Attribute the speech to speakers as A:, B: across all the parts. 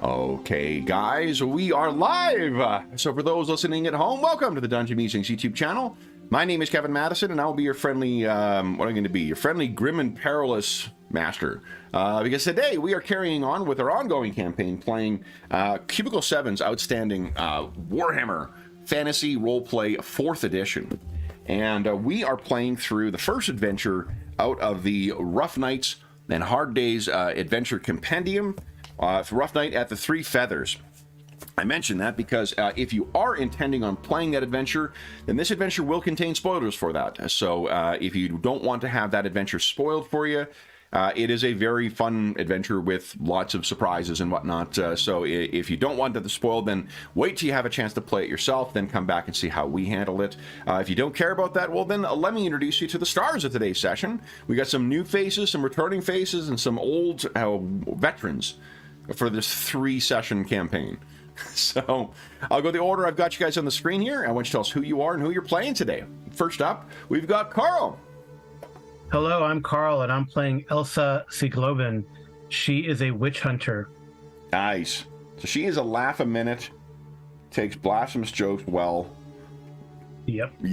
A: Okay, guys, we are live. So for those listening at home, welcome to the Dungeon Musings YouTube channel. My name is Kevin Madison, and I will be your friendly, what am I going to be? Your friendly, grim and perilous master. Because today we are carrying on with our ongoing campaign, playing Cubicle 7's outstanding Warhammer Fantasy Roleplay 4th edition. And we are playing through the first adventure out of the Rough Nights and Hard Days Adventure Compendium. Rough Night at the Three Feathers. I mention that because if you are intending on playing that adventure, then this adventure will contain spoilers for that. So if you don't want to have that adventure spoiled for you, it is a very fun adventure with lots of surprises and whatnot. So if you don't want that spoiled, then wait till you have a chance to play it yourself, then come back and see how we handle it. If you don't care about that, well then let me introduce you to the stars of today's session. We got some new faces, some returning faces, and some old veterans for this 3-session campaign. So I'll go the order I've got you guys on the screen here. I want you to tell us who you are and who you're playing today. First up, we've got Carl.
B: Hello, I'm Carl, and I'm playing Elsa Siglobin. She is a witch hunter.
A: Nice. So she is a laugh a minute, takes blasphemous jokes well.
B: Yep.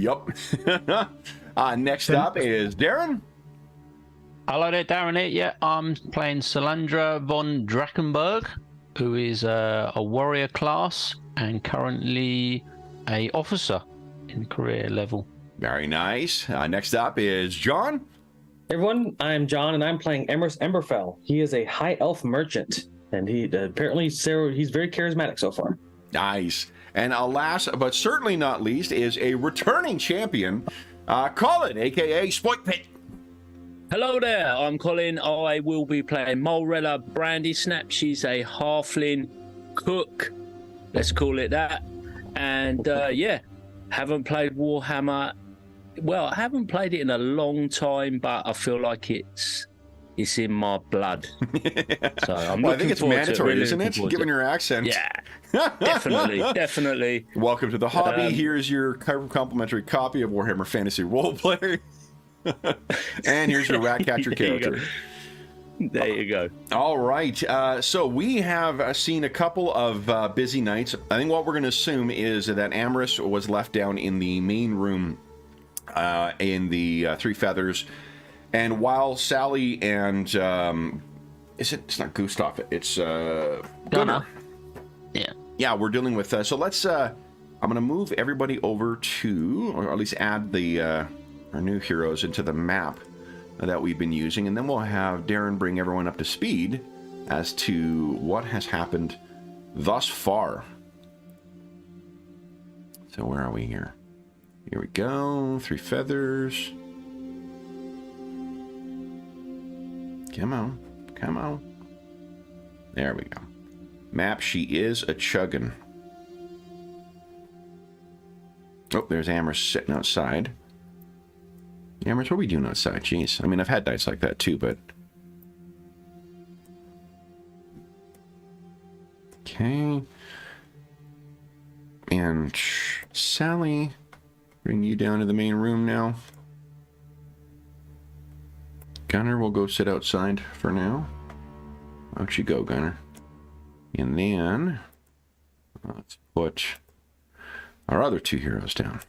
A: Next up is Darren.
C: Hello there, Darren here. Yeah, I'm playing Salandra von Drakenberg, who is a warrior class and currently a officer in career level.
A: Very nice. Next up is John.
D: Hey everyone, I'm John, and I'm playing Emrys Emberfell. He is a high elf merchant, and he apparently he's very charismatic so far.
A: Nice. And last but certainly not least is a returning champion, Colin, aka Spoit Pit.
E: Hello there, I'm Colin. I will be playing Morella Brandy Snap. She's a halfling cook, let's call it that. And yeah, haven't played Warhammer. Well, I haven't played it in a long time, but I feel like it's in my blood. So I'm
A: I think it's mandatory, isn't it? Given your accent.
E: Yeah, definitely.
A: Welcome to the hobby. Here's your complimentary copy of Warhammer Fantasy Roleplay. And here's your Ratcatcher character.
E: There you go.
A: All right. So we have seen a couple of busy nights. I think what we're going to assume is that Emrys was left down in the main room in the Three Feathers. And while Sally and... it's not Gustav. It's Gunnar. Yeah, we're dealing with... so let's... I'm going to move everybody over to... Or at least add the... our new heroes into the map that we've been using, and then we'll have Darren bring everyone up to speed as to what has happened thus far. So where are we here? Here we go. Three Feathers. Come on. There we go. Map, she is a chuggin'. Oh, there's Emrys sitting outside. Emrys, what are we doing outside? Jeez. I mean, I've had nights like that too, but... Okay. And Sally, bring you down to the main room now. Gunnar will go sit outside for now. Out you go, Gunnar. And then, let's put our other two heroes down.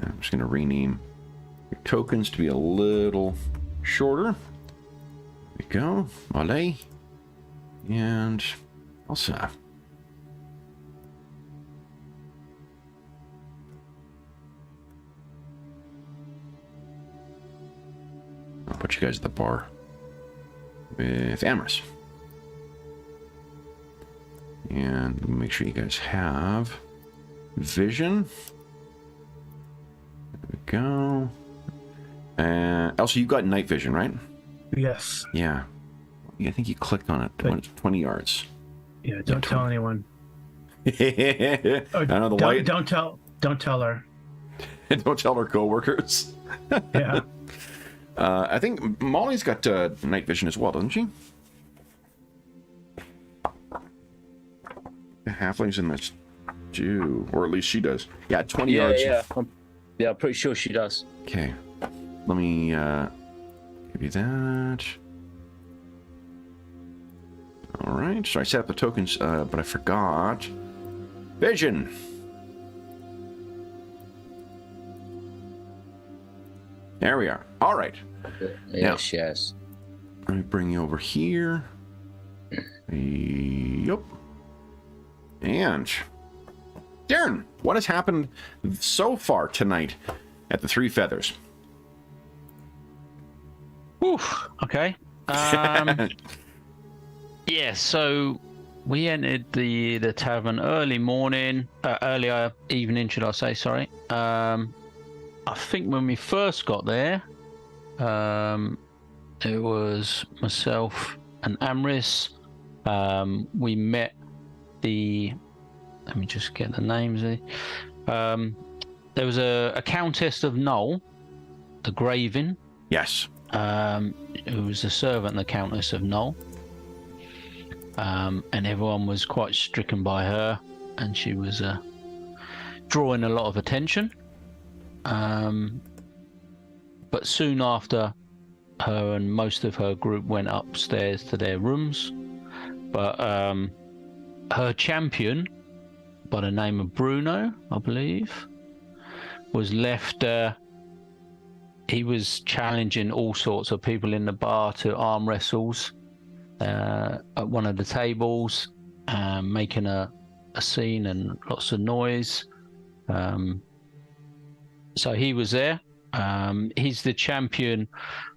A: I'm just going to rename your tokens to be a little shorter. There we go. Malay. And Elsa. I'll put you guys at the bar with Emrys. And make sure you guys have vision. Go. Elsa, you got night vision, right?
B: Yes.
A: Yeah. I think you clicked on it when it's 20 yards.
B: Yeah, don't tell anyone.
A: I know the light.
B: Don't tell her.
A: Don't tell her coworkers.
B: Yeah.
A: I think Molly's got night vision as well, doesn't she? The halflings in this do, or at least she does. Yeah, 20 yards.
E: Yeah. Yeah, I'm pretty sure she does.
A: Okay. Let me Give you that. All right. So I set up the tokens, but I forgot. Vision. There we are. All right.
E: Yes, yes.
A: Let me bring you over here. Yep. And Darren, what has happened so far tonight at the Three Feathers?
C: Oof. Okay. Yeah. So we entered the tavern early evening, should I say? Sorry. I think when we first got there, it was myself and Amris. We met let me just get the names. There was a Countess of Knoll, the Graven.
A: Yes.
C: Who was the servant, the Countess of Knoll. And everyone was quite stricken by her, and she was drawing a lot of attention. But soon after, her and most of her group went upstairs to their rooms. But her champion, by the name of Bruno, I believe, was left. He was challenging all sorts of people in the bar to arm wrestles at one of the tables, making a scene and lots of noise. So he was there. He's the champion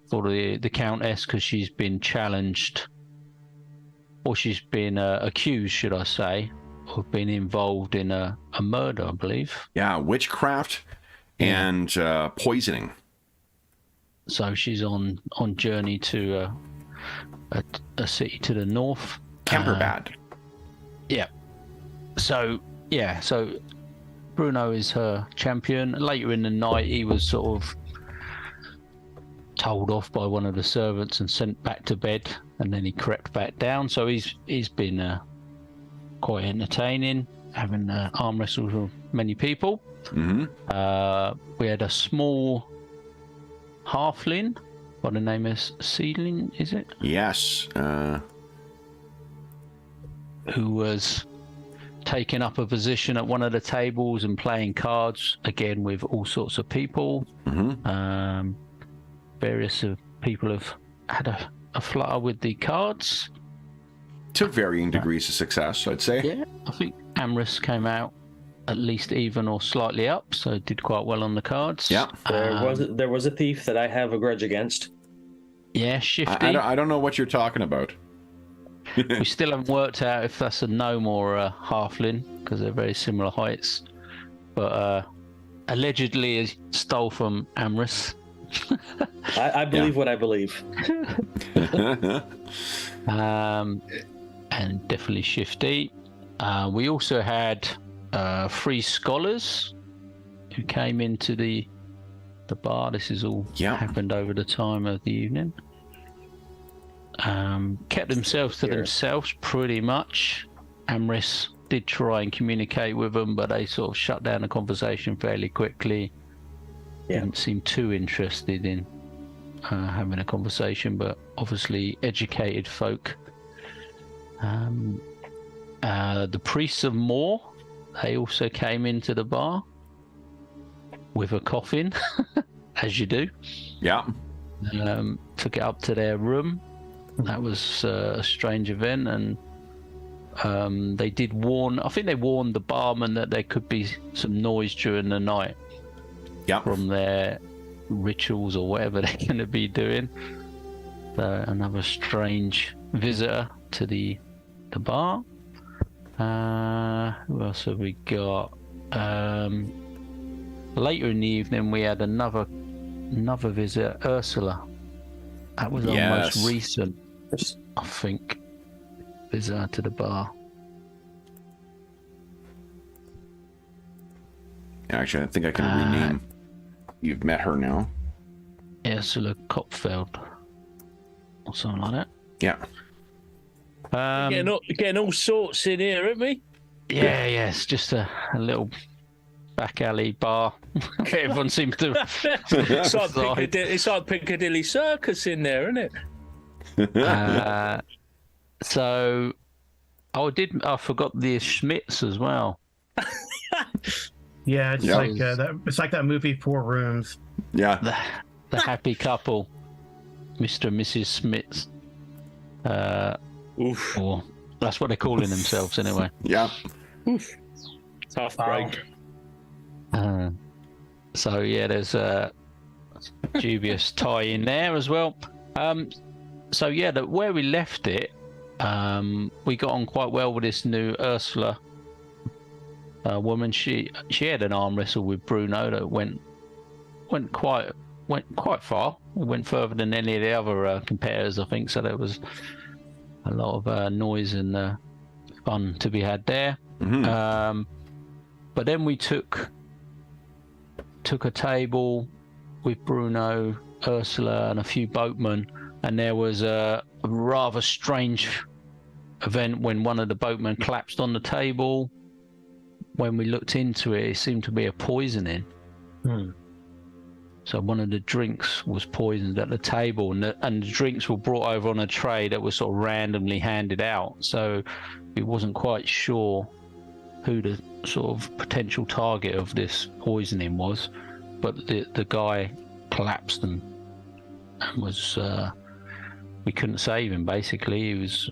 C: for the Countess because she's been challenged, or she's been accused, should I say, of being involved in a murder, I believe.
A: Yeah, witchcraft and poisoning.
C: So she's on journey to a city to the north.
A: Camperbad.
C: Yeah. So Bruno is her champion. Later in the night, he was sort of told off by one of the servants and sent back to bed, and then he crept back down. So he's been quite entertaining, having arm wrestles with many people. Mm-hmm. We had a small halfling by the name of Seedling, is it?
A: Yes.
C: Who was taking up a position at one of the tables and playing cards, again with all sorts of people. Mm-hmm. Various people have had a flutter with the cards.
A: To varying degrees of success, I'd say.
C: Yeah, I think Amris came out at least even or slightly up, so did quite well on the cards.
A: Yeah.
D: There was a thief that I have a grudge against.
C: Yeah, Shifty.
A: I don't know what you're talking about.
C: We still haven't worked out if that's a gnome or a halfling, because they're very similar heights. But allegedly he stole from Amris.
D: I believe what I believe.
C: And definitely Shifty. We also had 3 scholars who came into the bar. This is all happened over the time of the evening. Kept themselves to themselves pretty much. Amris did try and communicate with them, but they sort of shut down the conversation fairly quickly. Didn't seem too interested in having a conversation, but obviously educated folk. The priests of Moor, they also came into the bar with a coffin, as you do.
A: Yeah.
C: Took it up to their room. That was a strange event, and they did warn. I think they warned the barman that there could be some noise during the night.
A: Yep.
C: From their rituals or whatever they're going to be doing. So another strange visitor to the bar. Who else have we got? Later in the evening, we had another visitor, Ursula. That was our most recent, I think, visitor to the bar.
A: Actually, I think I can rename. You've met her now.
C: Ursula Kopfeld. Or something like that.
A: Yeah.
E: Getting all sorts in here, aren't we?
C: Yeah, it's just a little back alley bar. Everyone seems to.
E: It's like Piccadilly Circus in there, isn't it?
C: So, I forgot the Schmitz as well.
B: Yeah, it's
A: Yep.
B: like that. It's like that movie Four Rooms.
A: Yeah.
C: The happy couple, Mr. and Mrs. Schmitz.
E: Oof.
C: Or that's what they're calling themselves anyway.
A: Yeah.
E: Tough break.
C: So yeah, there's a dubious tie in there as well. So yeah, where we left it, we got on quite well with this new Ursula woman. She had an arm wrestle with Bruno that went quite far. It went further than any of the other competitors, I think. So there was a lot of noise and fun to be had there.
A: Mm-hmm.
C: But then we took a table with Bruno, Ursula, and a few boatmen, and there was a rather strange event when one of the boatmen collapsed on the table. When we looked into it, it seemed to be a poisoning. So one of the drinks was poisoned at the table, and the drinks were brought over on a tray that was sort of randomly handed out. So we wasn't quite sure who the sort of potential target of this poisoning was, but the guy collapsed and was we couldn't save him. Basically, he was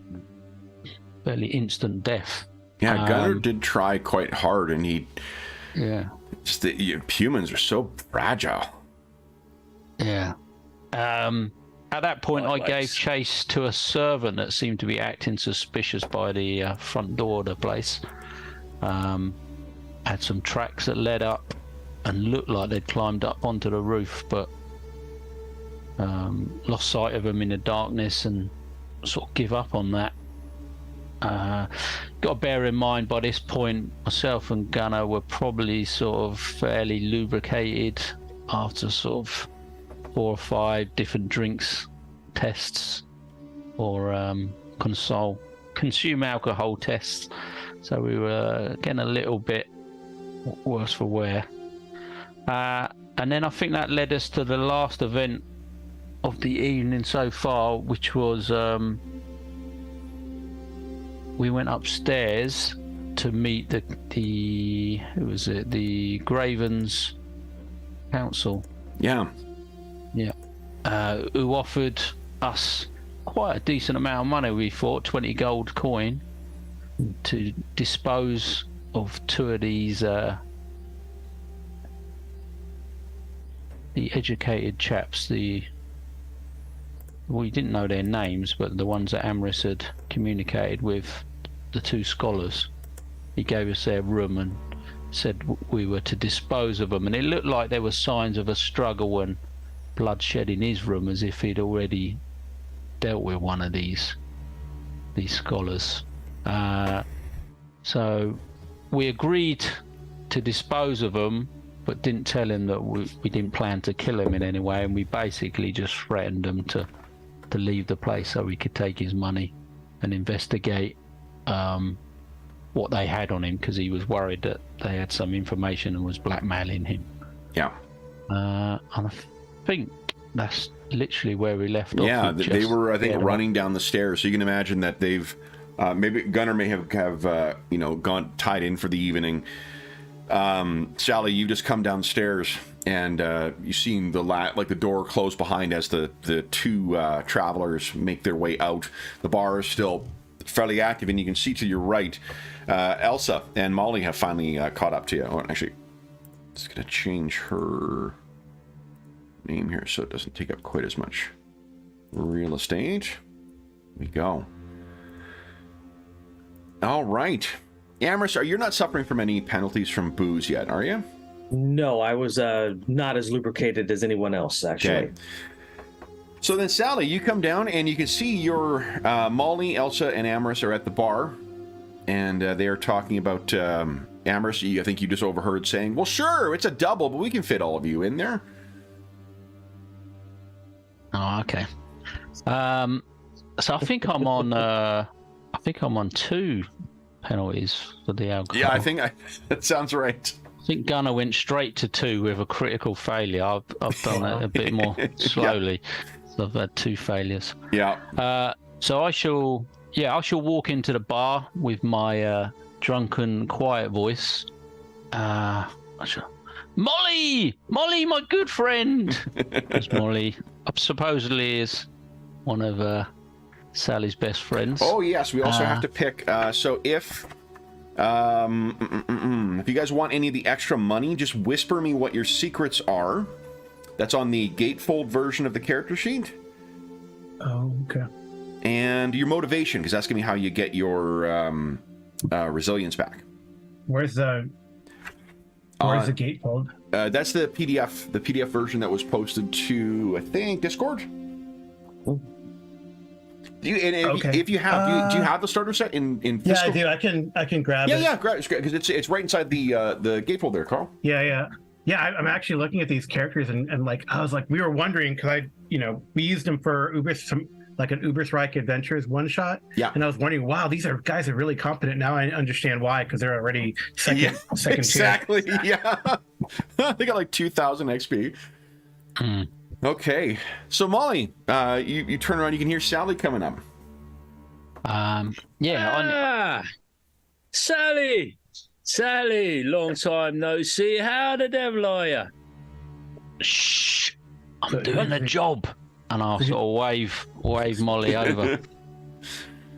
C: fairly instant death.
A: Yeah, Gunnar did try quite hard, and just humans are so fragile.
C: Yeah. At that point, I gave chase to a servant that seemed to be acting suspicious by the front door of the place. Had some tracks that led up and looked like they'd climbed up onto the roof, but lost sight of them in the darkness and sort of give up on that. Got to bear in mind, by this point, myself and Gunnar were probably sort of fairly lubricated after sort of 4 or 5 different drinks tests or consume alcohol tests. So we were getting a little bit worse for wear. And then I think that led us to the last event of the evening so far, which was we went upstairs to meet the Graven's Council.
A: Yeah.
C: Who offered us quite a decent amount of money. We thought 20 gold coin to dispose of 2 of these the educated chaps. We didn't know their names, but the ones that Amris had communicated with, the 2 scholars. He gave us their room and said we were to dispose of them, and it looked like there were signs of a struggle and bloodshed in his room, as if he'd already dealt with one of these scholars. So we agreed to dispose of them, but didn't tell him that we didn't plan to kill him in any way, and we basically just threatened him to leave the place so we could take his money and investigate what they had on him, because he was worried that they had some information and was blackmailing him.
A: Yeah.
C: And I think that's literally where we left off.
A: Yeah, they were, I think, running down the stairs. So you can imagine that they've maybe Gunnar may have gone tied in for the evening. Sally, you just come downstairs and you've seen the door close behind as the 2 travelers make their way out. The bar is still fairly active, and you can see to your right, Elsa and Molly have finally caught up to you. Oh, actually, just going to change her name here so it doesn't take up quite as much real estate. Here we go. All right. Amris, you're not suffering from any penalties from booze yet, are you?
D: No, I was not as lubricated as anyone else, actually.
A: Okay. So then, Sally, you come down and you can see your Molly, Elsa, and Amris are at the bar, and they are talking about Amris. I think you just overheard saying, "Well, sure, it's a double, but we can fit all of you in there."
C: Oh, okay. So I think I'm on 2 penalties for the alcohol.
A: Yeah, I think that sounds right.
C: think Gunnar went straight to 2 with a critical failure. I've done it a bit more slowly. So I've had 2 failures.
A: Yeah.
C: So I shall walk into the bar with my drunken, quiet voice. Molly, my good friend. Because Molly supposedly is one of Sally's best friends.
A: Oh yes, we also have to pick. So if you guys want any of the extra money, just whisper me what your secrets are. That's on the gatefold version of the character sheet.
B: Oh, okay.
A: And your motivation, because that's gonna be how you get your resilience back.
B: Where's the gatefold?
A: That's the PDF version that was posted to, I think, Discord. If you have, do you have the starter set in
B: Yeah, I do. I can grab it.
A: Yeah, grab it because it's right inside the gatefold there, Carl.
B: Yeah. I'm actually looking at these characters and like I was like, we were wondering because we used them for an Ubersreich Adventures one shot.
A: Yeah.
B: And I was wondering, wow, these guys are really competent. Now I understand why, because they're already second
A: exactly.
B: tier.
A: Yeah. They got like 2,000 XP. Okay. So Molly, you turn around, you can hear Sally coming up.
E: Sally, long time no see. How the devil are you?
C: Shh, I'm doing a job. And I'll sort of wave Molly over.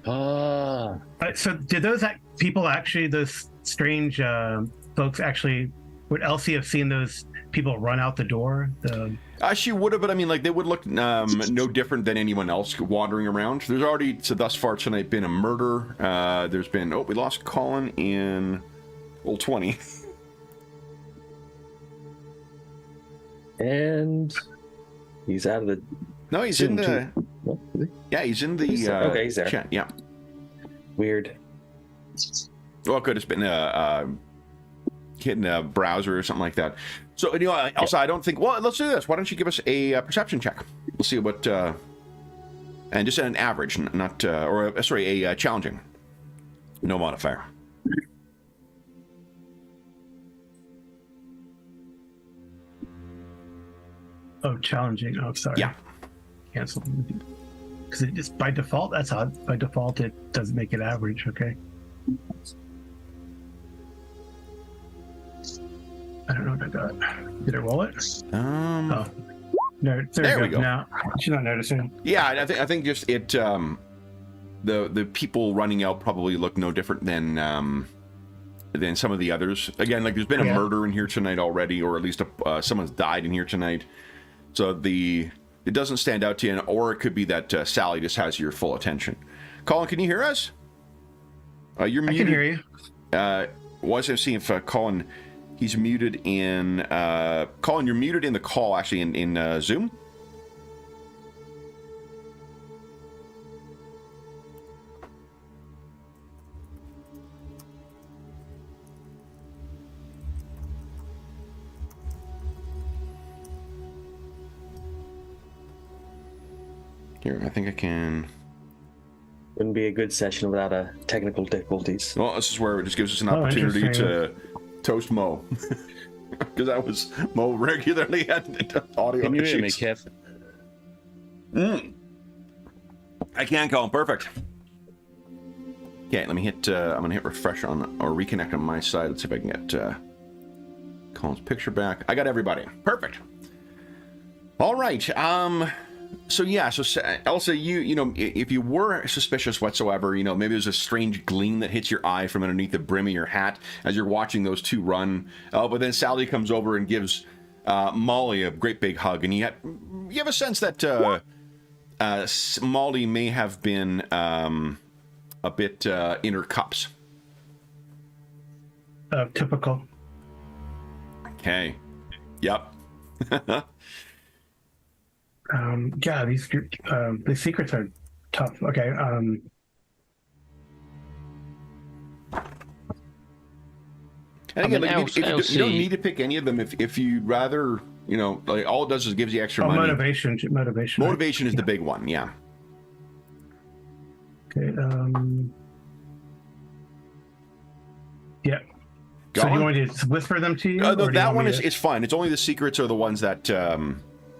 B: So did those people actually, those strange folks actually, would Elsie have seen those people run out the door?
A: She would have, but I mean, like, they would look no different than anyone else wandering around. There's already, so thus far tonight, been a murder. There's been, we lost Colin in roll 20.
D: And he's out of the...
A: No, he's in the... Yeah, he's in the...
D: okay, he's there.
A: Chat, yeah.
D: Weird.
A: Well, it could have been hitting a browser or something like that. So, also, I don't think... Well, let's do this. Why don't you give us a perception check? We'll see what... and just an average, not... a challenging. No modifier.
B: Oh, challenging. Oh, sorry.
A: Yeah.
B: Cancel. Because it just by default, that's odd. By default, it doesn't make it average. Okay. I don't know what I got. Did it roll it? Oh. No, there we go. Now she's not noticing.
A: Yeah, I think just it. The people running out probably look no different than some of the others. Again, like there's been a murder in here tonight already, or at least someone's died in here tonight. So it doesn't stand out to you, or it could be that Sally just has your full attention. Colin, can you hear us? You're muted.
B: I can hear you.
A: Was I seeing if Colin, he's muted in... Colin, you're muted in the call, actually, in Zoom. Here, I think I can...
D: Wouldn't be a good session without technical difficulties.
A: Well, this is where it just gives us an opportunity to toast Mo. Because that was Mo regularly had audio
E: Can you hear me,
A: issues.
E: Kev?
A: I can, Colin. Perfect. Okay, let me hit... I'm going to hit refresh or reconnect on my side. Let's see if I can get Colin's picture back. I got everybody. Perfect. All right. So yeah, so Elsa, you know, if you were suspicious whatsoever, maybe there's a strange gleam that hits your eye from underneath the brim of your hat as you're watching those two run. But then Sally comes over and gives Molly a great big hug, and you have a sense that Molly may have been a bit in her cups.
B: Typical.
A: Okay. Yep.
B: Yeah, these secrets are tough. Okay.
A: And again, you don't need to pick any of them if you'd rather, like all it does is gives you extra money.
B: Motivation.
A: Motivation is the big one, yeah.
B: Okay. Yeah. So do you want me to whisper them to you?
A: No,
B: or do you
A: that
B: want
A: one
B: me
A: is
B: to-
A: it's fine. It's only the secrets are the ones that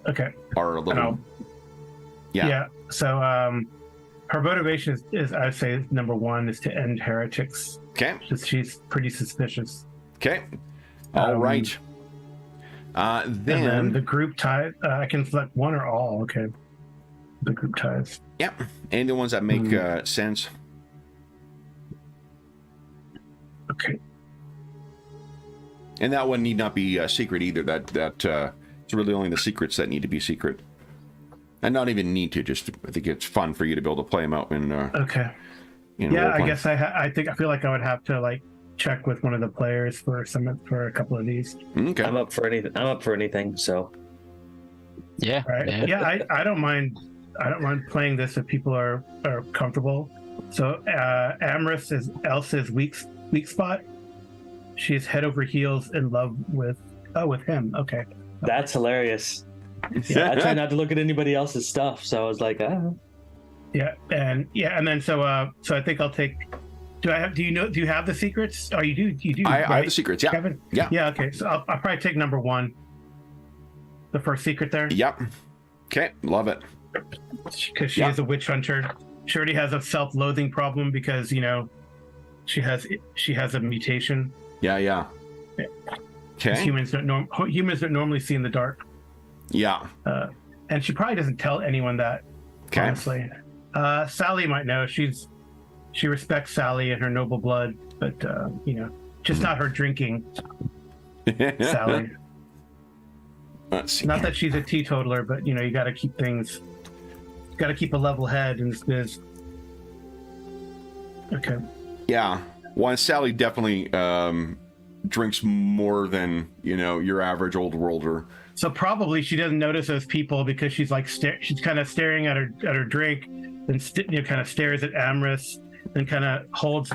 B: okay.
A: are a little.
B: Yeah. So her motivation is I'd say number one is to end heretics.
A: Okay.
B: She's pretty suspicious.
A: Okay. All right.
B: And then the group tie. I can select one or all. Okay. The group ties.
A: Yep. And the ones that make sense.
B: Okay.
A: And that one need not be secret either. That it's really only the secrets that need to be secret, and not even need to. Just I think it's fun for you to be able to play them out in.
B: Okay.
A: In
B: Yeah,
A: role-playing.
B: I guess I feel like I would have to like check with one of the players for a couple of these.
A: Okay.
D: I'm up for anything. I'm up for anything. So
C: Yeah.
B: Right. Yeah, I don't mind. I don't mind playing this if people are comfortable. So Amorous is Elsa's weak spot. She's head over heels in love with him. Okay.
D: that's hilarious. Yeah, I try not to look at anybody else's stuff. So I was like,
B: Yeah, and then so I think I'll take. Do you have the secrets? Oh, you do.
A: I have
B: right,
A: the secrets. Yeah.
B: Kevin?
A: Yeah.
B: Yeah. Okay. So I'll probably take number one. The first secret there.
A: Yep. Okay. Love it.
B: Because she is a witch hunter. She already has a self-loathing problem because she has a mutation.
A: Yeah. Okay.
B: Humans don't normally see in the dark.
A: Yeah.
B: And she probably doesn't tell anyone that.
A: Okay.
B: Honestly, Sally might know. She respects Sally and her noble blood, but just not her drinking. Sally.
A: Let's see.
B: Not that she's a teetotaler, but you got to keep things. Got to keep a level head in this biz. Okay.
A: Yeah. Well, Sally definitely drinks more than your average old worlder.
B: So probably she doesn't notice those people because she's like she's kind of staring at her drink, and kind of stares at Amorous, and kind of holds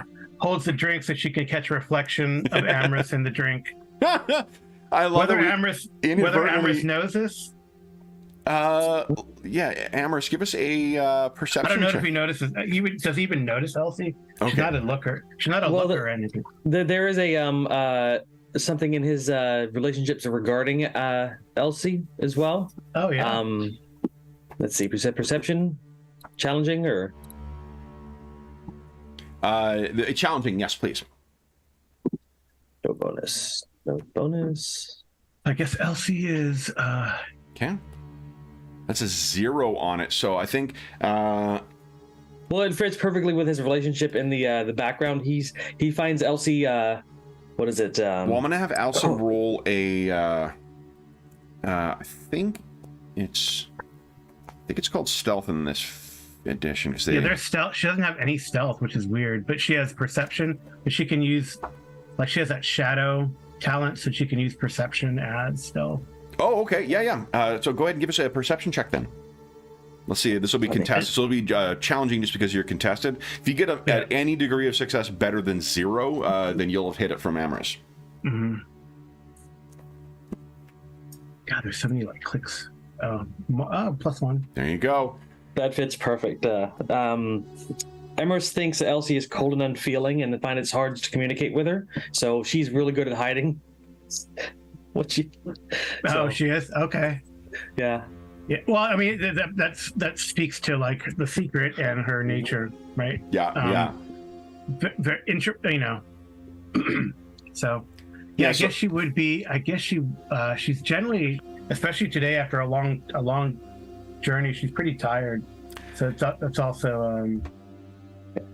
B: the drink so she can catch a reflection of Amorous in the drink.
A: I love
B: Whether
A: it.
B: Amorous knows this.
A: Yeah, Amorous, give us a perception.
B: I don't know
A: check.
B: if he notices. Does he even notice Elsie?
A: Okay.
B: She's not a looker. She's not a looker or anything.
D: there is a something in his relationships regarding Elsie as well.
B: Oh yeah.
D: Let's see, perception, challenging or
A: challenging, yes, please.
D: no bonus. No bonus.
B: I guess Elsie is.
A: Okay. That's a 0 on it. So I think
D: Well, it fits perfectly with his relationship in the background. He finds Elsie. What is it?
A: well, I'm gonna have Elsa roll a. I think it's called stealth in this edition.
B: Yeah, there's stealth. She doesn't have any stealth, which is weird, but she has perception, but she can use, like, she has that shadow talent, so she can use perception as stealth.
A: Oh, okay. Yeah. So go ahead and give us a perception check then. Let's see. This will be contested. So it'll be challenging just because you're contested. If you get at any degree of success better than 0, then you'll have hit it from Amorous.
B: Mm-hmm. God, there's so many like clicks. +1.
A: There you go.
D: That fits perfect. Emrys thinks Elsie is cold and unfeeling and finds it's hard to communicate with her. So she's really good at hiding.
B: She is? Okay.
D: Yeah.
B: Yeah. Well, I mean, that speaks to like the secret and her nature, right?
A: Yeah.
B: So,
A: Yeah,
B: I guess she would be. I guess she's generally, especially today after a long journey, she's pretty tired. So that's also.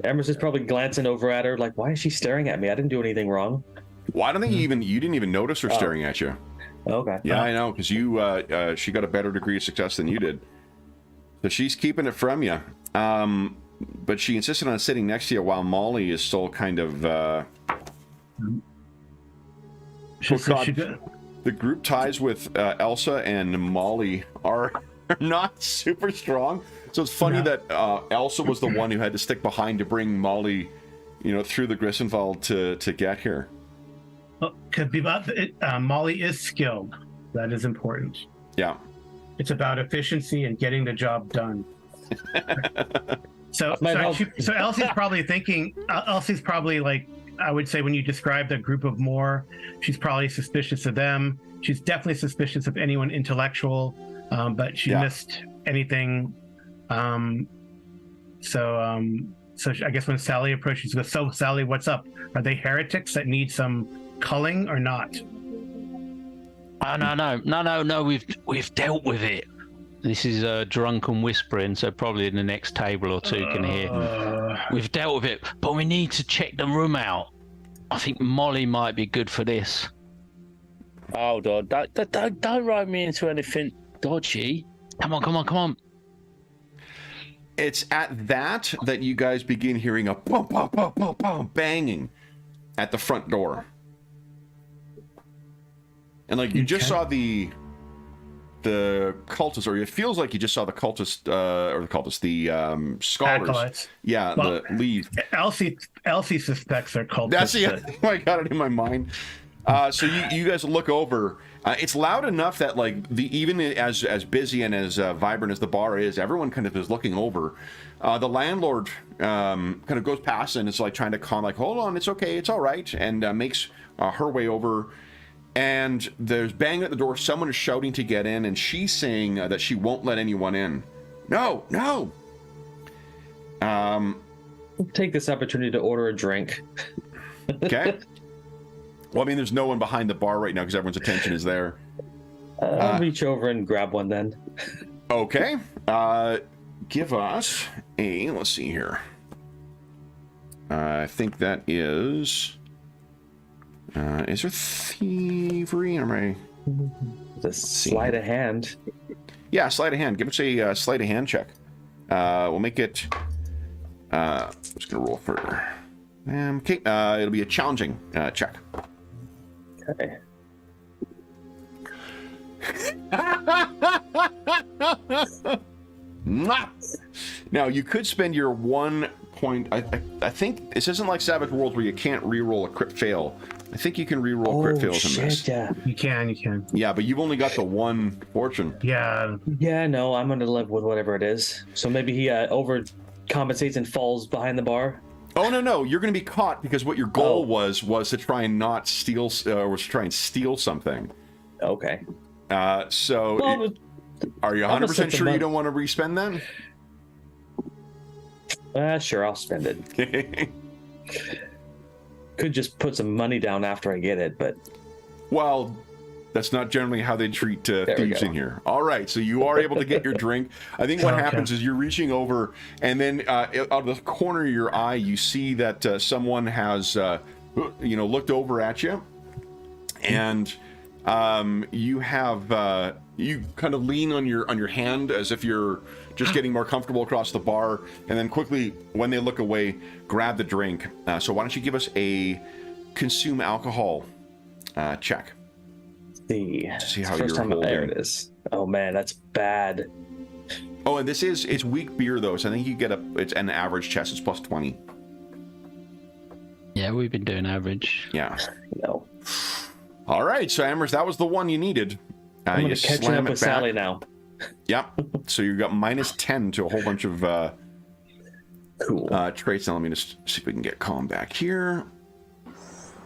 D: Emrys is probably glancing over at her like, why is she staring at me? I didn't do anything wrong.
A: Well, I don't think you didn't even notice her staring at you.
D: Okay.
A: Yeah, I know, because she got a better degree of success than you did. So she's keeping it from you. But she insisted on sitting next to you while Molly is still kind of. The group ties with Elsa and Molly are not super strong. So it's funny that Elsa was the one who had to stick behind to bring Molly, through the Grissenwald to get here.
B: Because Molly is skilled. That is important.
A: Yeah.
B: It's about efficiency and getting the job done. So Elsie's probably thinking. Elsie's probably like I would say when you described a group of more, she's probably suspicious of them. She's definitely suspicious of anyone intellectual, but she missed anything. So I guess when Sally approaches, she goes, "So Sally, what's up? Are they heretics that need some culling or not?"
C: Oh, no. We've dealt with it. This is drunken whispering, so probably in the next table or two can hear. We've dealt with it, but we need to check the room out. I think Molly might be good for this.
E: Hold on, don't write me into anything dodgy.
C: Come on.
A: It's at that you guys begin hearing a bum, bum, bum, bum, bum, banging at the front door. And like you just saw the cultists, or it feels like you just saw the scholars.
B: Acolytes.
A: Yeah,
B: Well,
A: the lead.
B: Elsie suspects they're cultists.
A: That's it. I got it in my mind. So you guys look over. It's loud enough that like even as busy and as vibrant as the bar is, everyone kind of is looking over. The landlord kind of goes past and is like trying to calm, like, hold on, it's okay, it's all right, and makes her way over. And there's banging at the door. Someone is shouting to get in, and she's saying that she won't let anyone in. No.
D: Take this opportunity to order a drink.
A: Okay. Well, I mean, there's no one behind the bar right now because everyone's attention is there.
D: I'll reach over and grab one then.
A: Okay. Give us let's see here. I think that is there thievery? Am I?
D: The sleight of hand.
A: Yeah, sleight of hand. Give us a sleight of hand check. We'll make it. I'm just gonna roll for. Okay. It'll be a challenging check.
D: Okay.
A: Now you could spend your 1 point. I think this isn't like Savage Worlds where you can't re-roll a crit fail. I think you can re-roll crit fails in this.
D: Yeah.
B: You can.
A: Yeah, but you've only got the 1 fortune.
B: Yeah.
D: Yeah, no, I'm gonna live with whatever it is. So maybe he overcompensates and falls behind the bar.
A: Oh no, you're going to be caught because what your goal was to try and not steal, was to try and steal something.
D: Okay.
A: So,
D: Well,
A: are you 100% sure you don't want to respend that?
D: Sure, I'll spend it. Could just put some money down after I get it, but...
A: Well, that's not generally how they treat thieves in here. All right, so you are able to get your drink. I think what happens is you're reaching over, and then out of the corner of your eye, you see that someone has, looked over at you, and you have you kind of lean on your hand as if you're just getting more comfortable across the bar, and then quickly, when they look away, grab the drink. So why don't you give us a consume alcohol check? See how
D: first
A: you're
D: time there it is. Oh man, that's bad.
A: Oh, and it's weak beer though, so I think you get it's an average chest. It's plus 20.
C: Yeah, we've been doing average.
A: Yeah.
D: No.
A: All right, so Amherst, that was the one you needed.
D: I'm gonna catch up with Sally now.
A: Yep. So you got minus 10 to a whole bunch of
D: cool
A: traits. Now let me just see if we can get calm back here.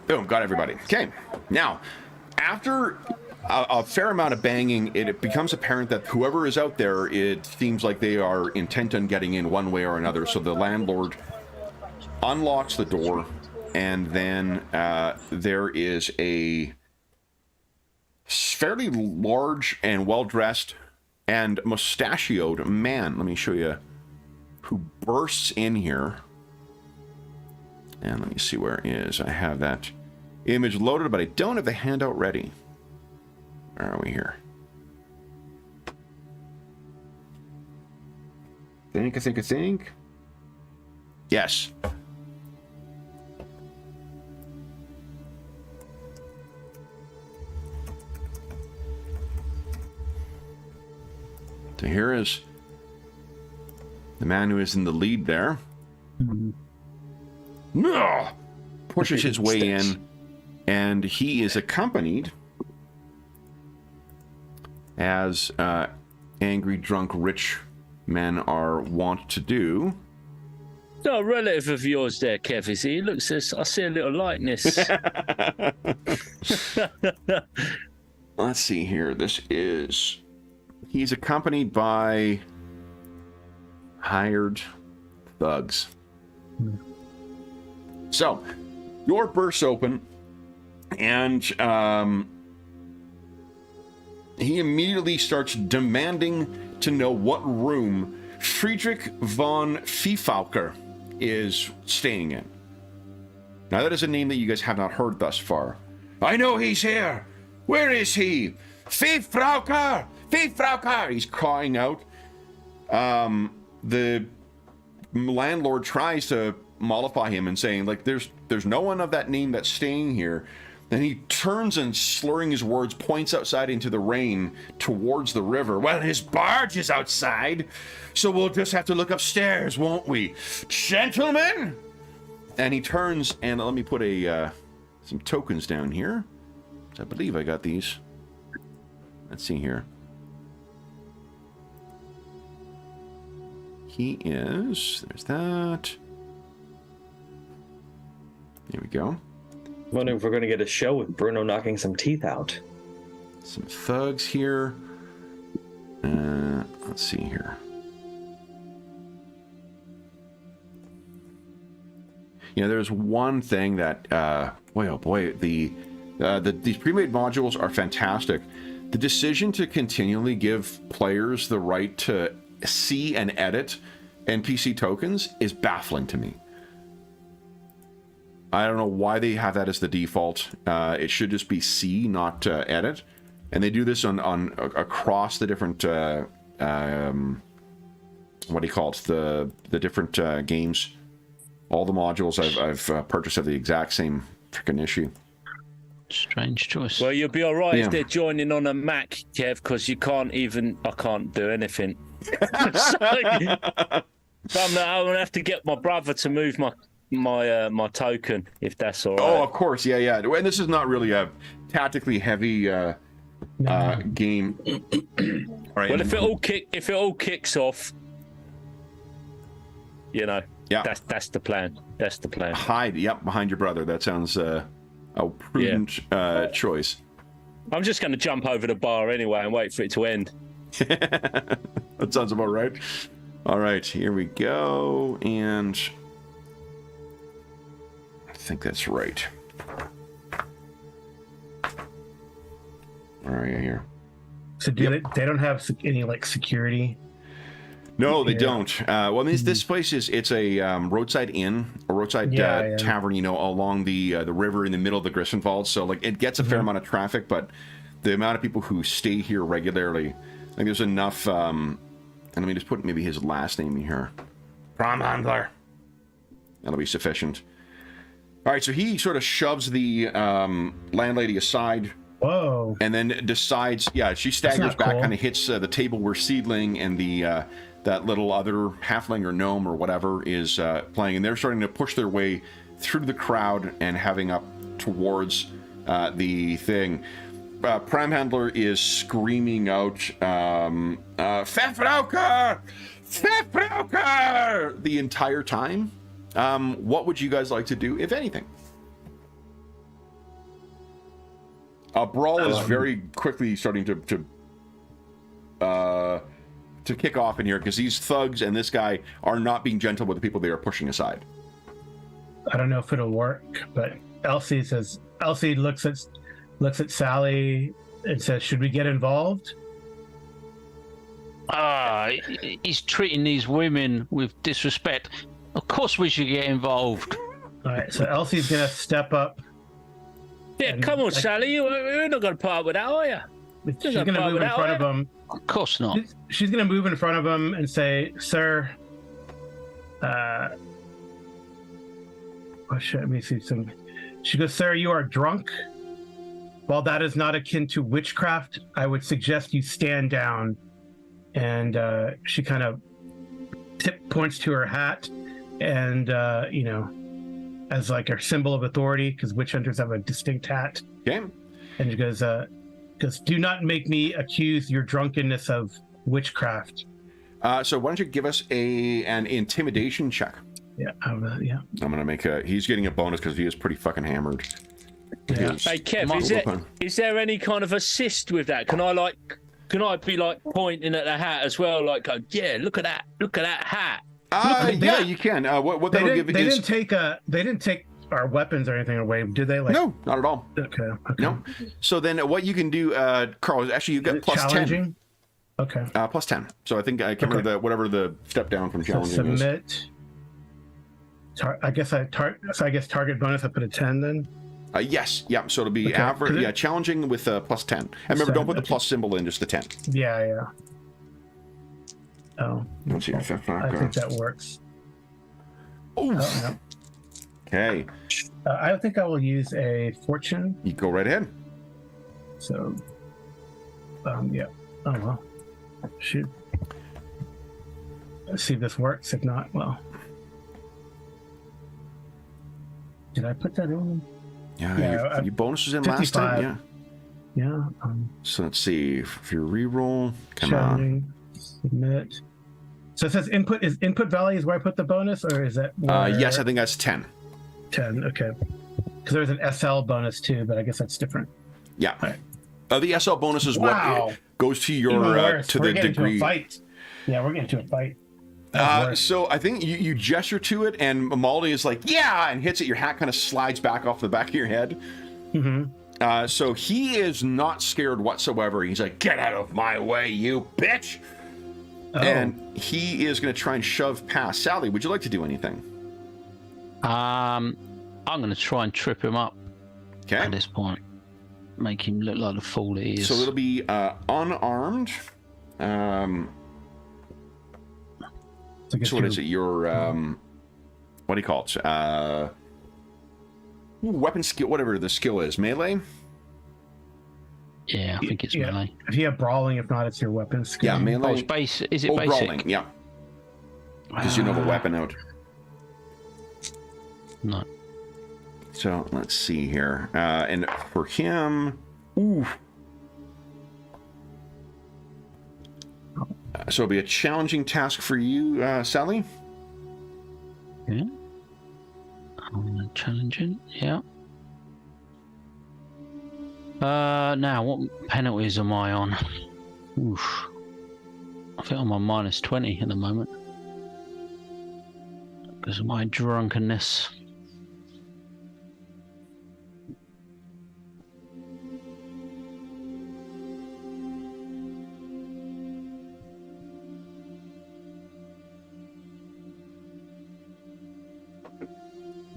A: Boom, got everybody. Okay, now. After a fair amount of banging, it becomes apparent that whoever is out there, it seems like they are intent on getting in one way or another. So the landlord unlocks the door, and then there is a fairly large and well-dressed and mustachioed man. Let me show you who bursts in here. And let me see where it is. I have that image loaded, but I don't have the handout ready. Where are we here? I think. Yes. So here is the man who is in the lead there. Pushes his way in. And he is accompanied, as angry, drunk, rich men are wont to do,
E: No, a relative of yours there, Kev, is he? He looks I see a little likeness.
A: Let's see here. He's accompanied by hired thugs. So, door bursts open, and he immediately starts demanding to know what room Friedrich von Viefauker is staying in. Now, that is a name that you guys have not heard thus far. I know he's here. Where is he? Viefauker! Viefauker! He's crying out. The landlord tries to mollify him and saying, like, there's no one of that name that's staying here. Then he turns and, slurring his words, points outside into the rain towards the river. Well, his barge is outside, so we'll just have to look upstairs, won't we? Gentlemen! And he turns, and let me put some tokens down here. I believe I got these. Let's see here. There's that. There we go.
D: Wondering if we're going to get a show with Bruno knocking some teeth out.
A: Some thugs here. Let's see here. There's one thing that, boy, oh boy, these pre-made modules are fantastic. The decision to continually give players the right to see and edit NPC tokens is baffling to me. I don't know why they have that as the default. It should just be see, not edit. And they do this on across the different what do you call it? The different games. All the modules I've purchased have the exact same freaking issue.
C: Strange choice.
E: Well, you'll be all right if they're joining on a Mac, Kev, because I can't do anything. So I'm gonna have to get my brother to move my token, if that's all right.
A: Oh, of course, yeah. And this is not really a tactically heavy game. All right.
E: Well, if it all kicks off, that's the plan. That's the plan.
A: Hide, behind your brother. That sounds a prudent choice.
E: I'm just going to jump over the bar anyway and wait for it to end.
A: That sounds about right. All right, here we go, and I think that's right. Where are you here?
B: So they don't have any security?
A: No, they don't. Well, this place it's a roadside inn, a roadside tavern, along the river in the middle of the Grissenwald. So it gets a fair amount of traffic, but the amount of people who stay here regularly, I think there's enough. And let me just put maybe his last name in here. Bromhandler. That'll be sufficient. All right, so he sort of shoves the landlady aside.
B: Whoa.
A: And then decides, she staggers back, kind of hits the table where Seedling and the that little other halfling or gnome or whatever is playing, and they're starting to push their way through the crowd and having up towards the thing. Pramhandler is screaming out, Pfefferauker! Pfefferauker! The entire time. What would you guys like to do, if anything? Brawl is very quickly starting to kick off in here, because these thugs and this guy are not being gentle with the people they are pushing aside.
B: I don't know if it'll work, but Elsie looks at Sally and says, "Should we get involved?"
C: He's treating these women with disrespect. Of course we should get involved.
B: All right, so Elsie's gonna step up.
E: Yeah, come on, Sally. You're not going to put up with that, are you?
B: She's going to move in front of him.
C: Of course not.
B: She's going to move in front of him and say, "Sir, let me see some." She goes, "Sir, you are drunk. While that is not akin to witchcraft, I would suggest you stand down." And she kind of points to her hat, and as like a symbol of authority, because witch hunters have a distinct hat.
A: Okay.
B: And she goes, "Do not make me accuse your drunkenness of witchcraft."
A: So why don't you give us an intimidation check?
B: Yeah, yeah.
A: I'm gonna make a. He's getting a bonus because he is pretty fucking hammered.
B: Yeah.
E: Hey Kev, is there any kind of assist with that? Can I be like pointing at the hat as well? Like, go, yeah, look at that hat.
A: Yeah, you can. What that'll give
B: they
A: is
B: didn't take our weapons or anything away, did they? Like,
A: no, not at all.
B: Okay.
A: No. So then, what you can do, Carl, is actually you get plus
B: challenging? 10. Okay.
A: Plus 10. So I think I can't remember whatever the step down from challenging is.
B: Submit. I guess target bonus. I put a 10 then.
A: Yes. Yeah. So it'll be average. Yeah, challenging with plus 10. And remember, don't put the plus symbol in, just the 10.
B: Yeah. Oh.
A: Let's see.
B: I think that works.
A: Oh.
B: No.
A: Okay.
B: I think I will use a fortune.
A: You go right ahead.
B: So. Yeah. Oh well. Shoot. Let's see if this works. If not, well. Did I put that in?
A: Yeah. Your bonus was in 55. Last time.
B: Yeah.
A: So let's see. If you reroll, come
B: on. Submit. So it says input. Is input value is where I put the bonus, or is that?
A: Yes, I think that's 10.
B: 10. Okay. Because there's an SL bonus too, but I guess that's different.
A: Yeah.
B: Right.
A: The SL bonus is what goes to your to the degree.
B: To a fight. Yeah, we're getting to a fight.
A: So I think you gesture to it, and Maldi is like, yeah, and hits it. Your hat kind of slides back off the back of your head.
B: Mm-hmm.
A: So he is not scared whatsoever. He's like, get out of my way, you bitch. Oh. And he is going to try and shove past. Sally, would you like to do anything?
C: I'm going to try and trip him up.
A: Okay.
C: At this point. Make him look like the fool he is.
A: So it'll be unarmed. So what is it? Your what do you call it? Weapon skill, whatever the skill is, melee.
C: Yeah, I think it's melee.
B: If you have brawling, if not, it's your weapon skill.
A: Yeah, melee.
C: Oh, it's base. Is it basic?
A: Brawling, yeah. Because you know the weapon out.
C: No.
A: So let's see here, and for him, ooh. So it'll be a challenging task for you, Sally.
C: Yeah. Challenging, yeah. Now, what penalties am I on? Oof. I think I'm on minus 20 at the moment. Because of my drunkenness.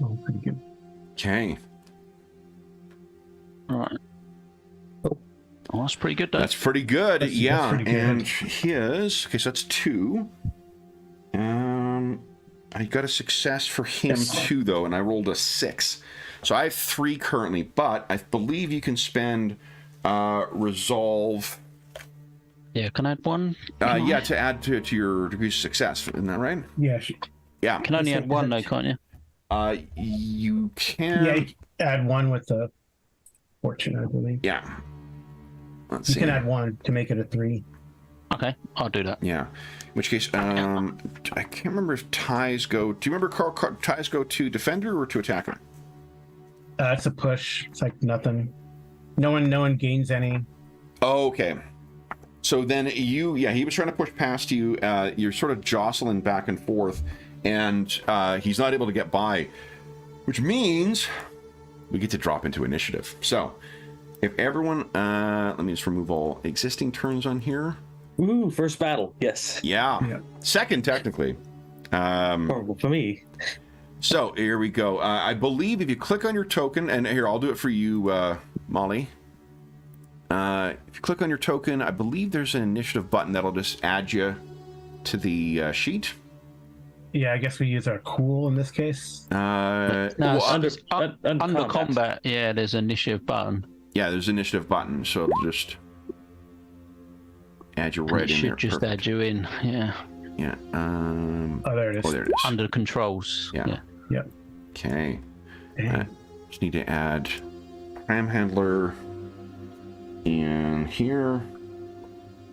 B: Oh, pretty good.
A: Okay.
C: All right. Oh, that's pretty good, though.
A: That's pretty good, yeah.
B: That's pretty good.
A: And his, okay, so that's 2. I got a success for him too, though, and I rolled a 6. So I have 3 currently, but I believe you can spend resolve.
C: Yeah, can I add 1?
A: Yeah, to add to your degree of success. Isn't that right?
B: Yeah.
A: Yeah.
C: Can only add 1 though, can't you?
A: You can.
B: Yeah, you add 1 with the fortune, I believe.
A: Yeah. Let's
B: see.
A: see.
B: You can add 1 to make it a 3.
C: Okay, I'll do that.
A: Yeah. In which case, I can't remember if ties go. Do you remember, Carl? Ties go to defender or to attacker?
B: It's a push. It's like nothing. No one gains any.
A: Oh, okay. So then he was trying to push past you. You're sort of jostling back and forth, and he's not able to get by, which means we get to drop into initiative. So if everyone, let me just remove all existing turns on here.
D: Ooh, first battle. Yes.
A: Yeah. Second, technically.
D: Horrible for me.
A: So here we go. I believe if you click on your token, and here, I'll do it for you, Molly. If you click on your token, I believe there's an initiative button that'll just add you to the sheet.
B: Yeah, I guess we use our cool in this case.
C: No,
A: well,
C: under
D: combat.
C: combat, yeah, there's an initiative button.
A: Yeah, there's an initiative button, so it'll just add you right in there.
C: It should just add you in, yeah.
A: Yeah.
B: There it is.
A: Oh, there it is.
C: Under the controls.
B: Yeah.
A: Okay. Just need to add Ram Handler in here.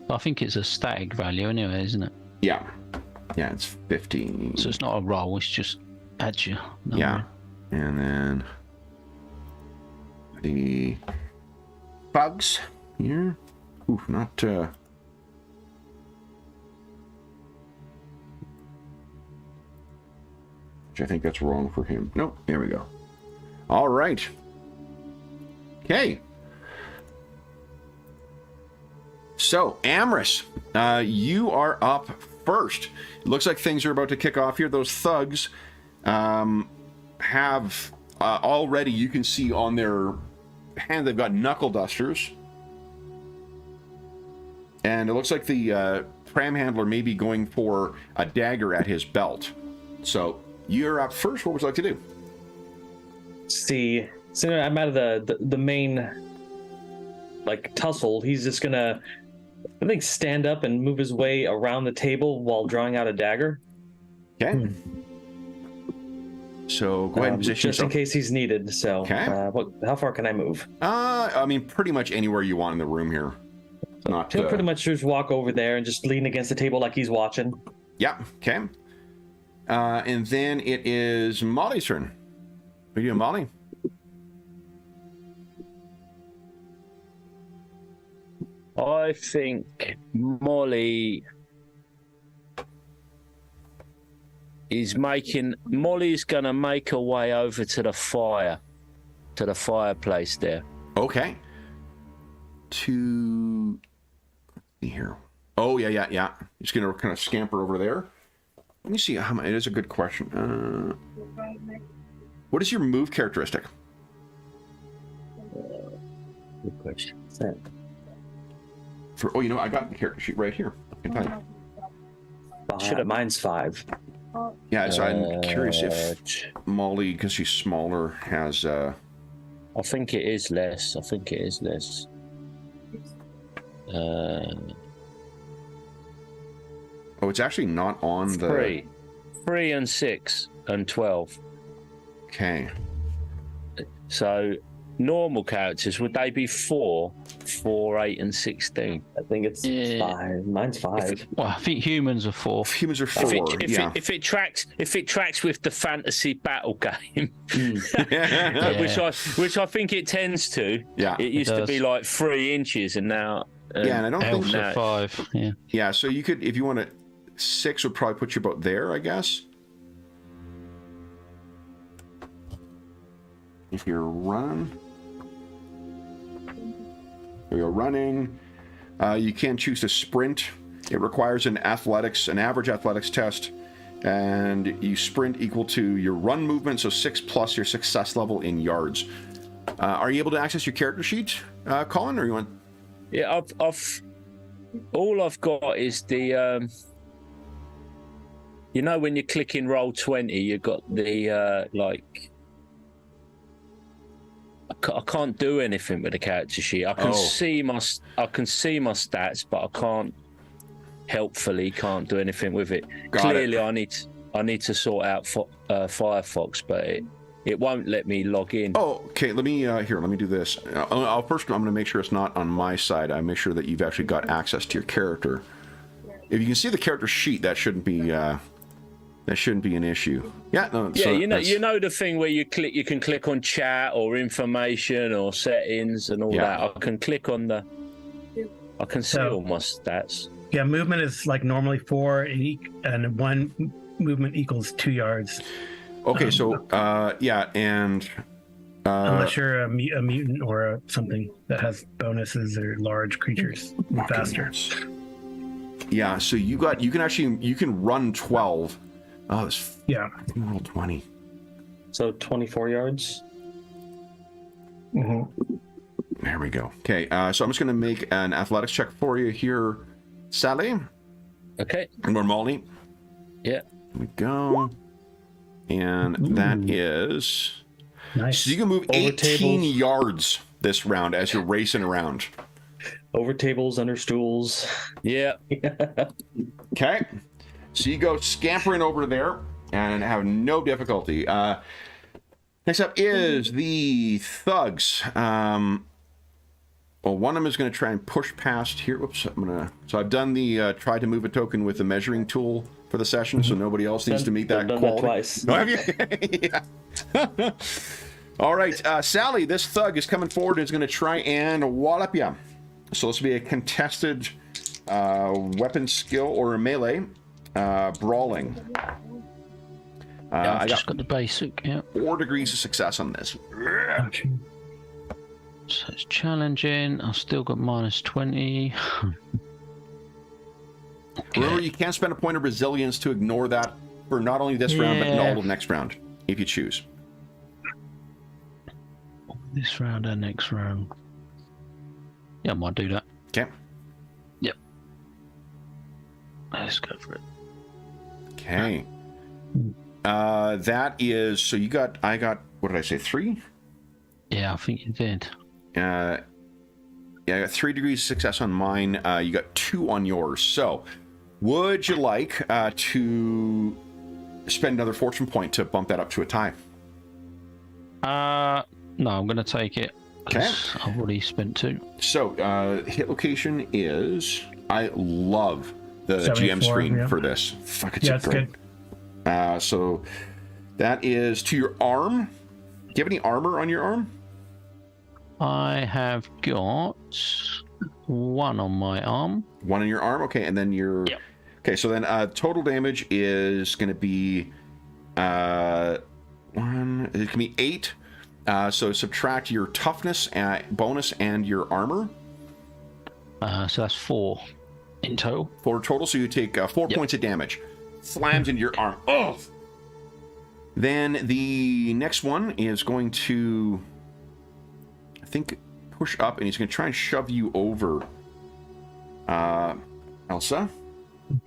C: I think it's a static value anyway, isn't it?
A: Yeah. Yeah, it's 15.
C: So it's not a roll, it's just Add you. No.
A: Yeah. And then the bugs here. Ooh, not which I think that's wrong for him. Nope, there we go. All right. Okay. So, Amris, you are up first. It looks like things are about to kick off here. Those thugs have already, you can see on their hand, they've got knuckle dusters. And it looks like the tram handler may be going for a dagger at his belt. So, you're up first. What would you like to do?
D: See, so I'm out of the main like tussle. He's just gonna, I think, stand up and move his way around the table while drawing out a dagger.
A: Okay. So go ahead and position
D: just
A: yourself.
D: in case he's needed. So,
A: Okay.
D: How far can I move?
A: I mean, pretty much anywhere you want in the room here. Not
D: He'll pretty much just walk over there and just lean against the table like he's watching.
A: Yeah. Okay. And then it is Molly's turn. What are you doing, Molly?
E: I think Molly's gonna make her way over to the fireplace there.
A: Okay. To here. Oh yeah. Just gonna kind of scamper over there. Let me see how much. It is a good question. What is your move characteristic?
E: Good question.
A: For you know, I got the character sheet right here. I can tell you.
D: Mine's 5.
A: Yeah, so I'm curious if Molly, because she's smaller, has.
E: I think it is less.
A: Oh, it's actually not on the.
E: 3 and 6 and 12.
A: Okay.
E: So normal characters, would they be 4, 8, and 16?
D: I think it's 5. Mine's 5.
C: Well, I think humans are 4.
A: Humans are 4.
E: If it tracks with the fantasy battle game, which I think it tends to.
A: Yeah,
E: it used to be like 3 inches, and now.
A: Yeah, and I don't think
C: Elves are 5. Yeah.
A: Yeah, so you could, if you want to, 6 would probably put you about there, I guess. If you're running. There you go, running. You can choose to sprint. It requires an average athletics test, and you sprint equal to your run movement, so 6 plus your success level in yards. Are you able to access your character sheet, Colin, or you want?
E: Yeah, all I've got is the you know, when you click in roll 20, you got the like. I can't do anything with the character sheet. I can see my stats, but I can't do anything with it. Clearly, I need to sort out Firefox, but it won't let me log in.
A: Oh, okay. Let me do this. First, I'm going to make sure it's not on my side. I make sure that you've actually got access to your character. If you can see the character sheet, that shouldn't be an issue. Yeah, no.
E: Yeah,
A: so
E: you know the thing where you can click on chat or information or settings and all that. I can click on I can see all my stats.
B: Yeah, movement is like normally 4, and 1 movement equals 2 yards.
A: Okay, so and
B: unless you're a mutant or something that has bonuses or large creatures faster.
A: Yeah, so you can run 12. Oh,
B: yeah.
A: I think I rolled 20.
D: So 24 yards.
B: Mm-hmm.
A: There we go. Okay, so I'm just going to make an athletics check for you here, Sally.
E: Okay.
A: And more Molly.
E: Yeah.
A: Here we go. And that is
B: nice.
A: So you can move 18 yards this round as you're racing around.
D: Over tables, under stools.
E: Yeah.
A: Okay. So you go scampering over there and have no difficulty. Next up is the thugs. Well, one of them is going to try and push past here. Whoops, I'm gonna. So I've done the try to move a token with the measuring tool for the session, so nobody else needs to meet that
D: done
A: quality.
D: that twice.
A: No, have you? Yeah. All right, Sally. This thug is coming forward and is going to try and wallop you. So this will be a contested weapon skill or a melee brawling.
C: I've just got the basic. Yeah.
A: 4 degrees of success on this.
C: So it's challenging. I've still got -20. Okay.
A: Remember, you can't spend a point of resilience to ignore that for not only this round, but in all of next round, if you choose.
C: This round and next round. Yeah, I might do that.
A: Okay.
C: Yep. Let's go for it.
A: Okay. That is, so you got, I got, what did I say, 3?
C: Yeah, I think you did.
A: Yeah, I got 3 degrees of success on mine. You got 2 on yours. So, would you like to spend another fortune point to bump that up to a tie?
C: No, I'm going to take it.
A: Okay.
C: I've already spent 2.
A: So, hit location is, I love the
B: 74,
A: GM screen
B: yeah.
A: for this. Fuck, it's
B: Yeah, it's
A: great.
B: good.
A: So, that is to your arm. Do you have any armor on your arm?
C: I have got 1 on my arm.
A: 1 on your arm, okay, and then your...
C: Yep.
A: Okay, so then total damage is going to be 1, it can be 8. So subtract your toughness bonus and your armor.
C: So that's 4 in total.
A: 4 total, so you take 4 points of damage. Slams into your arm. Oh! Then the next one is going to, I think, push up, and he's going to try and shove you over, Elsa.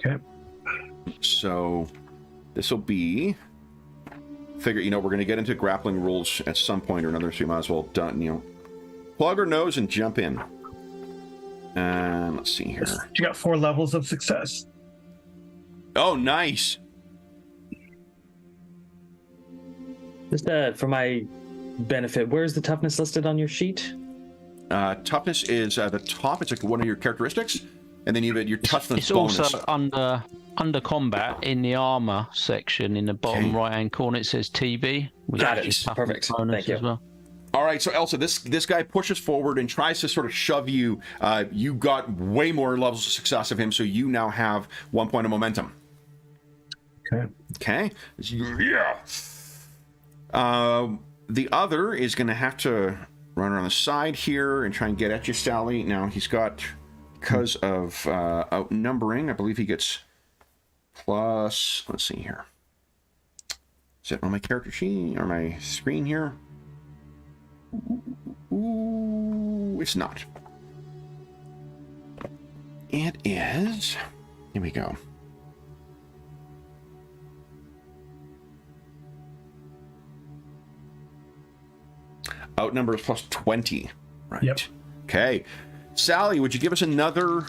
B: Okay.
A: So this will be, figure, we're going to get into grappling rules at some point or another, so you might as well plug our nose and jump in. And let's see here.
B: You got 4 levels of success.
A: Oh, nice.
D: Just for my benefit, where's the toughness listed on your sheet?
A: Toughness is at the top. It's like one of your characteristics, and then you have your toughness
C: It's
A: bonus.
C: also under combat in the armor section in the bottom right-hand corner. It says TB.
D: Got it. Perfect. Thank you.
C: As well.
A: All right, so Elsa, this guy pushes forward and tries to sort of shove you. You got way more levels of success of him, so you now have 1 point of momentum.
B: Okay.
A: Okay. Yeah. The other is going to have to run around the side here and try and get at you, Sally. Now he's got, because of outnumbering, I believe he gets plus. Let's see here. Is it on my character sheet or my screen here? Ooh, it's not. It is. Here we go. Outnumber is plus 20. Right.
B: Yep.
A: Okay. Sally, would you give us another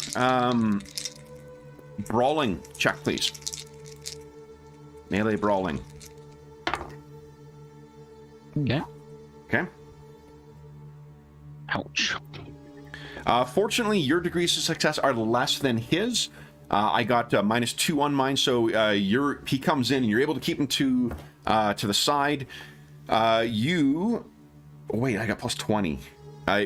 A: brawling check, please? Melee brawling.
C: Yeah.
A: Okay.
C: Ouch.
A: Fortunately, your degrees of success are less than his. I got -2 on mine, so he comes in and you're able to keep him to the side. Wait, I got plus 20.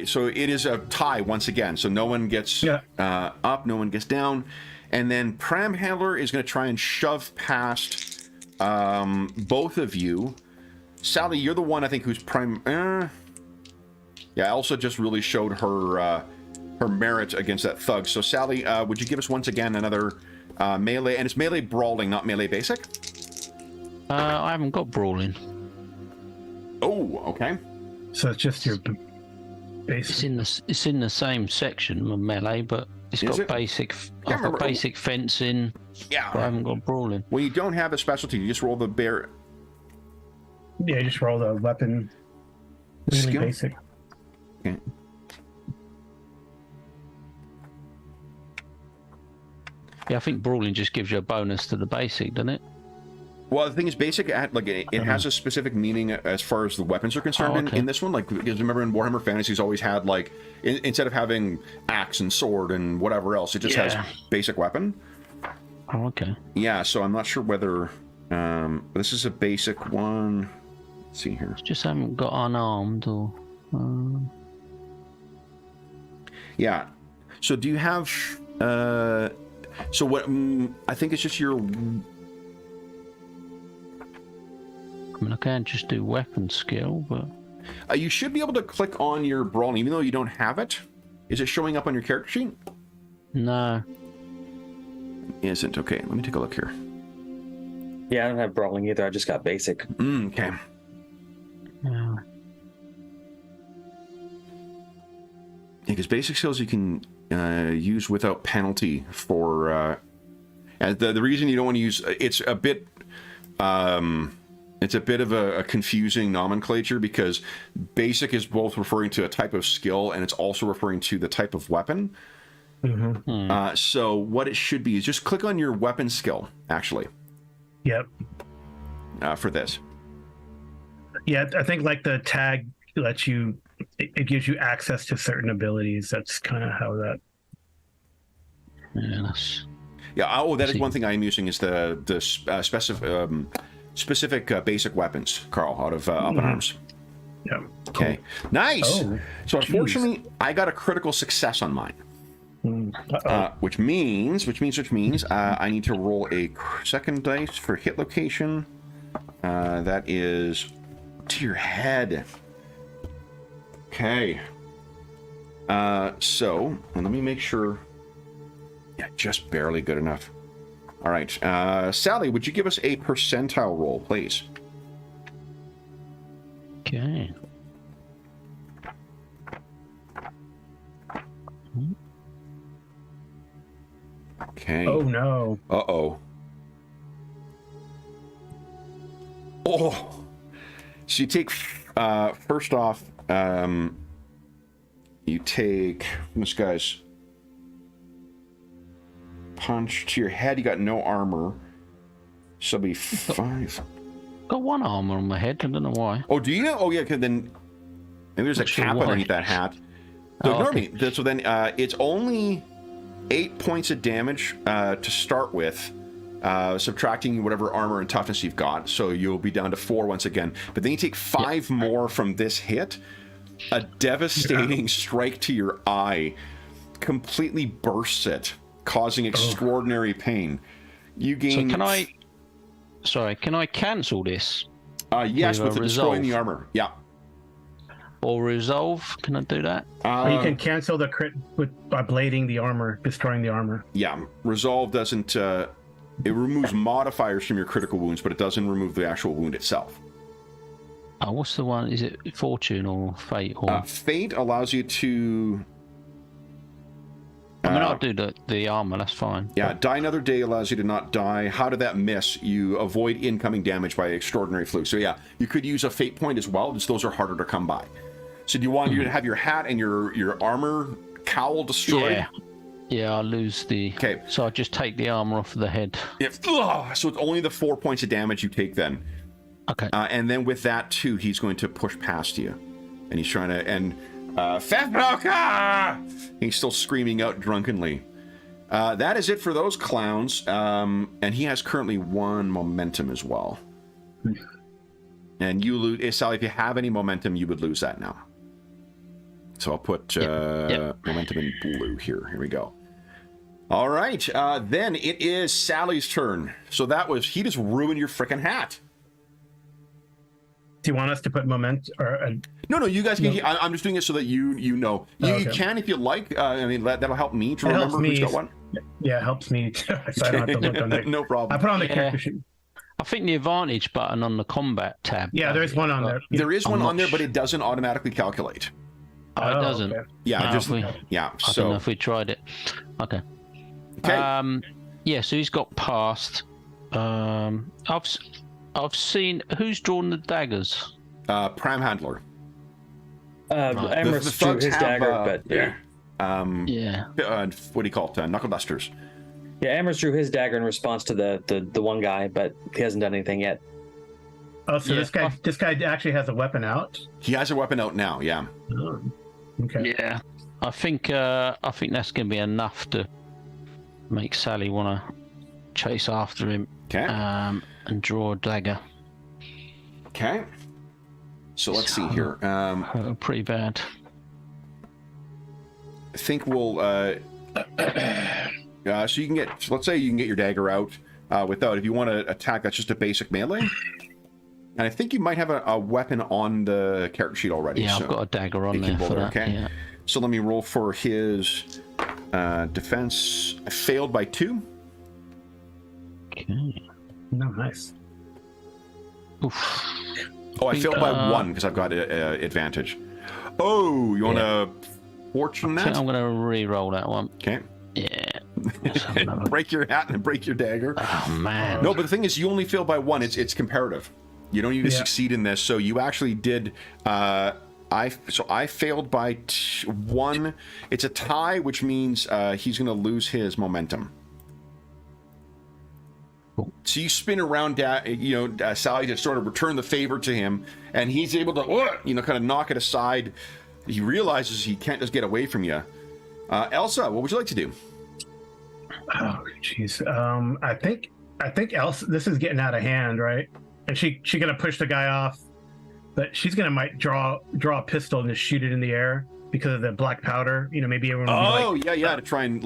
A: So it is a tie once again. So no one gets up, no one gets down. And then Pram Handler is going to try and shove past both of you. Sally, you're the one I think who's prime. Yeah, Elsa just really showed her merit against that thug. So Sally, would you give us once again another melee? And it's melee brawling, not melee basic.
C: I haven't got brawling.
A: Oh, okay.
B: So it's just your base.
C: It's in the same section of melee, but it's got basic. I've got basic fencing.
A: Yeah.
C: But I haven't got brawling.
A: Well, you don't have a specialty. You just roll the bear.
B: Yeah, you just roll the weapon. Really
A: Skill?
B: basic.
A: Okay.
C: Yeah, I think brawling just gives you a bonus to the basic, doesn't it?
A: Well, the thing is, basic it has a specific meaning as far as the weapons are concerned. In this one, like, because remember in Warhammer Fantasy's always had like instead of having axe and sword and whatever else, it just has basic weapon.
C: Oh, okay.
A: Yeah, so I'm not sure whether this is a basic one. Let's see here.
C: Just haven't got unarmed or.
A: Yeah. So do you have? So what? I think it's just your.
C: I mean, I can't just do weapon skill, but
A: you should be able to click on your brawling, even though you don't have it. Is it showing up on your character sheet?
C: no.
A: Isn't. Okay, let me take a look here.
D: Yeah, I don't have brawling either. I just got basic.
A: Okay.
C: Yeah.
A: Because basic skills you can use without penalty for. The reason you don't want to use it's a bit of a confusing nomenclature because basic is both referring to a type of skill and it's also referring to the type of weapon.
B: Mm-hmm.
A: So what it should be is just click on your weapon skill, actually.
B: Yep.
A: For this.
B: Yeah, I think like the tag lets you, it gives you access to certain abilities. That's kind of how that.
C: Yeah, that's.
A: Yeah. Oh, that is one thing I am using is the specific basic weapons, Carl, out of up in arms.
B: Yeah.
A: Okay. Nice.
B: Oh,
A: so unfortunately, I got a critical success on mine. Which means I need to roll a second dice for hit location. That is to your head. Okay. So let me make sure. Yeah, just barely good enough. All right. Sally, would you give us a percentile roll, please?
C: Okay.
A: Okay.
B: Oh no.
A: Uh-oh. Oh. So you take, first off, you take this guy's punch to your head. You got no armor. So it'll be 5.
C: Got one armor on my head. I don't know why.
A: Oh, do you? Oh, yeah, because then maybe there's a cap underneath that hat. So ignore me. So then it's only 8 points of damage to start with, subtracting whatever armor and toughness you've got. So you'll be down to 4 once again. But then you take 5 more from this hit. A devastating strike to your eye completely bursts it, causing extraordinary pain. You gain.
C: So can I cancel this?
A: Yes, with destroying the armor. Yeah.
C: Or resolve? Can I do that?
B: You can cancel the crit by blading the armor, destroying the armor.
A: Yeah, resolve doesn't. It removes modifiers from your critical wounds, but it doesn't remove the actual wound itself.
C: Oh, what's the one? Is it fortune or fate? Or
A: fate allows you to.
C: I mean, I'll do the armor. That's fine.
A: Yeah, die another day allows you to not die. How did that miss? You avoid incoming damage by extraordinary fluke. So yeah, you could use a fate point as well. Just those are harder to come by. So do you want you to have your hat and your armor cowl destroyed?
C: Yeah, I'll lose the.
A: Okay.
C: So I'll just take the armor off of the head.
A: So it's only the 4 points of damage you take then.
C: Okay.
A: And then with that too, he's going to push past you, and he's trying to Fefnoka! He's still screaming out drunkenly. That is it for those clowns. And he has currently 1 momentum as well. And you lose, Sally. If you have any momentum, you would lose that now. So I'll put momentum in blue here. Here we go. All right. Then it is Sally's turn. So he just ruined your frickin' hat.
B: Do you want us to put momentum or?
A: No, you guys can. No. I'm just doing it so that you know. You can if you like. I mean, that'll help me to remember who's got one.
B: Yeah, it helps me so I don't have to look on it.
A: No problem.
B: I put on the character sheet.
C: I think the advantage button on the combat tab.
B: Yeah, there's one on there.
A: There is one on there, but it doesn't automatically calculate.
C: Oh, it doesn't.
B: Okay.
A: Yeah,
C: I don't know if we tried it. Okay. Yeah, so he's got past. I've seen who's drawn the daggers.
A: Pram Handler.
D: Amherst drew his dagger, but yeah.
A: What do you call it? Knuckle dusters.
D: Yeah, Amherst drew his dagger in response to the one guy, but he hasn't done anything yet.
B: Oh, so
C: Yeah.
B: this guy actually has a weapon out.
A: He has a weapon out now. Yeah.
B: Oh, okay.
C: Yeah, I think that's going to be enough to make Sally want to chase after him.
A: Okay.
C: And draw a dagger.
A: Okay. So let's see here.
C: Pretty bad.
A: I think we'll. So you can get. So let's say you can get your dagger out without. If you want to attack, that's just a basic melee. And I think you might have a weapon on the character sheet already.
C: Yeah,
A: so
C: I've got a dagger on there for that.
A: Okay.
C: Yeah.
A: So let me roll for his defense. I failed by 2.
C: Okay.
B: No, nice.
C: Oof.
A: Oh, I failed by 1 because I've got advantage. Oh, you want to fortune
C: I think
A: that?
C: I'm going to re-roll that one.
A: Okay.
C: Yeah. Let's have another.
A: Break your hat and break your dagger.
C: Oh man.
A: No, but the thing is, you only fail by 1. It's comparative. You don't need to succeed in this. So you actually did. I failed by 1. It's a tie, which means he's going to lose his momentum.
C: Cool.
A: So you spin around, Sally, to sort of return the favor to him, and he's able to, kind of knock it aside. He realizes he can't just get away from you. Elsa, what would you like to do?
B: Oh, jeez. I think Elsa. This is getting out of hand, right? And she gonna push the guy off, but she's gonna might draw a pistol and just shoot it in the air because of the black powder. Maybe everyone. Will be
A: to try and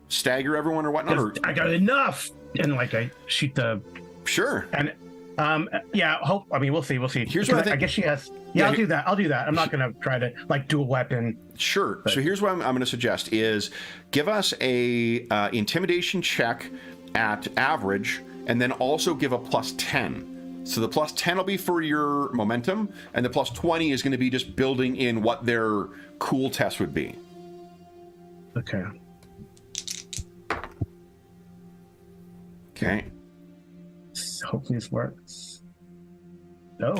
A: stagger everyone or whatnot. Or...
B: I got enough, and I shoot the.
A: Sure.
B: And we'll see.
A: Here's what I think.
B: I guess she has. Yeah, I'll do that. I'm not gonna try to dual weapon.
A: Sure. But... So here's what I'm going to suggest is give us a intimidation check at average, and then also give a +10. So the +10 will be for your momentum, and the +20 is going to be just building in what their cool test would be.
B: Okay.
A: Okay.
B: So hopefully this works. Oh.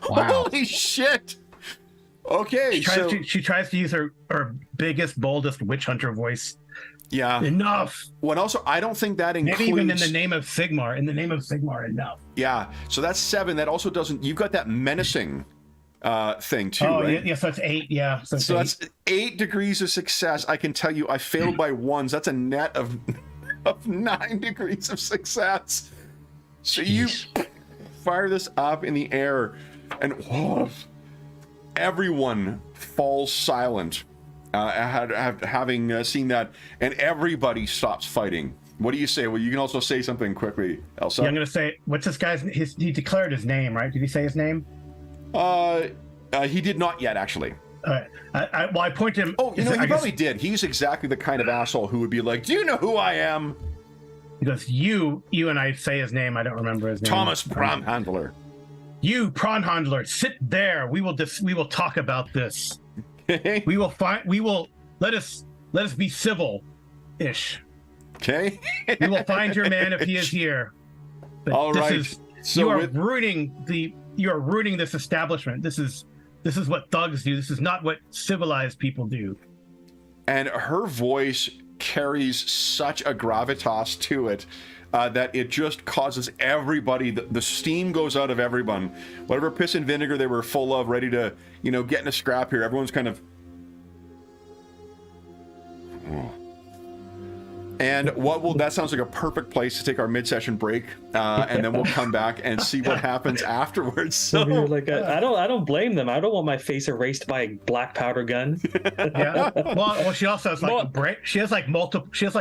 C: Wow.
A: Holy shit! Okay,
B: she tries to use her biggest, boldest witch hunter voice.
A: Yeah.
B: Enough.
A: Well, and also, I don't think that includes...
B: Maybe even in the name of Sigmar. Enough.
A: Yeah. So that's 7. That also doesn't... You've got that menacing thing too, right?
B: Yeah, so it's 8. Yeah. So
A: that's 8 degrees of success. I can tell you I failed by 1. So that's a net of 9 degrees of success. So
C: Jeez.
A: you fire this up in the air, and everyone falls silent. Having seen that, and everybody stops fighting. What do you say? Well, you can also say something quickly, Elsa.
B: Yeah, I'm gonna say, what's this guy's? He declared his name, right? Did he say his name?
A: He did not yet, actually.
B: I point to him.
A: Oh, he probably did. He's exactly the kind of asshole who would be like, "Do you know who I am?"
B: He goes, "You," and I say his name. I don't remember his name.
A: Thomas Prawnhandler.
B: You, Prawnhandler, sit there. We will talk about this. We will let us be civil-ish.
A: Okay.
B: We will find your man if he is here. But
A: all right.
B: You are ruining this establishment. This is what thugs do. This is not what civilized people do.
A: And her voice carries such a gravitas to it that it just causes everybody, the steam goes out of everyone. Whatever piss and vinegar they were full of, ready to, get in a scrap here, everyone's kind of... And that sounds like a perfect place to take our mid-session break, and then we'll come back and see what happens afterwards. So
D: I don't blame them. I don't want my face erased by a black powder gun.
B: Yeah. Well, she also has she has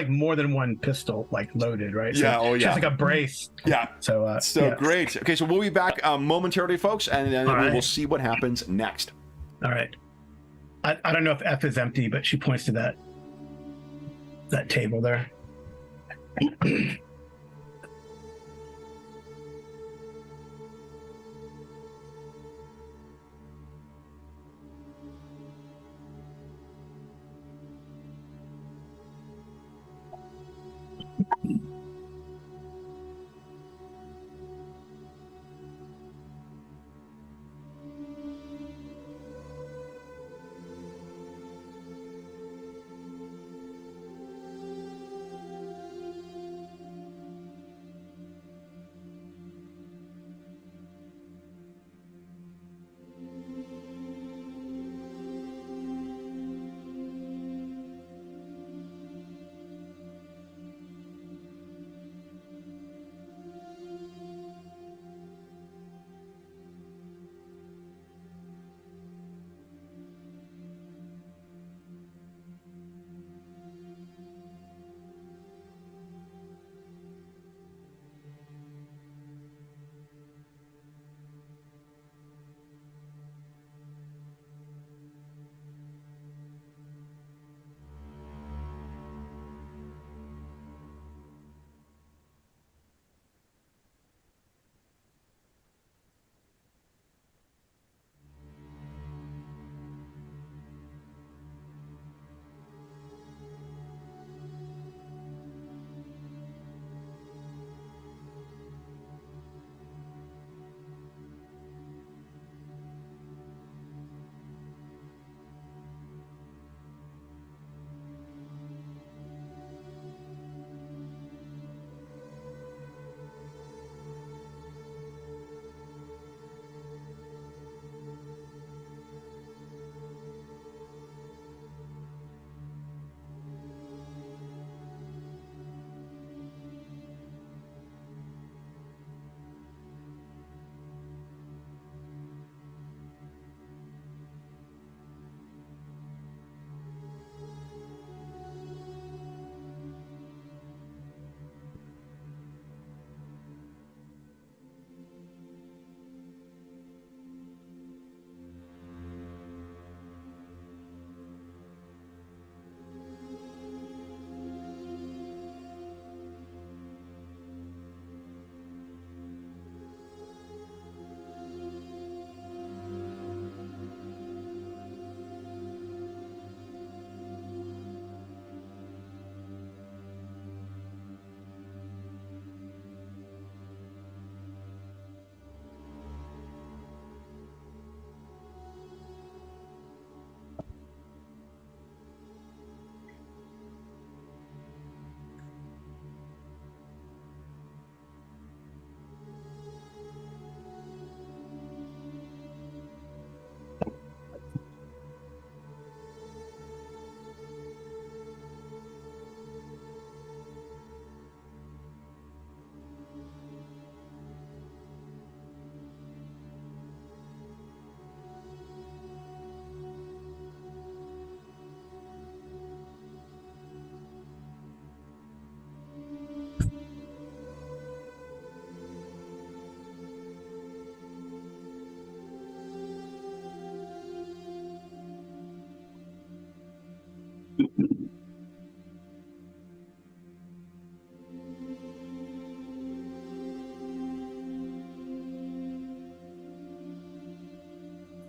B: more than one pistol loaded, right? So
A: yeah.
B: She has a brace.
A: Yeah.
B: So
A: yeah. Great. Okay, so we'll be back momentarily, folks, and then we'll see what happens next.
B: All right. I don't know if F is empty, but she points to that table there.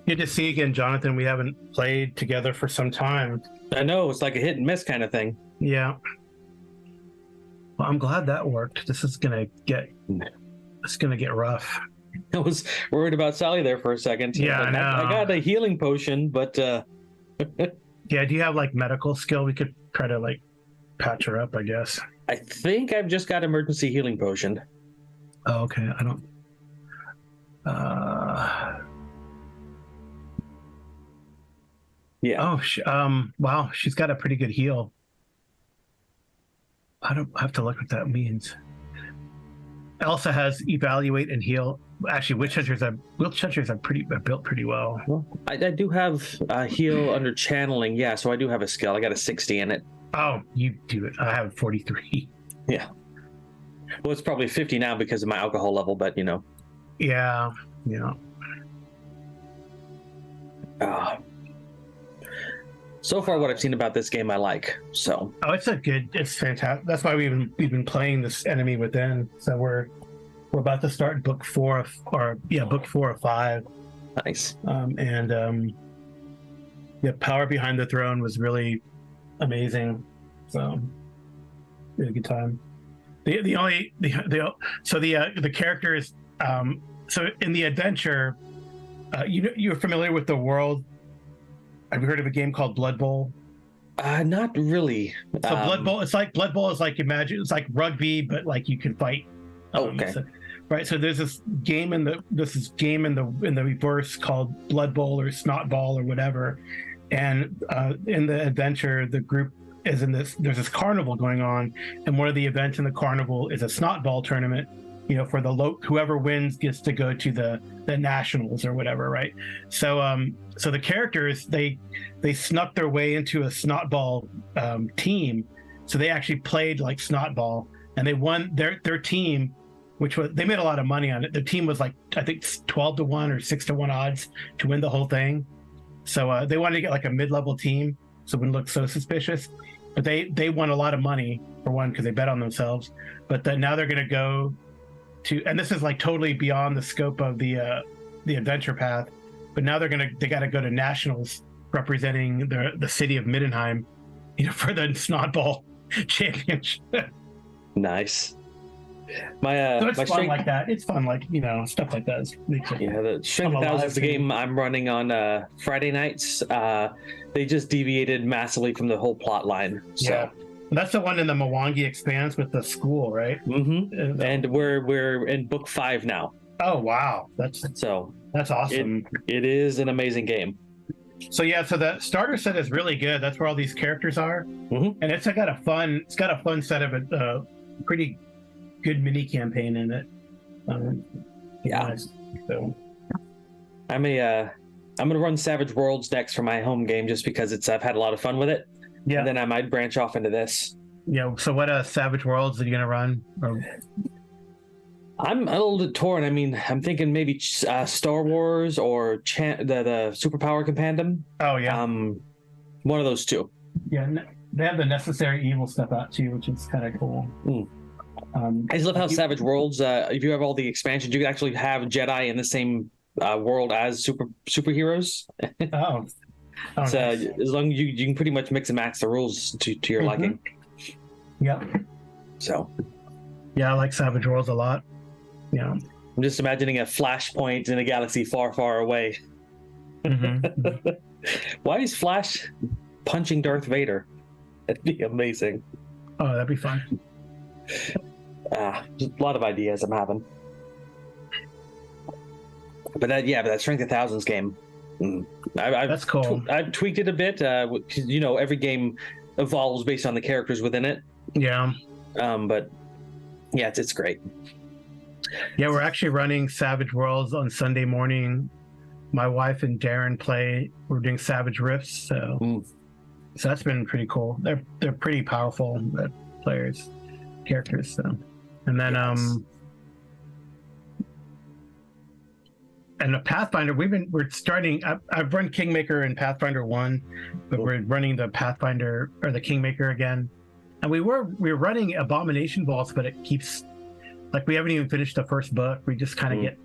B: Good to see you again, Jonathan. We haven't played together for some time.
D: I know, it's like a hit and miss kind of thing.
B: Yeah. Well, I'm glad that worked. This is gonna get rough.
D: I was worried about Sally there for a second.
B: Yeah,
D: Like,
B: I know.
D: I got a healing potion, but
B: Yeah, do you have like medical skill? We could try to like patch her up, I guess.
D: I think I've just got emergency healing potion.
B: Oh, okay. I don't.
D: Yeah.
B: Oh, wow. She's got a pretty good heal. I have to look what that means. Elsa has evaluate and heal. Actually, witch hunters are built pretty well.
D: Well, I do have heal under channeling. Yeah, so I do have a skill. I got a 60 in it.
B: Oh, you do it. I have 43.
D: Yeah. Well, it's probably 50 now because of my alcohol level, but you know.
B: Yeah.
D: So far, what I've seen about this game, I like. So.
B: Oh, it's fantastic. That's why we've been playing this Enemy Within. So we're about to start book 4 of 5.
D: Nice.
B: Power Behind the Throne was really amazing. So we had a good time. The characters. So in the adventure, you're familiar with the world. Have you heard of a game called Blood Bowl?
D: Not really.
B: So Blood Bowl, Blood Bowl is like, imagine it's like rugby, but like you can fight.
D: Okay.
B: Right. So there's this game in the reverse called Blood Bowl or Snot Ball or whatever, and in the adventure, the group is in this. There's this carnival going on, and one of the events in the carnival is a Snot Ball tournament. For whoever wins gets to go to the nationals or whatever, right? So the characters they snuck their way into a Snot Ball team, so they actually played like Snot Ball, and they won their team, which was they made a lot of money on it. The team was like I think 12-1 or 6-1 odds to win the whole thing. So they wanted to get like a mid-level team, so it wouldn't look so suspicious. But they won a lot of money for one because they bet on themselves. But now they're going to go to, and this is like totally beyond the scope of the adventure path, but now they got to go to nationals representing the city of Middenheim, for the Snotball championship.
D: Nice.
B: So it's fun like that. It's fun, like stuff like that.
D: Yeah, the Strength of Thousands is the game I'm running on Friday nights. They just deviated massively from the whole plot line. So.
B: Yeah. That's the one in the Mwangi Expanse with the school, right?
D: Mm-hmm. And we're in book 5 now.
B: Oh wow, that's awesome.
D: It is an amazing game.
B: So the starter set is really good. That's where all these characters are, and it's got a fun set of a pretty good mini campaign in it.
D: Yeah.
B: So
D: I'm gonna run Savage Worlds next for my home game just because I've had a lot of fun with it. Yeah. And then I might branch off into this.
B: Yeah. So what Savage Worlds are you gonna run?
D: I'm a little bit torn. I mean, I'm thinking maybe Star Wars or the Superpower Companion.
B: Oh yeah.
D: One of those two.
B: Yeah, they have the Necessary Evil stuff out too, which is kind of cool.
D: I just love how Savage Worlds. If you have all the expansions, you can actually have Jedi in the same world as superheroes.
B: Nice.
D: As long as you can pretty much mix and match the rules to your liking.
B: Yep.
D: So.
B: Yeah, I like Savage Worlds a lot. Yeah.
D: I'm just imagining a flashpoint in a galaxy far, far away. Why is Flash punching Darth Vader? That'd be amazing.
B: Oh, that'd be fun.
D: Just a lot of ideas I'm having. But that Strength of Thousands game.
B: That's cool.
D: I've tweaked it a bit because every game evolves based on the characters within it.
B: Yeah.
D: But yeah, it's great.
B: Yeah, we're actually running Savage Worlds on Sunday morning. My wife and Darren play. We're doing Savage Rifts, so that's been pretty cool. They're pretty powerful characters. So, and then and a Pathfinder. We're starting. I've run Kingmaker in Pathfinder 1, but we're running the Pathfinder or the Kingmaker again. And we're running Abomination Vaults, but it keeps like we haven't even finished the first book. We just kind of get,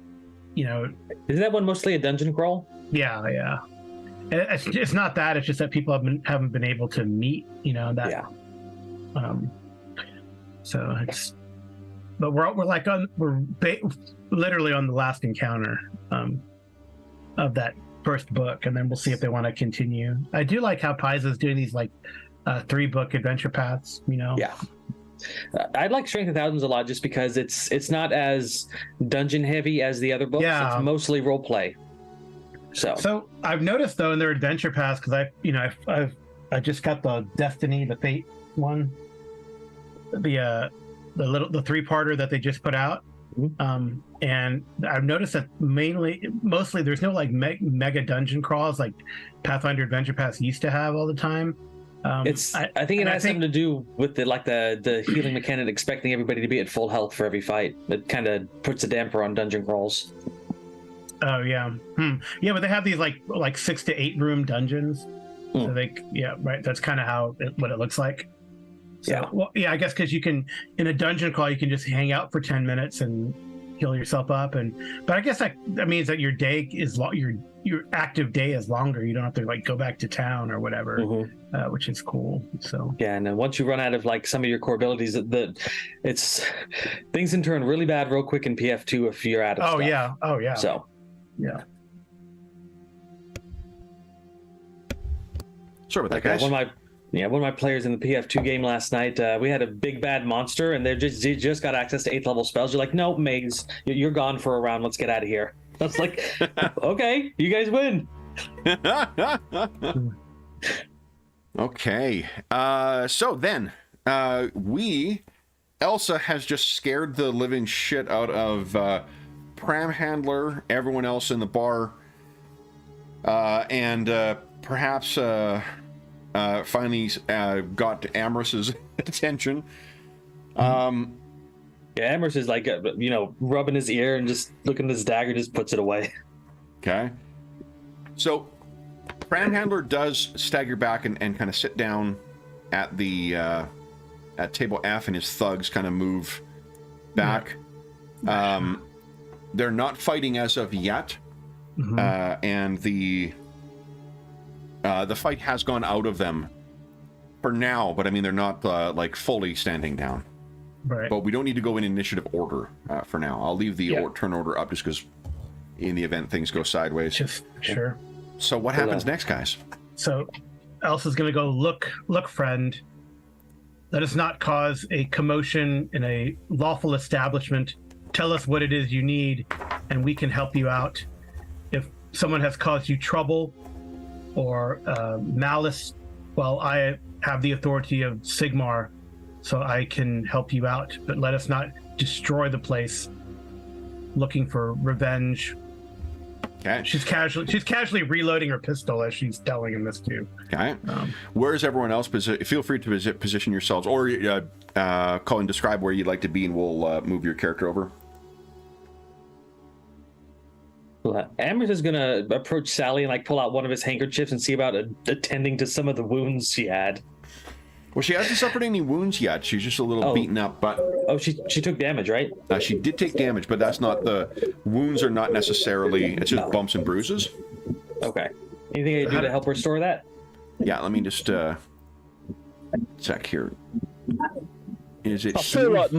B: Isn't
D: that one mostly a dungeon crawl?
B: Yeah. It's not that. It's just that people haven't been able to meet. That.
D: Yeah.
B: So it's. But we're literally on the last encounter of that first book, and then we'll see if they want to continue. I do like how Paisa's doing these 3-book adventure paths.
D: Yeah. I like Strength of Thousands a lot just because it's not as dungeon heavy as the other books.
B: Yeah.
D: It's mostly role play. So
B: I've noticed though in their adventure paths, because I just got the Destiny, the Fate one, the 3-parter that they just put out. And I've noticed that mostly there's no mega dungeon crawls like Pathfinder Adventure Paths used to have all the time.
D: I think it has something to do with the healing mechanic, expecting everybody to be at full health for every fight. It kind of puts a damper on dungeon crawls.
B: Oh yeah, yeah, but they have these like 6 to 8 room dungeons. So right. That's kind of what it looks like. So, I guess because you can in a dungeon crawl you can just hang out for 10 minutes and heal yourself up, but I guess that means that your day is your active day is longer. You don't have to go back to town or whatever, which is cool. So
D: and then once you run out of some of your core abilities, things can turn really bad real quick in PF2 if you're out of stuff.
B: Oh yeah.
D: So
B: yeah.
A: Sorry about that, guys.
D: One of my players in the PF2 game last night, we had a big bad monster, and they just got access to 8th level spells. You're like, no, Maze, you're gone for a round. Let's get out of here. I was like, okay, you guys win.
A: Okay. So then, Elsa has just scared the living shit out of Pram Handler, everyone else in the bar, and perhaps finally got Amorous' attention.
D: Amorous is rubbing his ear and just looking at his dagger, just puts it away.
A: Okay. So Pram Handler does stagger back and kind of sit down at the at table F, and his thugs kind of move back. They're not fighting as of yet, and the fight has gone out of them for now, but I mean they're not fully standing down.
B: Right.
A: But we don't need to go in initiative order for now. I'll leave the turn order up just because in the event things go sideways.
B: Sure.
A: So what happens next, guys?
B: So Elsa's going to go, look, friend. Let us not cause a commotion in a lawful establishment. Tell us what it is you need, and we can help you out. If someone has caused you trouble or malice, well, I have the authority of Sigmar, so I can help you out. But let us not destroy the place looking for revenge.
A: Okay.
B: She's casually reloading her pistol as she's telling him this too.
A: Okay. Where's everyone else? Feel free to position yourselves, or Colin, describe where you'd like to be, and we'll move your character over.
D: Well, Amherst is going to approach Sally and pull out one of his handkerchiefs and see about attending to some of the wounds she had.
A: Well, she hasn't suffered any wounds yet. She's just a little beaten up, but...
D: Oh, she took damage, right?
A: She did take damage, but that's not the... Wounds are not necessarily... It's just bumps and bruises.
D: Okay. Anything I can do to help restore that?
A: Yeah, let me just check here. Is it...
E: I feel like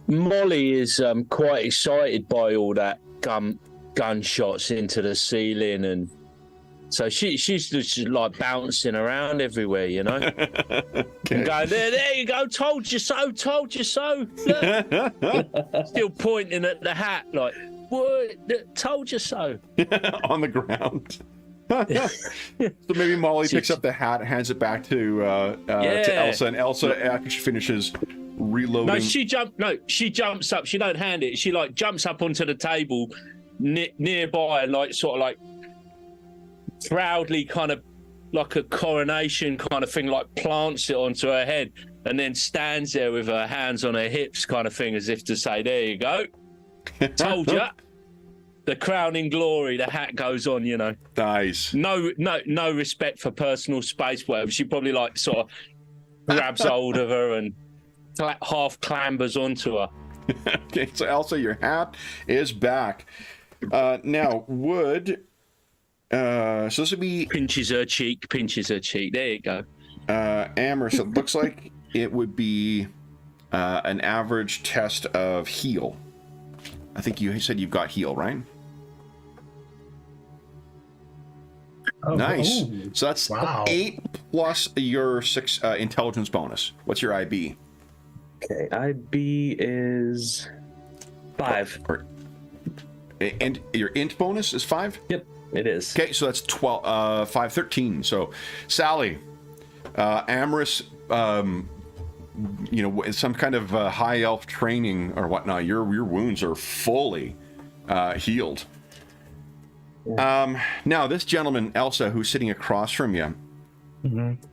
E: Molly is quite excited by all that gunshots into the ceiling, and so she's just bouncing around everywhere, you know.
A: Okay.
E: And going, there you go, told you so. Look. Still pointing at the hat like, what? Told you so.
A: On the ground. So maybe Molly picks up the hat, hands it back to Elsa, and Elsa, after she finishes reloading...
E: No, she jumps up. She don't hand it. She jumps up onto the table nearby and proudly, kind of like a coronation kind of thing, plants it onto her head, and then stands there with her hands on her hips kind of thing, as if to say, there you go. Told ya. the crowning glory. The hat goes on, you know.
A: Nice.
E: No respect for personal space. Whatever. She probably like sort of grabs hold of her and half clambers onto her.
A: Okay, so Elsa, your hat is back. Now, so this would be
E: Pinches her cheek. There you go.
A: Amherst. It looks like it would be an average test of heal. I think you said you've got heal, right?
B: Oh,
A: Nice.
B: ooh.
A: So that's
B: Wow.
A: 8 plus your 6 intelligence bonus. What's your IB?
D: Okay, IB is 5.
A: And your int bonus is 5?
D: Yep, it is.
A: Okay, so that's 12, 5, 13. So, Sally, Amorous, some kind of high elf training or whatnot, your wounds are fully healed. Now, this gentleman, Elsa, who's sitting across from you,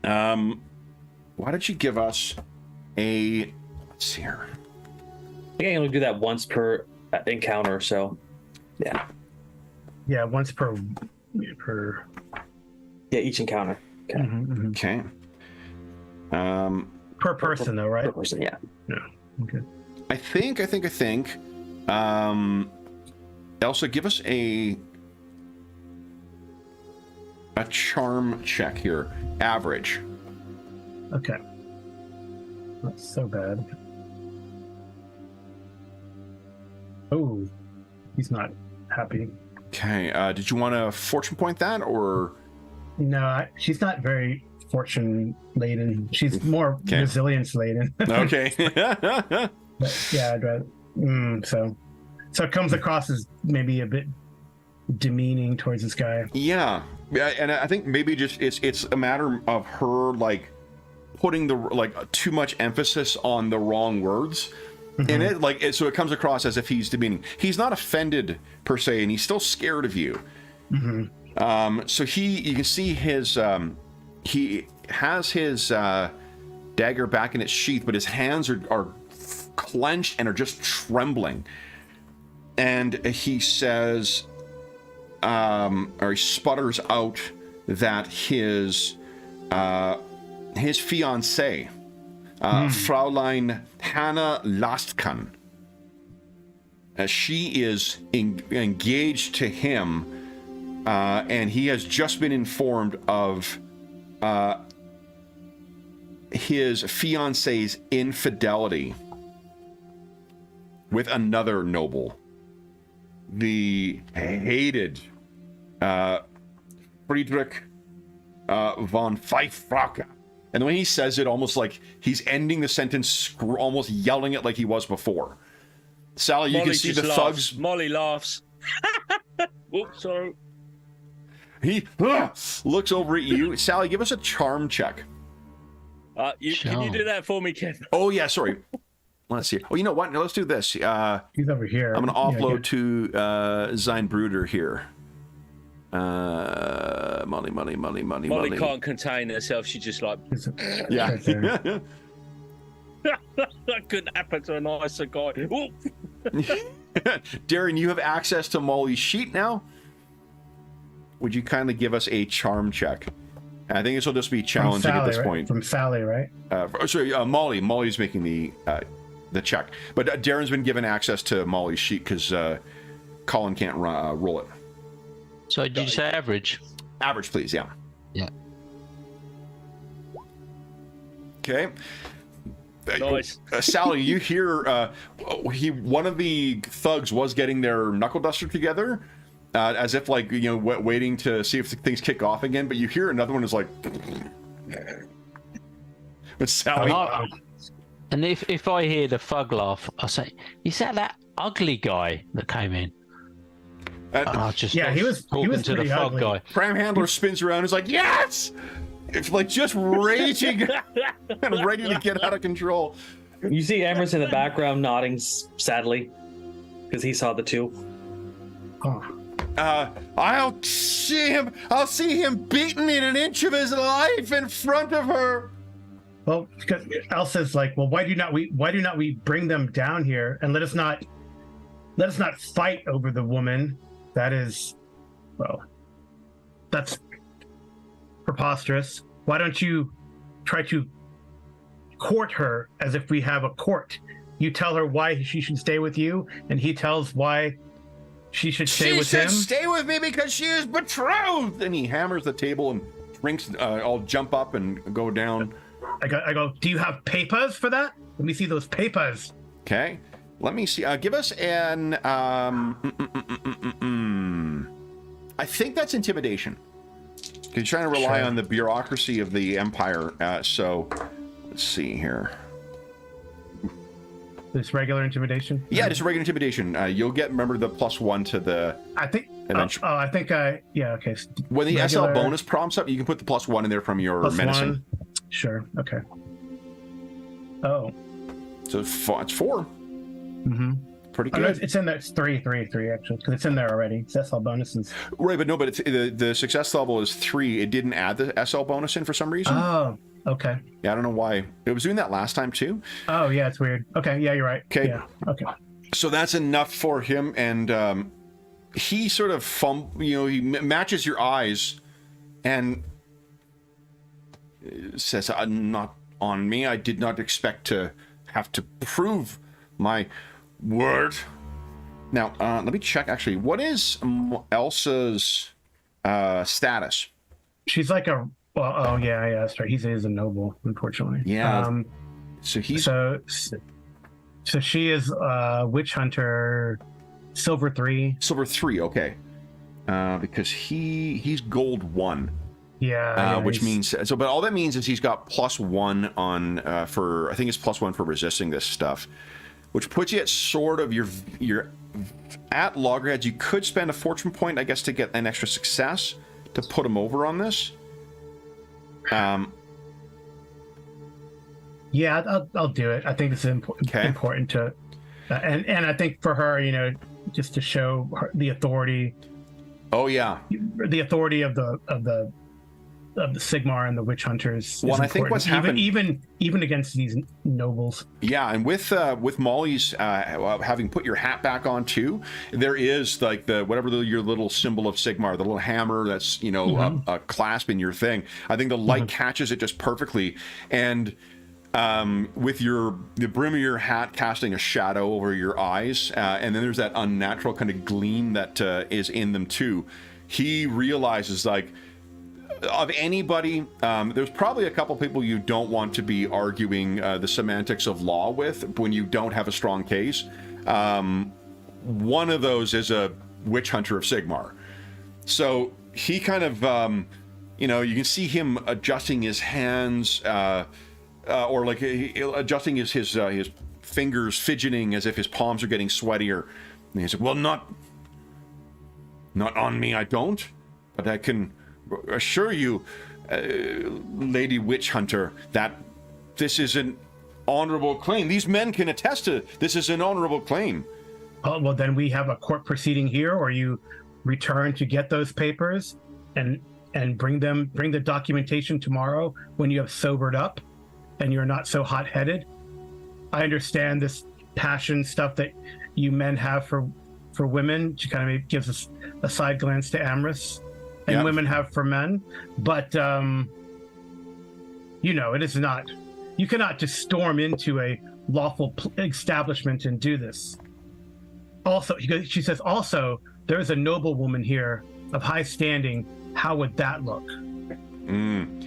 A: why don't you give us a... Let's see here.
D: I think I can only do that once per encounter, so yeah.
B: Yeah, once per.
D: Yeah, each encounter. Okay.
A: Okay.
B: Per person, though, right?
D: Per person, yeah.
B: Yeah. Okay.
A: I think. Elsa, give us a charm check here. Average.
B: Okay. Not so bad. Oh, he's not happy.
A: Okay. Did you want to fortune point that, or?
B: No, she's not very fortune laden. She's more resilience laden.
A: Okay.
B: But yeah, I'd rather, so it comes across as maybe a bit demeaning towards this guy.
A: Yeah, and I think maybe just it's a matter of her like putting too much emphasis on the wrong words. In it, so it comes across as if he's demeaning. He's not offended per se, and he's still scared of you. So you can see his he has his dagger back in its sheath, but his hands are clenched and are just trembling. And he says, or he sputters out that his fiancée, Fraulein Hannah Lastkan, she is engaged to him, and he has just been informed of his fiancée's infidelity with another noble, the hated Friedrich von Pfeifraka. And the way he says it, almost like he's ending the sentence, almost yelling it like he was before. Sally, you can see the thugs.
E: Molly laughs. Oops, sorry.
A: He looks over at you. Sally, give us a charm check.
E: Can you do that for me, Ken?
A: Oh, yeah, sorry. Let's see. Oh, you know what? Now let's do this.
B: He's over here.
A: I'm going to offload to Sein Bruder here. Molly.
E: Molly can't contain herself. She just like...
A: Yeah.
E: That couldn't happen to a nicer guy.
A: Darren, you have access to Molly's sheet now. Would you kindly give us a charm check? I think this will just be challenging at this point.
B: From Sally, right?
A: Molly. Molly's making the check. But Darren's been given access to Molly's sheet because Colin can't roll it.
C: So did you say average?
A: Average, please, yeah.
C: Yeah.
A: Okay.
E: Nice.
A: Sally, you hear one of the thugs was getting their knuckle duster together, as if waiting to see if things kick off again. But you hear another one is like, but Sally.
C: And if I hear the thug laugh, I say, "Is that ugly guy that came in?"
B: He was
C: talking to the
B: pretty
C: thug
B: ugly.
C: guy.
A: Pram Handler spins around and is like, yes! It's like just raging and ready to get out of control.
D: You see Amherst in the background nodding sadly because he saw the two.
A: I'll see him beaten in an inch of his life in front of her.
B: Well, because Elsa's like, well, why do not we bring them down here and let us not fight over the woman? That is, well, that's preposterous. Why don't you try to court her as if we have a court? You tell her why she should stay with you, and he tells why she should stay with him.
A: She should stay with me because she is betrothed. And he hammers the table and drinks. I'll jump up and go down.
B: I go. Do you have papers for that? Let me see those papers.
A: Okay. Let me see. Give us an. I think that's intimidation. You're trying to rely on the bureaucracy of the empire. So, let's see here.
B: This regular intimidation?
A: Yeah, just regular intimidation. You'll get, remember, the +1 to the.
B: I think.
A: Adventure.
B: I think yeah. Okay.
A: When the SL bonus prompts up, you can put the +1 in there from your menacing.
B: +1. Sure. Okay. Oh.
A: So it's 4.
B: Mm-hmm.
A: Pretty good.
B: No, it's in there. It's 3 actually, because it's in there already. It's SL bonuses.
A: Right, but no, but it's, the success level is 3. It didn't add the SL bonus in for some reason.
B: Oh. Okay.
A: Yeah, I don't know why. It was doing that last time too.
B: Oh yeah, it's weird. Okay. Yeah, you're right.
A: Okay.
B: Yeah. Okay.
A: So that's enough for him, and he sort of he matches your eyes, and says, "Not on me. I did not expect to have to prove my word." Now, let me check. Actually, what is Elsa's status?
B: She's like a. Well, oh yeah, that's right. He is a noble, unfortunately.
A: Yeah. So he's
B: so she is witch hunter, silver 3.
A: silver 3. Okay. Because he's gold 1.
B: Yeah.
A: Which means so, but all that means is he's got +1 on for, I think it's +1 for resisting this stuff, which puts you at sort of your at loggerheads. You could spend a fortune point, I guess, to get an extra success to put him over on this.
B: Yeah, I'll do it. I think it's important to, and I think for her, just to show her the authority.
A: Oh yeah,
B: the authority of the Sigmar and the witch hunters.
A: Well, I think what's happened,
B: even against these nobles.
A: Yeah, and with Molly's having put your hat back on too, there is like your little symbol of Sigmar, the little hammer that's a clasp in your thing. I think the light catches it just perfectly, and with the brim of your hat casting a shadow over your eyes, and then there's that unnatural kind of gleam that is in them too. He realizes, like, of anybody, there's probably a couple people you don't want to be arguing the semantics of law with when you don't have a strong case. One of those is a witch hunter of Sigmar. So he kind of, you can see him adjusting his hands, or like adjusting his fingers, fidgeting as if his palms are getting sweatier. And he's like, "Well, not on me, I don't, but I can assure you, Lady Witch Hunter, that this is an honorable claim. These men can attest to this is an honorable claim."
B: Oh, well, then we have a court proceeding here, or you return to get those papers and bring the documentation tomorrow when you have sobered up and you're not so hot-headed. I understand this passion stuff that you men have for women. She kind of gives us a side glance to Amorous. And women have for men, but it is not. You cannot just storm into a lawful establishment and do this. Also, she says, also, there is a noble woman here of high standing. How would that look?
A: And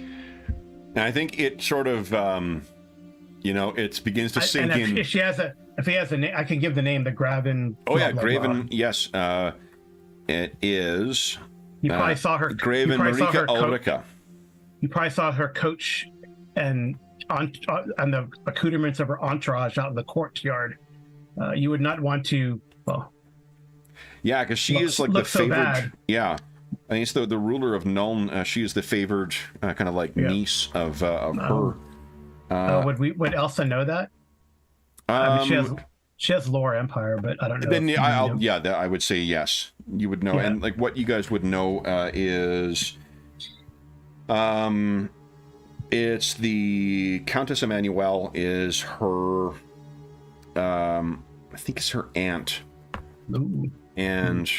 A: I think it sort of, it begins to sink in.
B: If he has a name, I can give the name, the Graven.
A: Oh yeah, Graven. Yes, it is.
B: You probably saw her.
A: Graven Marika Ulrika.
B: You probably saw her coach and the accoutrements of her entourage out in the courtyard. You would not want to. Well,
A: yeah, because she is like the
B: so
A: favored.
B: Bad.
A: Yeah, I think it's the ruler of Nuln. She is the favored kind of like niece of her.
B: Would Elsa know that? I mean, she has lore empire, but I don't know.
A: Then I would say yes. You would know, and like what you guys would know is, it's the Countess Emmanuelle is her. I think it's her aunt,
B: Ooh.
A: and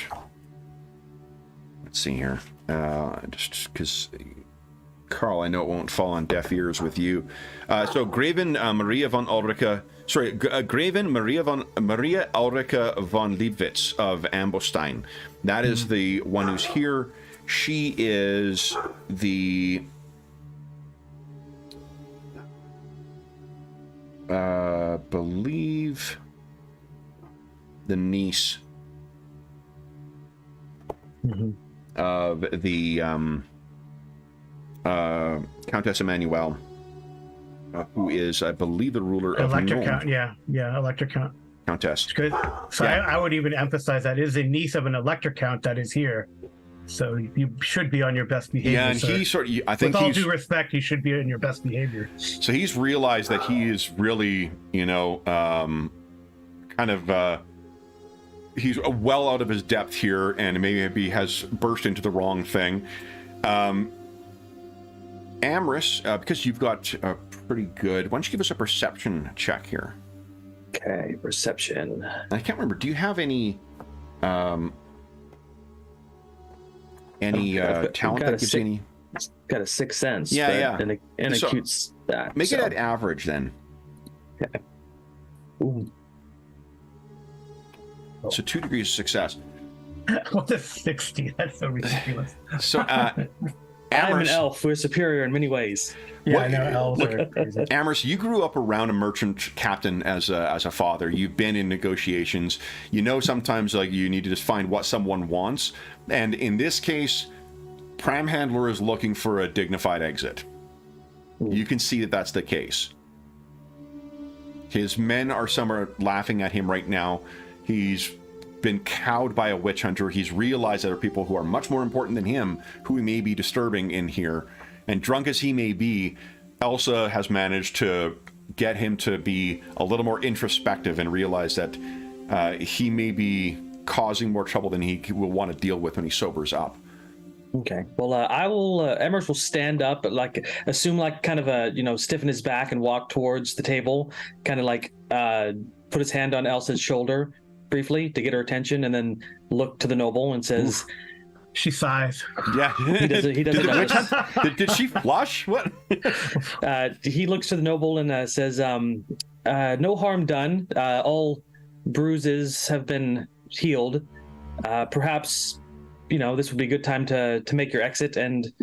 A: let's see here. Just because, Carl, I know it won't fall on deaf ears with you. So Graven Maria von Ulrika, Graven Maria Ulrika von Liebwitz of Ambostein. That is the one who's here. She is the believe the niece of the Countess Emmanuel, who is, I believe, the ruler of
B: Elector
A: Nome.
B: Count, yeah, Elector Count.
A: Countess.
B: Good. So
A: Yeah.
B: I would even emphasize that is a niece of an Elector Count that is here. So you should be on your best behavior.
A: Yeah, and
B: sir.
A: he sort of, I think
B: With all
A: he's,
B: due respect, you should be in your best behavior.
A: so he's realized that he is really, you know, kind of, he's well out of his depth here, and maybe has burst into the wrong thing. Amris, because you've got pretty good, why don't you give us a perception check here?
D: Okay, perception.
A: I can't remember. Do you have any
D: I've
A: talent
D: got
A: that
D: a
A: gives you any?
D: Got a sixth sense.
A: Yeah,
D: but
A: yeah.
D: And a
A: So,
D: cute stat.
A: Make
D: so.
A: it at average then.
D: Ooh.
A: So 2 degrees of success.
B: What is 60? That's so ridiculous.
A: So
D: I'm an
A: Amherst,
D: elf. We're superior in many ways.
B: Yeah,
A: What-
B: I know elves are crazy.
A: Amherst, you grew up around a merchant captain as a father. You've been in negotiations. You know sometimes like you need to just find what someone wants. And in this case, Pram Handler is looking for a dignified exit. You can see that that's the case. His men are somewhere laughing at him right now. He's been cowed by a witch hunter. He's realized there are people who are much more important than him who he may be disturbing in here. And drunk as he may be, Elsa has managed to get him to be a little more introspective and realize that he may be causing more trouble than he will want to deal with when he sobers up.
D: Okay. Well, I will. Emmerich will stand up, but like assume like kind of a stiffen his back and walk towards the table, kind of like put his hand on Elsa's shoulder briefly to get her attention, and then look to the noble and says,
B: She sighs.
A: Yeah.
D: He doesn't notice.
A: Did she flush? What?
D: He looks to the noble and says, "No harm done. All bruises have been healed. Perhaps." This would be a good time to make your exit, and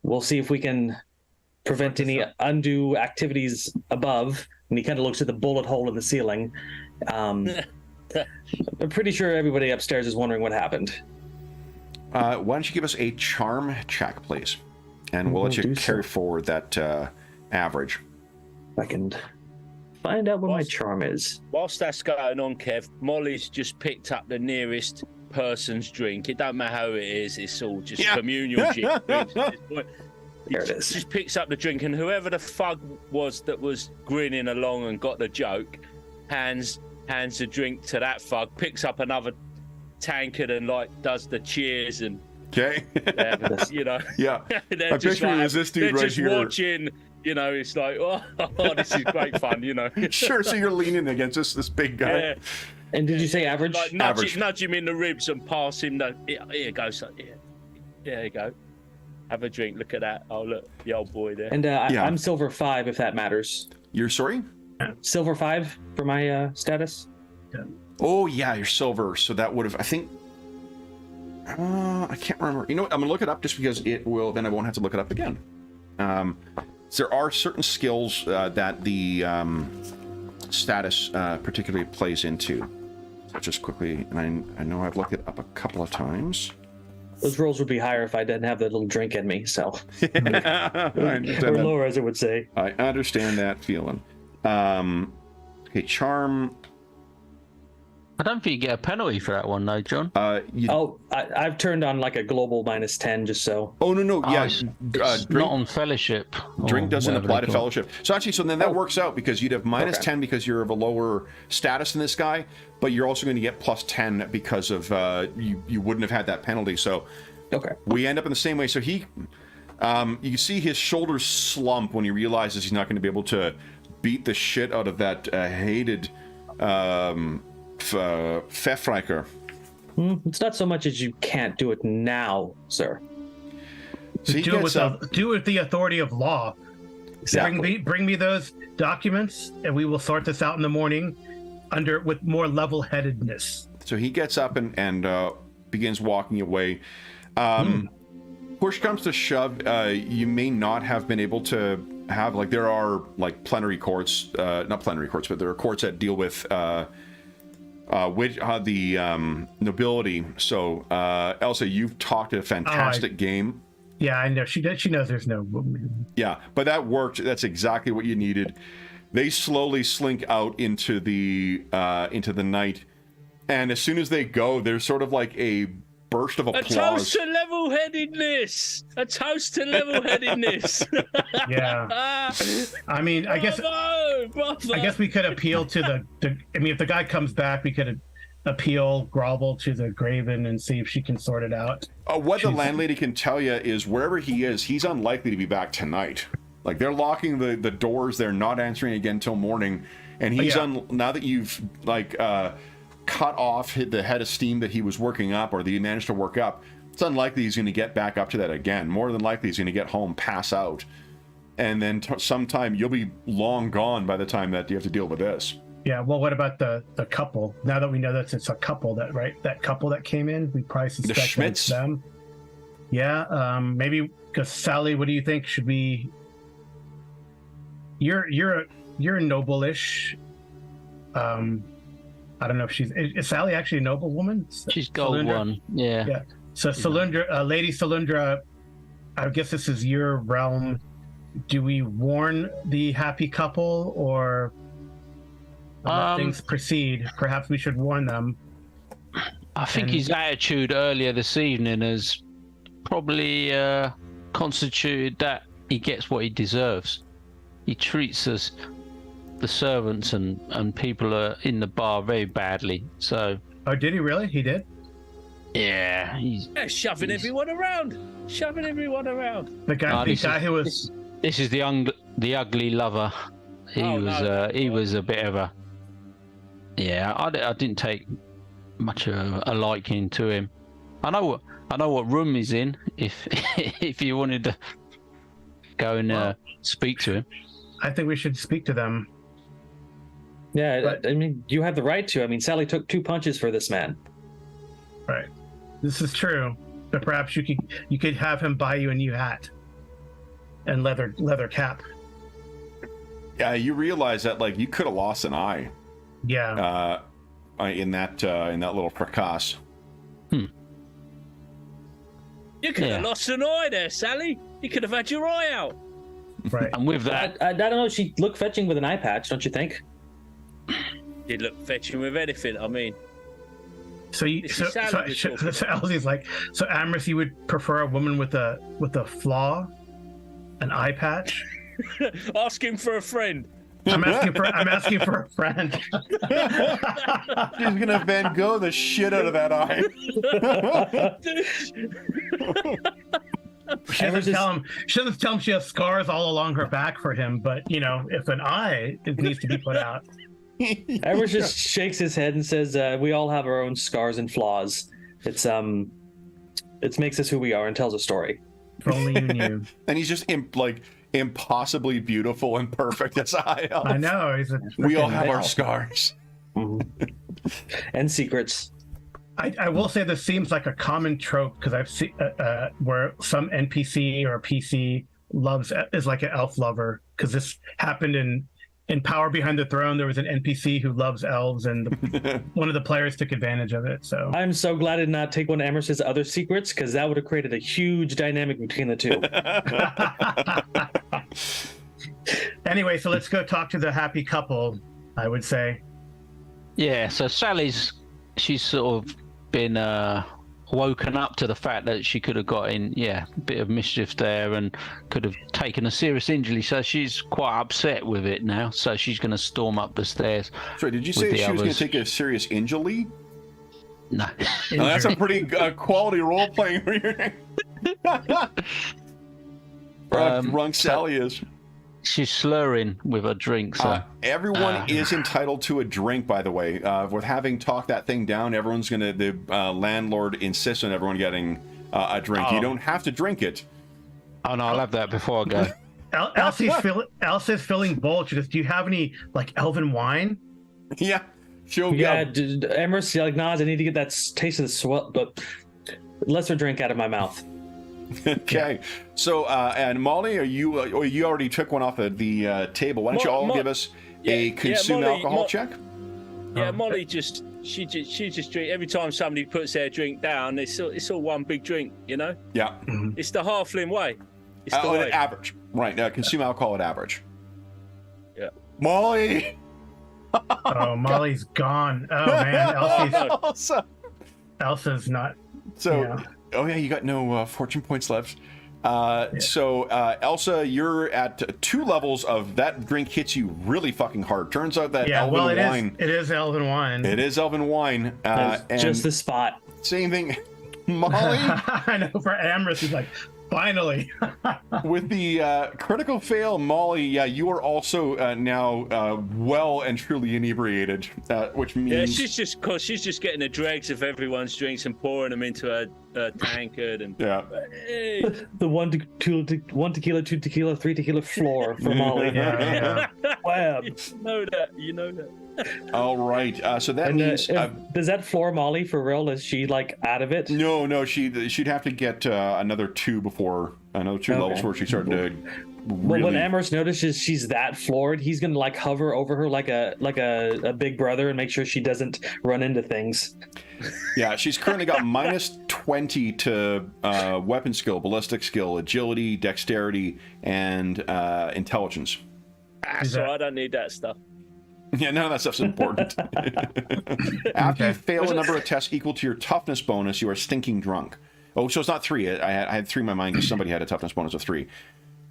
D: we'll see if we can prevent any undue activities above. And he kind of looks at the bullet hole in the ceiling. I'm pretty sure everybody upstairs is wondering what happened.
A: Why don't you give us a charm check, please? And we'll let you carry forward that average.
D: I can find out what my charm is.
E: Whilst that's going on, Kev, Molly's just picked up the nearest person's drink. It don't matter who it is, it's all just communal drinks at this point.
D: There it is.
E: Just picks up the drink, and whoever the fuck was that was grinning along and got the joke hands the drink to that fuck, picks up another tankard and does the cheers and
A: Okay.
E: yeah.
A: I picture it as this dude
E: they're
A: right
E: just
A: here.
E: watching, it's like, oh, this is great fun,
A: Sure, so you're leaning against this big guy.
E: Yeah.
D: And did you say average?
E: Like nudge him in the ribs and pass him here you go, son. Yeah, there you go. Have a drink. Look at that. Oh, look, the old boy there.
D: And I'm silver 5, if that matters.
A: You're sorry?
D: Silver 5 for my status.
A: Oh, yeah, you're silver. So that would have, I think, I can't remember. You know what? I'm going to look it up just because then I won't have to look it up again. There are certain skills that the status particularly plays into. So just quickly, and I know I've looked it up a couple of times.
D: Those rolls would be higher if I didn't have that little drink in me, so.
A: I understand
D: Or
A: that.
D: lower, as it would say.
A: I understand that feeling. Okay, charm.
C: I don't think you get a penalty for that one, though, John.
D: I've turned on like a global -10, just so.
A: Oh, no, yeah.
C: It's
A: Drink,
C: not on fellowship.
A: drink
C: or
A: doesn't
C: whatever
A: apply
C: they
A: to
C: call it.
A: fellowship. So actually, then that works out because you'd have -10 because you're of a lower status than this guy, but you're also going to get +10 because of you wouldn't have had that penalty. So
D: Okay.
A: we end up in the same way. So he, you can see his shoulders slump when he realizes he's not going to be able to beat the shit out of that hated Pfeffreicher.
D: It's not so much as you can't do it now, sir.
A: So he
B: Do it
A: gets
B: with
A: up.
B: do it with the authority of law.
D: Exactly.
B: Bring me those documents, and we will sort this out in the morning, with more level-headedness.
A: So he gets up and begins walking away. Push comes to shove, you may not have been able to have, like, there are like plenary courts, not plenary courts, but there are courts that deal with the nobility. So Elsa, you've talked a fantastic game.
B: Yeah, I know. She knows there's no.
A: Yeah, but that worked. That's exactly what you needed. They slowly slink out into the night, and as soon as they go, there's sort of like a burst of
E: A
A: applause.
E: toast to level-headedness. A toast to level-headedness.
B: Yeah. I mean, I guess we could appeal to the. I mean, if the guy comes back, we could grovel to the Graven and see if she can sort it out.
A: What the landlady can tell you is wherever he is, he's unlikely to be back tonight. Like, they're locking the doors, they're not answering again till morning, and he's now that you've like cut off the head of steam that he was working up, or that he managed to work up, it's unlikely he's going to get back up to that again. More than likely he's going to get home, pass out, and then sometime you'll be long gone by the time that you have to deal with this.
B: Yeah, well, what about the couple? Now that we know that it's a couple, that couple that came in, we probably suspect that
A: Schmitz?
B: it's them. Yeah, maybe, because Sally, what do you think? Should we? You're noble-ish. I don't know if is Sally actually a noble woman?
C: She's gold
B: Salundra?
C: one. Yeah.
B: Yeah. So Salundra, Lady Salundra, I guess this is your realm. Do we warn the happy couple, or let things proceed? Perhaps we should warn them.
C: I think his attitude earlier this evening has probably constituted that he gets what he deserves. He treats us, the servants and people in the bar, very badly. So.
B: Oh, did he really? He did?
C: Yeah, he's
E: shoving everyone around.
B: The guy who was.
C: This is the ugly lover. He was a bit of a. Yeah, I didn't take much of a liking to him. I know what room he's in. If you wanted to go and speak to him,
B: I think we should speak to them.
D: Yeah,
B: But-
D: I mean, you have the right to. I mean, Sally took 2 punches for this man.
B: Right. This is true. But perhaps you could have him buy you a new hat and leather cap.
A: Yeah, you realize that, like, you could have lost an eye.
B: Yeah.
A: In that little fracas.
E: You could have lost an eye there, Sally. You could have had your eye out.
B: Right.
C: and with that,
D: I don't know. She looked fetching with an eye patch, don't you think?
E: Did look fetching with anything, I mean.
B: So Elsie's like, so Amherst, you would prefer a woman with a flaw, an eye patch?
E: Ask him for a friend.
B: I'm asking for a friend.
A: She's gonna Van Gogh the shit out of that eye.
B: She doesn't tell him she has scars all along her back for him, but if an eye needs to be put out.
D: Edward just shakes his head and says, "We all have our own scars and flaws. It makes us who we are and tells a story."
B: If only you knew.
A: And he's just impossibly beautiful and perfect as I am.
B: I know.
A: We all have our
B: elf.
A: scars.
D: And secrets.
B: I will say this seems like a common trope because I've seen where some NPC or PC is like an elf lover, because this happened in Power Behind the Throne. There was an NPC who loves elves, and one of the players took advantage of it. So
D: I'm so glad I did not take one of Amherst's other secrets, because that would have created a huge dynamic between the two.
B: Anyway, so let's go talk to the happy couple, I would say.
C: yeah. So she's sort of been woken up to the fact that she could have got in, a bit of mischief there and could have taken a serious injury. So she's quite upset with it now. So she's going to storm up the stairs.
A: Sorry, did you
C: with
A: say
C: the
A: she was going
C: others.
A: to take a serious injury?
C: No.
A: Oh, that's a pretty quality role playing. Drunk Sally is.
C: She's slurring with her drink, so...
A: Everyone is entitled to a drink, by the way. With having talked that thing down, everyone's gonna... The landlord insists on everyone getting a drink. You don't have to drink it.
C: Oh, no, I'll have that before I go.
B: Elsie's feeling bold. She goes, do you have any, like, elven wine?
A: Yeah. She'll
D: Emerus, like, nods. I need to get that taste of the sweat, but lesser drink out of my mouth.
A: Okay. So, and Molly, are you... you already took one off of the table. Why don't you all give us a consume alcohol check?
E: Yeah, Molly she just drink every time somebody puts their drink down. It's all one big drink, you know.
A: Yeah.
E: It's the halfling way. It's the way.
A: Average, right? Consume alcohol at average.
E: Yeah.
A: Molly.
B: Oh, Molly's gone. Oh man, Elsa's not.
A: So,
B: yeah.
A: Oh yeah, you got no fortune points left. So Elsa, you're at 2 levels of that drink hits you really fucking hard. Turns out that elven wine.
B: It is elven wine.
A: It is elven wine. And
D: just the spot.
A: Same thing, Molly.
B: I know for Amherst, he's like, finally.
A: With the critical fail, Molly, you are also now well and truly inebriated, which means
E: she's just getting the dregs of everyone's drinks and pouring them into a tankard and hey.
D: The 1 tequila, 2 tequila, 3 tequila floor for Molly.
B: Yeah.
D: Wow.
E: You know that.
A: All right. So that means
D: does that floor Molly for real? Is she like out of it?
A: No. She'd have to get another 2 levels where she started to.
D: Well, when Amherst notices she's that floored, he's gonna like hover over her like a big brother and make sure she doesn't run into things.
A: Yeah, she's currently got minus 20 to weapon skill, ballistic skill, agility, dexterity, and intelligence.
E: So I don't need that stuff.
A: Yeah, none of that stuff's important. After you fail a number of tests equal to your toughness bonus, you are stinking drunk. Oh, so it's not 3. I had 3 in my mind because somebody had a toughness bonus of 3.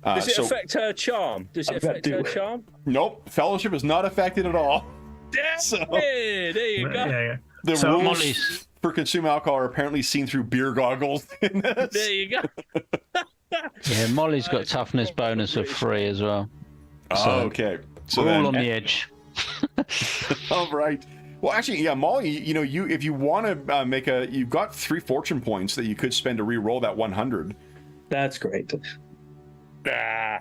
E: Does it affect her charm? Her charm?
A: Nope. Fellowship is not affected at all.
E: There you go.
B: Yeah.
A: The rules for consume alcohol are apparently seen through beer goggles in this.
E: There you go.
C: Yeah, Molly's got toughness bonus of 3 as well.
A: Oh, okay. So
C: we're all on the edge.
A: All right. Well, actually, yeah, Molly, you if you want to you've got 3 fortune points that you could spend to re-roll that 100.
D: That's great.
E: Why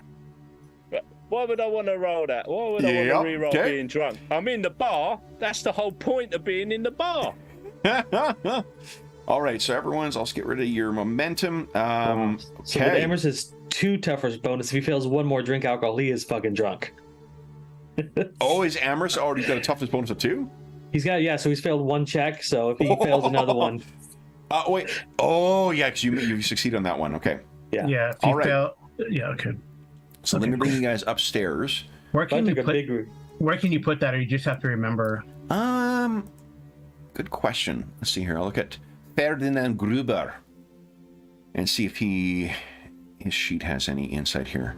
E: would I want to roll that? Why would I want to re-roll being drunk? I'm in the bar. That's the whole point of being in the bar.
A: All right, so everyone's. I'll get rid of your momentum.
D: So with Amherst is 2 toughness bonus. If he fails 1 more drink alcohol, he is fucking drunk.
A: Oh, is Amherst already got a toughness bonus of 2?
D: He's got so he's failed 1 check. So if he fails another one,
A: wait. Oh yeah, because you succeed on that one. Okay.
D: Yeah.
A: All right.
B: Okay.
A: So let me bring you guys upstairs.
B: Where can you put that, or you just have to remember?
A: Good question. Let's see here. I'll look at Ferdinand Gruber and see if his sheet has any insight here.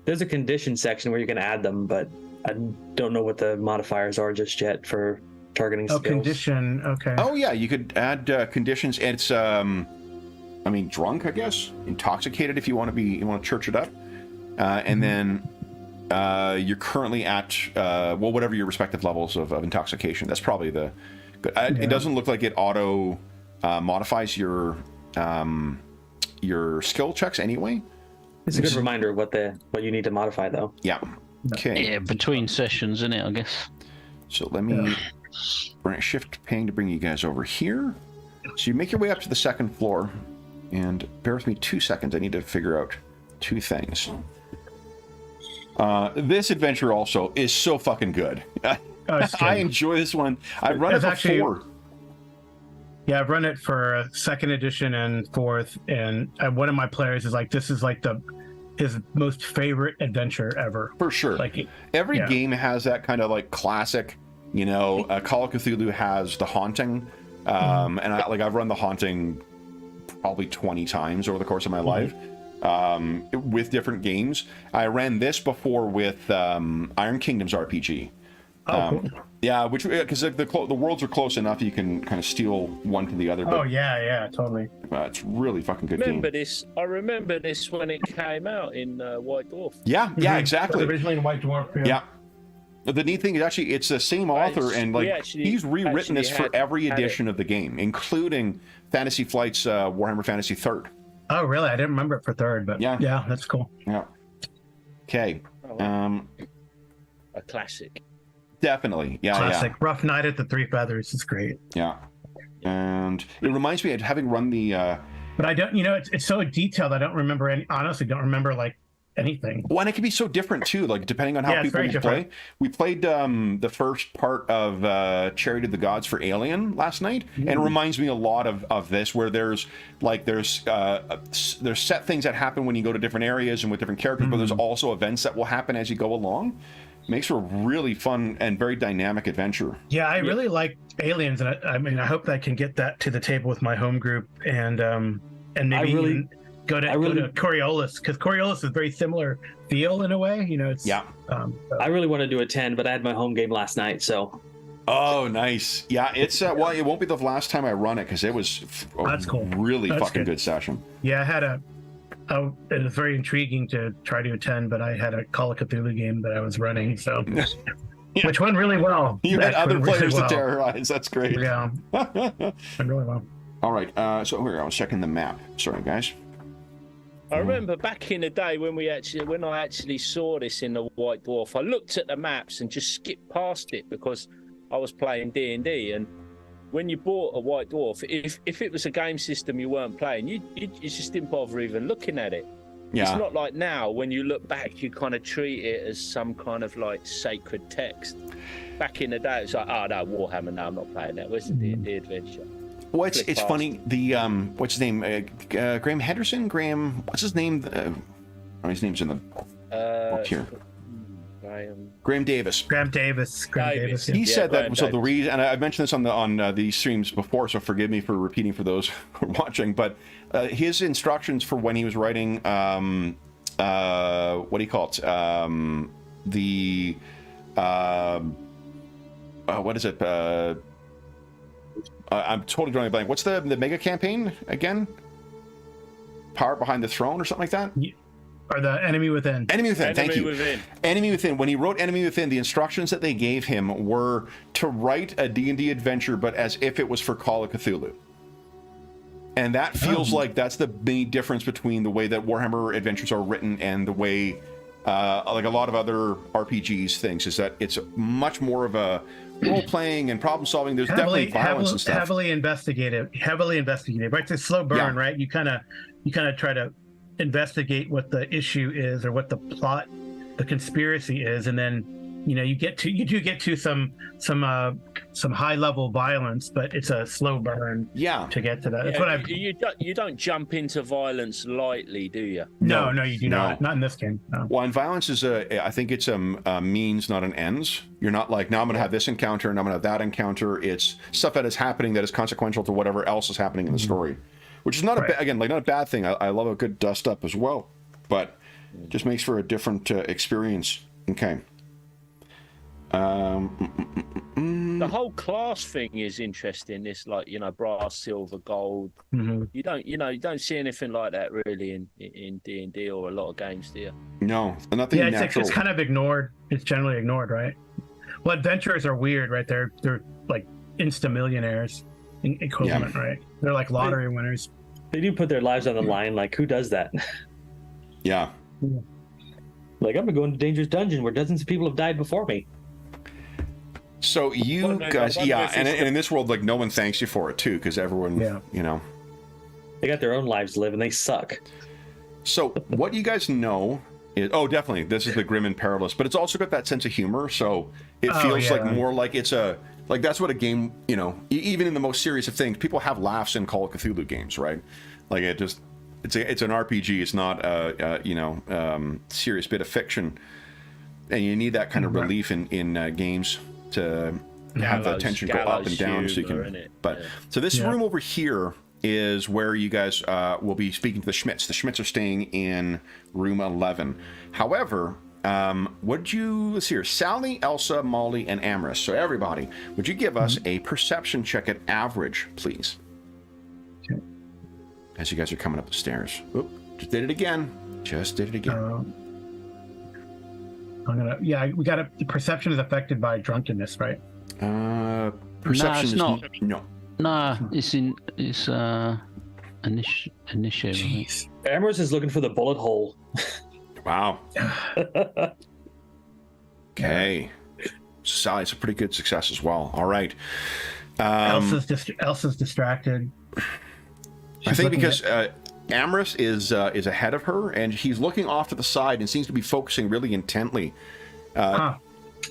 D: There's a condition section where you can add them, but I don't know what the modifiers are just yet for targeting skills.
B: Condition. Okay.
A: Oh yeah, you could add conditions. It's drunk, I guess. Intoxicated if you want to church it up. And then you're currently at whatever your respective levels of intoxication. That's probably the good. It doesn't look like it auto modifies your skill checks anyway.
D: It's a good reminder of what you need to modify, though.
A: Yeah. Okay.
C: Yeah, between sessions, isn't it, I guess?
A: So let me shift ping to bring you guys over here. So you make your way up to the 2nd floor, and bear with me 2 seconds. I need to figure out 2 things. This adventure also is so fucking good. I enjoy this one. I've run it before.
B: Yeah, I've run it for 2nd edition and 4th, and one of my players is like, this is like his most favorite adventure ever.
A: For sure. Like every game has that kind of like classic, Call of Cthulhu has the Haunting, and I've run the Haunting probably 20 times over the course of my life, with different games. I ran this before with Iron Kingdoms RPG.
B: Cool.
A: Yeah, which because the worlds are close enough, you can kind of steal one to the other. But,
B: yeah, totally.
A: it's really fucking good
E: Remember
A: game.
E: this? I remember this when it came out in White Dwarf.
A: Yeah, exactly.
B: Originally in White Dwarf.
A: Yeah. The neat thing is actually it's the same author, and he's rewritten this for every edition of the game, including Fantasy Flight's Warhammer Fantasy 3rd.
B: Oh, really? I didn't remember it for 3rd, but yeah, that's cool.
A: Yeah. Okay.
E: A classic.
A: Definitely. Yeah.
B: Classic. Rough Night at the Three Feathers is great.
A: Yeah. And it reminds me of having run the.
B: But I don't. It's so detailed. I don't remember any. Honestly, don't remember anything.
A: Well, and it can be so different too, depending on how people play. We played the first part of Chariot of the Gods for Alien last night, and it reminds me a lot of this, where there's set things that happen when you go to different areas and with different characters, but there's also events that will happen as you go along. Makes for a really fun and very dynamic adventure.
B: Yeah, I really like Aliens, and I hope that I can get that to the table with my home group, and maybe even go to Coriolis, because Coriolis is very similar feel in a way. It's
D: I really want to do a 10, but I had my home game last night, so.
A: Oh, nice. Yeah, it's well, it won't be the last time I run it, because it was
B: That's cool.
A: Really fucking good session.
B: Yeah, I had it was very intriguing to try to attend, but I had a Call of Cthulhu game that I was running, so which went really well.
A: You had other players to terrorize. That's great.
B: Yeah, went really well.
A: All right, so here I was checking the map. Sorry, guys.
E: I remember back in the day when I actually saw this in the White Dwarf, I looked at the maps and just skipped past it because I was playing D&D, and when you bought a White Dwarf, if it was a game system you weren't playing, you just didn't bother even looking at it. Yeah. It's not like now, when you look back, you kind of treat it as some kind of sacred text. Back in the day, it's like, oh no, Warhammer, no, I'm not playing that. Where's the D&D adventure?
A: Well, it's funny. The what's his name? Graham Henderson. What's his name? His name's in the book here. Graham Davis.
B: Graham Davis.
A: He said that. So the reason, and I mentioned this on these streams before, so forgive me for repeating for those who are watching. But his instructions for when he was writing, what do you call it? What is it? I'm totally drawing a blank. What's the mega campaign again? Power Behind the Throne or something like that?
B: Or the Enemy Within.
A: Enemy Within, thank you. Enemy Within. When he wrote Enemy Within, the instructions that they gave him were to write a D&D adventure, but as if it was for Call of Cthulhu. And that feels like that's the main difference between the way that Warhammer adventures are written and the way, like a lot of other RPGs things, is that it's much more of a role-playing and problem-solving. There's definitely violence and stuff. Heavily investigative,
B: right? It's a slow burn, right? You kind of try to investigate what the issue is or what the plot, the conspiracy is, and then you do get to some high level violence, but it's a slow burn to get to that. That's what
E: you don't jump into violence lightly, do you?
B: No, you do not in this game. No.
A: Well, and violence is I think it's a means, not an ends. You're not like, now I'm going to have this encounter and I'm going to have that encounter. It's stuff that is happening that is consequential to whatever else is happening in the story. Which is not not a bad thing. I love a good dust up as well, but just makes for a different experience. Okay.
E: The whole class thing is interesting. This brass, silver, gold. Mm-hmm. You don't see anything like that really in D&D or a lot of games, do you?
A: No, nothing natural.
B: It's kind of ignored. It's generally ignored, right? Well, adventurers are weird, right? They're like insta-millionaires. Equivalent, right? They're like lottery winners.
D: They do put their lives on the line. Like, who does that?
A: Yeah.
D: Like, I'm gonna go into Dangerous Dungeon where dozens of people have died before me.
A: So you guys, and in this world, like, no one thanks you for it too, because everyone,
D: they got their own lives to live and they suck.
A: So what you guys know is, definitely, this is the grim and perilous, but it's also got that sense of humor. So it feels like more like it's that's what a game, even in the most serious of things, people have laughs in Call of Cthulhu games, right? Like it's an RPG. It's not a serious bit of fiction, and you need that kind of relief in games to have the tension go up and down, so you can. So this room over here is where you guys will be speaking to the Schmitz. The Schmitz are staying in room 11. However, let's see here, Sally, Elsa, Molly, and Amorous. So everybody, would you give us a perception check at average, please?
B: Okay.
A: As you guys are coming up the stairs. Oop, just did it again. Just did it again.
B: We got the perception is affected by drunkenness, right?
A: Perception
C: No,
A: is
C: it's
A: no.
C: No, it's initiative.
B: Jeez.
D: Amorous is looking for the bullet hole.
A: Wow. Okay. Sally, it's a pretty good success as well. All right.
B: Elsa's distracted.
A: I think because Amorous is ahead of her, and he's looking off to the side and seems to be focusing really intently.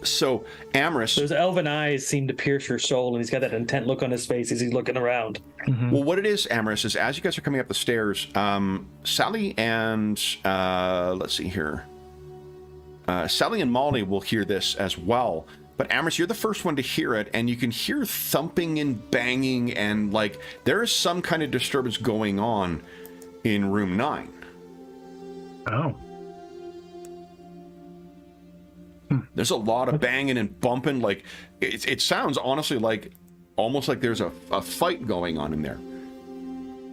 A: So Amorous,
D: those elven eyes seem to pierce your soul, and he's got that intent look on his face as he's looking around.
B: Mm-hmm.
A: Well, what it is, Amorous, is as you guys are coming up the stairs, Sally and let's see here, Sally and Molly will hear this as well. But Amorous, you're the first one to hear it, and you can hear thumping and banging, and like there is some kind of disturbance going on in room 9.
B: Oh.
A: There's a lot of banging and bumping. Like it sounds honestly like almost like there's a fight going on in there.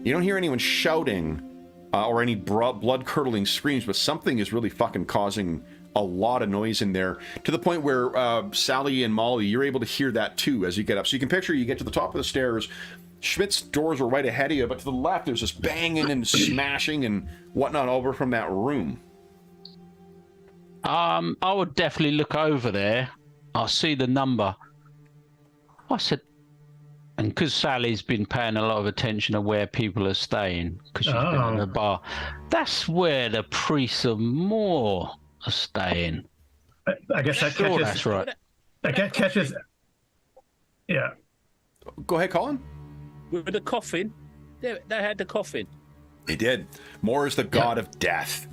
A: You don't hear anyone shouting or any blood-curdling screams, but something is really fucking causing a lot of noise in there, to the point where Sally and Molly, you're able to hear that too as you get up. So you can picture you get to the top of the stairs, Schmidt's doors are right ahead of you, but to the left there's this banging and smashing and whatnot over from that room.
C: I would definitely look over there. I see the number. I said, and because Sally's been paying a lot of attention to where people are staying, because she's been in the bar, that's where the priests of Moore are staying.
B: I guess that
C: Sure,
B: catches.
C: that's right.
B: That catches. Yeah.
A: Go ahead, Colin.
E: With the coffin, they had the coffin.
A: They did. Moore is the god of death.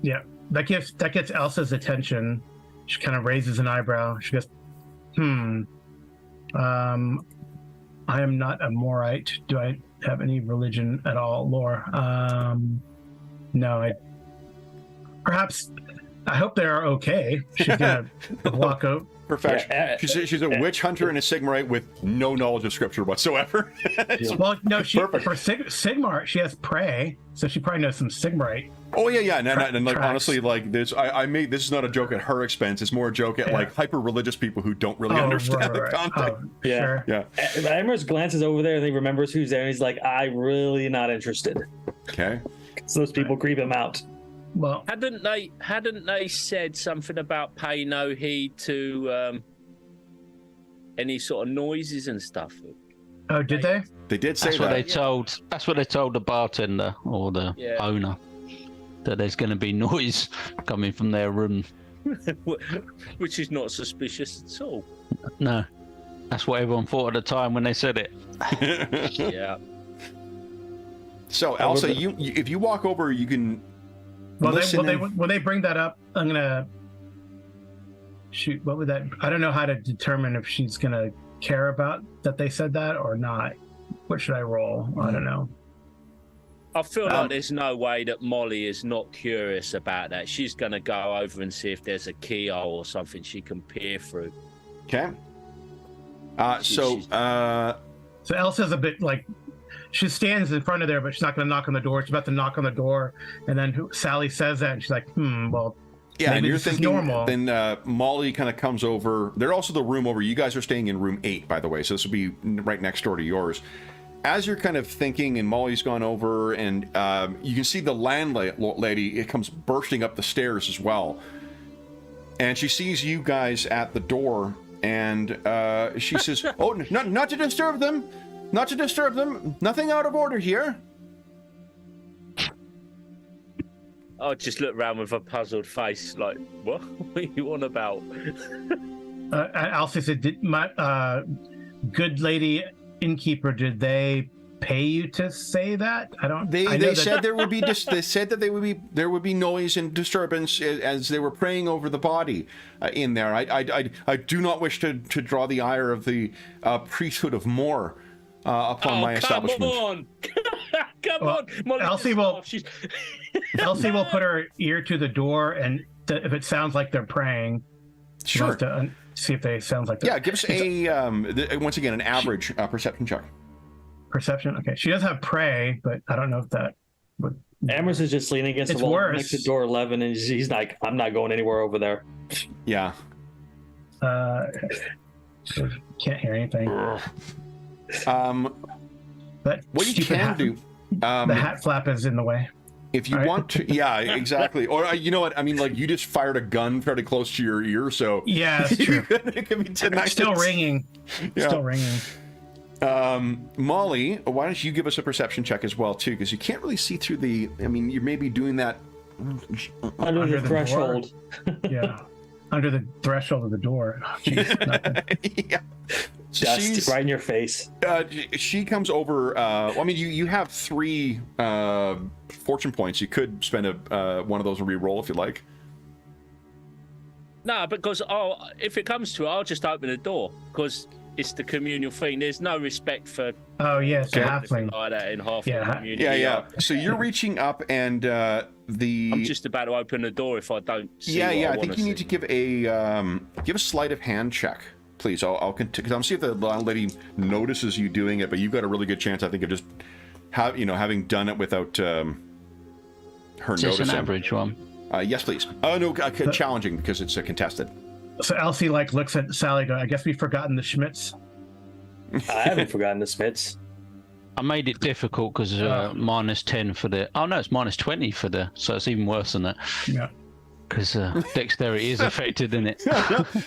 B: Yeah. That gets Elsa's attention. She kind of raises an eyebrow. She goes, I am not a Morite. Do I have any religion at all, lore? No, perhaps, I hope they are okay. She's gonna walk out.
A: Perfection. Yeah, she's a witch hunter and a Sigmarite with no knowledge of scripture whatsoever.
B: Well, no, for Sigmar, she has pray, so she probably knows some Sigmarite.
A: Oh yeah. And like honestly, like this, I made this is not a joke at her expense. It's more a joke at like hyper religious people who don't really understand the context.
B: Sure.
A: Yeah.
D: Amorous glances over there and he remembers who's there, and he's like, "I'm really not interested."
A: Okay.
D: So those people creep him out.
B: Well,
E: hadn't they said something about pay no heed to any sort of noises and stuff?
B: Oh, did they?
A: They did say
C: that's
A: that.
C: That's what they told the bartender or the owner, that there's going to be noise coming from their room.
E: Which is not suspicious at all.
C: No, that's what everyone thought at the time when they said it.
E: Yeah.
A: So Elsa, you if you walk over, you can.
B: When they bring that up, I'm gonna shoot. What would that? I don't know how to determine if she's gonna care about that they said that or not. What should I roll? I don't know.
E: I feel like there's no way that Molly is not curious about that. She's gonna go over and see if there's a keyhole or something she can peer through.
A: Okay. So
B: Elsa's a bit like. She stands in front of there, but she's not going to knock on the door. She's about to knock on the door, and then Sally says that, and she's like, well,
A: yeah, and you're thinking,
B: normal.
A: Then Molly kind of comes over. They're also the room over. You guys are staying in room 8, by the way, so this will be right next door to yours. As you're kind of thinking, and Molly's gone over, and you can see the landlady, it comes bursting up the stairs as well. And she sees you guys at the door, and she says, oh, not to disturb them. Not to disturb them. Nothing out of order here.
E: I just look around with a puzzled face, like, what? What are you on about?
B: Elsa said, "Did my good lady innkeeper? Did they pay you to say that? I don't.
A: They said there would be. They said that there would be noise and disturbance as they were praying over the body in there. I do not wish to draw the ire of the priesthood of Moore. Upon my establishment.
E: Come on.
B: Elsie will put her ear to the door, and if it sounds like they're praying. She
A: Sure.
B: wants to see if they sounds like they're,
A: Yeah, give us once again an average perception check.
B: perception. Okay, she does have pray, but I don't know if that would.
D: Amherst is just leaning against
B: It's
D: the wall
B: worse.
D: next to door 11, and he's like, I'm not going anywhere over there.
A: Yeah.
B: Can't hear anything. But
A: What you
B: stupid
A: can
B: hat,
A: do,
B: the hat flap is in the way.
A: if you
B: All right.
A: want to, yeah, exactly. Or you know what? I mean, like you just fired a gun fairly close to your ear, so
B: Yeah, that's true.
A: it could be tonight.
B: Still ringing.
A: Yeah.
B: Still ringing.
A: Molly, why don't you give us a perception check as well too? Because you can't really see through the. I mean, you may be doing that.
D: Under the
B: the
D: threshold.
B: Yeah. Under the threshold of the door. Oh, jeez, nothing.
A: Yeah. So
D: Just right in your face.
A: she comes over. I mean, you have 3 fortune points. You could spend one of those and re-roll if you like.
E: No, because if it comes to it, I'll just open the door because it's the communal thing. There's no respect for
B: Oh, yeah, it's a
E: anything
B: halfling.
E: like that in half
B: Yeah.
E: the community.
A: Yeah. So you're reaching up, and
E: I'm just about to open the door if I don't see what
A: I
E: I
A: think
E: wanna
A: you need
E: see.
A: to give a sleight of hand check, please. I'll continue because I'm see if the lady notices you doing it, but you've got a really good chance, I think, of just having done it without her
C: Is this an
A: noticing.
C: average one?
A: Yes, please. Oh no, challenging because it's contested.
B: So Elsie looks at Sally going, I guess we've forgotten the Schmitz.
D: I haven't forgotten the Smiths.
C: I made it difficult because minus 10 for the. Oh no, it's minus 20 for the. So it's even worse than that
B: Yeah.
C: because dexterity is affected in it.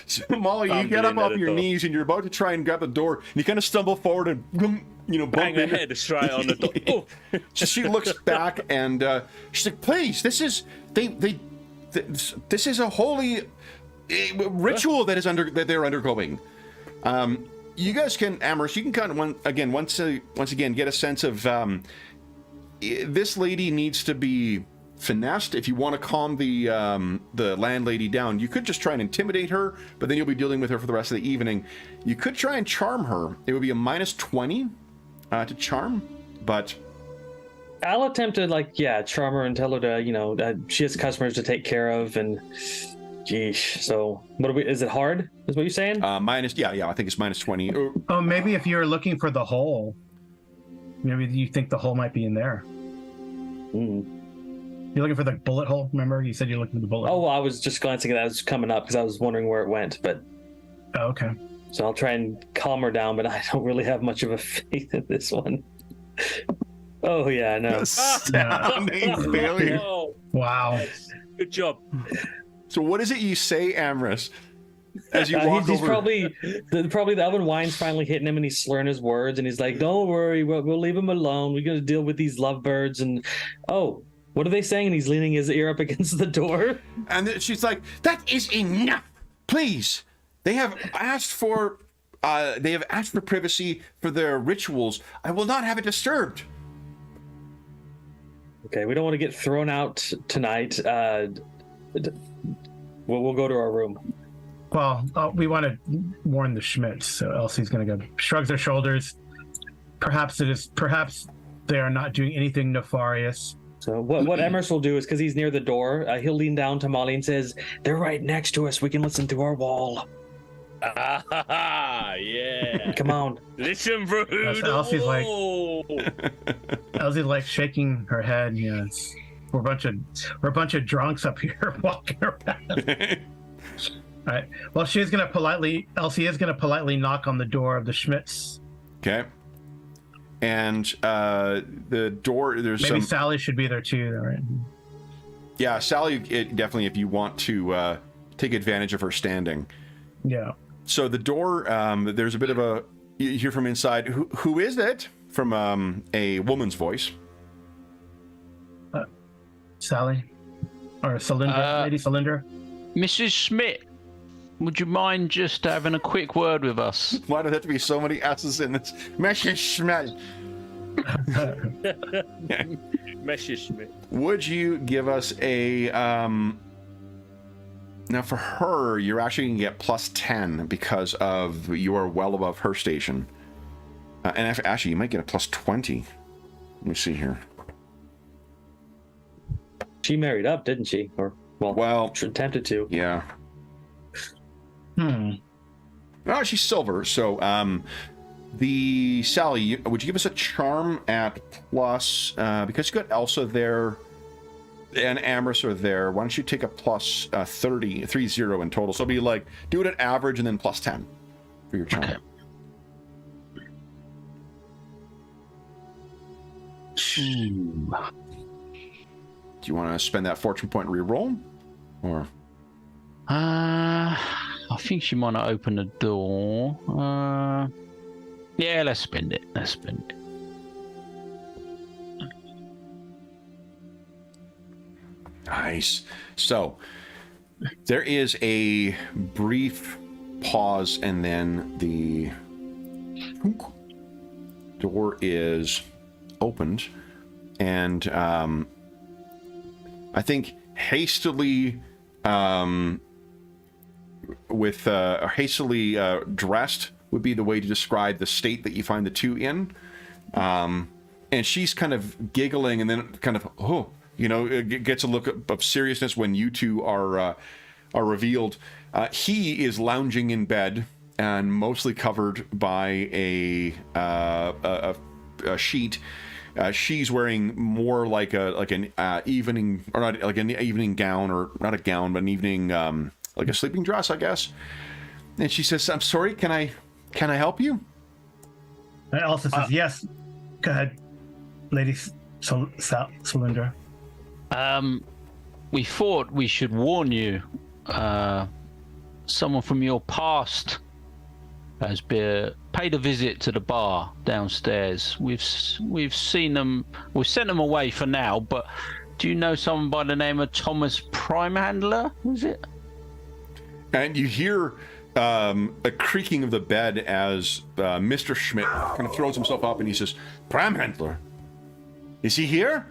A: So, Molly, you
E: I'm
A: get up
E: getting
A: off
E: at
A: your
E: the door.
A: knees and you're about to try and grab the door, and you kind of stumble forward and bump
E: Bang her
A: into.
E: head straight on the door. Oh.
A: So she looks back and she's like, "Please, this is this is a holy ritual that they're undergoing." You guys can, Amherst, you can kind of once again get a sense of this lady needs to be finessed. If you want to calm the landlady down, you could just try and intimidate her, but then you'll be dealing with her for the rest of the evening. You could try and charm her. It would be a minus 20 to charm, but
D: I'll attempt to charm her and tell her to she has customers to take care of, and geesh. So is it hard? Is what you're saying?
A: minus I think it's minus 20.
B: Oh, maybe if you're looking for the hole, maybe you think the hole might be in there. You're looking for the bullet hole, remember? You said you're looking for the bullet
D: Oh,
B: hole.
D: well, I was just glancing at that. It was coming up because I was wondering where it went, but
B: Oh, okay.
D: so I'll try and calm her down, but I don't really have much of a faith in this one. Oh yeah, no.
A: Astounding failure.
E: Oh,
B: Wow.
E: good job.
A: So what is it you say, Amherst, as you walk
D: He's
A: over?
D: probably the oven wine's finally hitting him, and he's slurring his words, and he's like, "Don't worry, we'll leave him alone. We're gonna deal with these lovebirds." And what are they saying? And he's leaning his ear up against the door.
A: And then she's like, "That is enough, please. They have asked for privacy for their rituals. I will not have it disturbed."
D: Okay, we don't want to get thrown out tonight. We'll go to our room.
B: Well, we want to warn the Schmitz, so Elsie's going to go, shrugs her shoulders. Perhaps they are not doing anything nefarious.
D: So what Emers will do is, because he's near the door, he'll lean down to Molly and says, "They're right next to us. We can listen through our wall.
E: Yeah.
D: Come on."
E: Listen through
B: That's
E: the
B: Elsie's like-
E: wall.
B: Elsie's shaking her head. Yes, we're a bunch of drunks up here walking around. All right. Well, Elsie is going to politely knock on the door of the Schmitz.
A: Okay. And the door, there's
B: Maybe
A: some.
B: Sally should be there too, right?
A: Yeah, Sally, definitely, if you want to take advantage of her standing.
B: Yeah.
A: So the door, there's a bit of you hear from inside, who is it? From a woman's voice.
B: Sally? Or Cylinder? Lady Cylinder?
C: Mrs. Schmidt, would you mind just having a quick word with us?
A: Why does there have to be so many S's in this? Message Schmidt.
E: Messerschmitt.
A: Would you give us a now for her, you're actually gonna get plus 10 because of you are well above her station. And actually you might get a plus 20. Let me see here.
D: She married up, didn't she? Or
A: Well,
D: tempted to.
A: yeah. Oh, she's silver. So, the Sally, would you give us a charm at plus, because you got Elsa there and Amherst are there, why don't you take a plus 30 in total? So it'll be like, do it at average and then plus 10 for your charm.
C: Okay.
A: Do you want to spend that fortune point reroll? Or?
C: I think she might not open the door. Yeah, let's spend it. Let's spend it.
A: Nice. So there is a brief pause, and then the door is opened, and I think hastily dressed would be the way to describe the state that you find the two in. And she's kind of giggling, and then kind of, it gets a look of seriousness when you two are revealed. He is lounging in bed and mostly covered by a sheet. She's wearing more like an evening, or not like an evening gown, or not a gown, but an evening like a sleeping dress, I guess. And she says, "I'm sorry. Can I help you?"
B: Elsa says, "Yes. Go ahead, Lady Solyndra."
C: We thought we should warn you. Someone from your past has paid a visit to the bar downstairs. We've seen them. We've sent them away for now. But do you know someone by the name of Thomas Primehandler? Was it?
A: And you hear a creaking of the bed as Mr. Schmidt kind of throws himself up, and he says, "Primehandler, is he here?"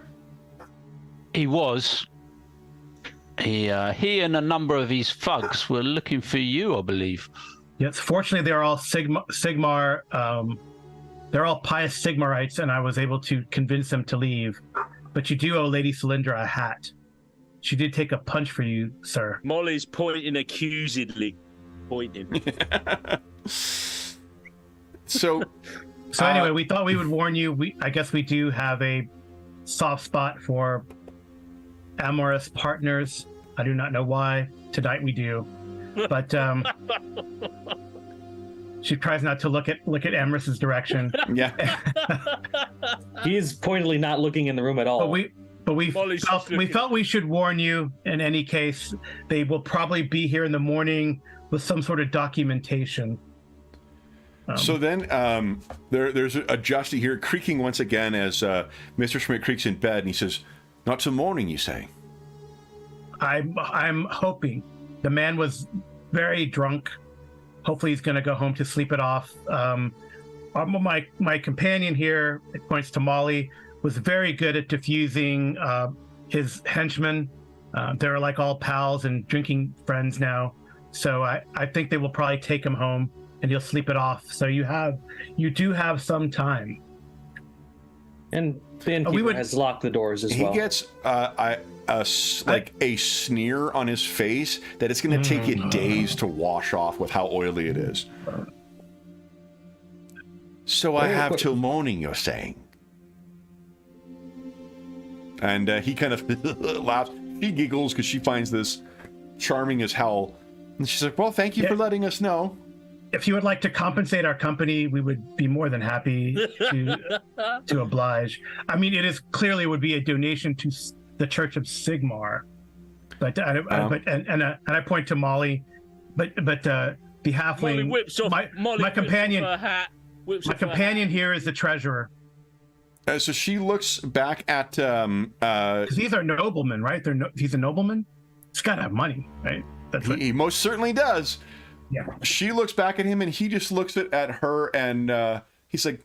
C: He was. He and a number of his thugs were looking for you, I believe.
B: Yes, fortunately, they're all Sigmar. They're all pious Sigmarites, and I was able to convince them to leave. But you do owe Lady Solyndra a hat. She did take a punch for you, sir.
E: Molly's pointing accusedly.
A: So
B: anyway, we thought we would warn you. I guess we do have a soft spot for amorous partners. I do not know why. Tonight we do. But she tries not to look at Amorous' direction.
A: Yeah.
D: He's pointedly not looking in the room at all.
B: But we felt we should warn you. In any case, they will probably be here in the morning with some sort of documentation.
A: So then there's a Justy here creaking once again as Mr. Schmidt creaks in bed, and he says, "Not till morning, you say?"
B: I'm hoping. The man was very drunk. Hopefully he's going to go home to sleep it off. My companion here, it points to Molly, was very good at diffusing his henchmen. They're like all pals and drinking friends now. So I think they will probably take him home and he'll sleep it off. So you do have some time.
D: And the innkeeper has locked the doors as well.
A: He gets a sneer on his face that it's going to take you days to wash off with how oily it is. So I have till morning, you're saying? And he kind of laughs. She giggles because she finds this charming as hell. And she's like, "Well, thank you for letting us know.
B: If you would like to compensate our company, we would be more than happy to oblige. I mean, it is clearly would be a donation to the Church of Sigmar, but I point to Molly, but the halfling. My companion. My companion here is the treasurer.
A: So she looks back at.
B: Because these are noblemen, right? He's a nobleman. He's got to have money, right?
A: He most certainly does.
B: Yeah.
A: She looks back at him, and he just looks at her, and he's like,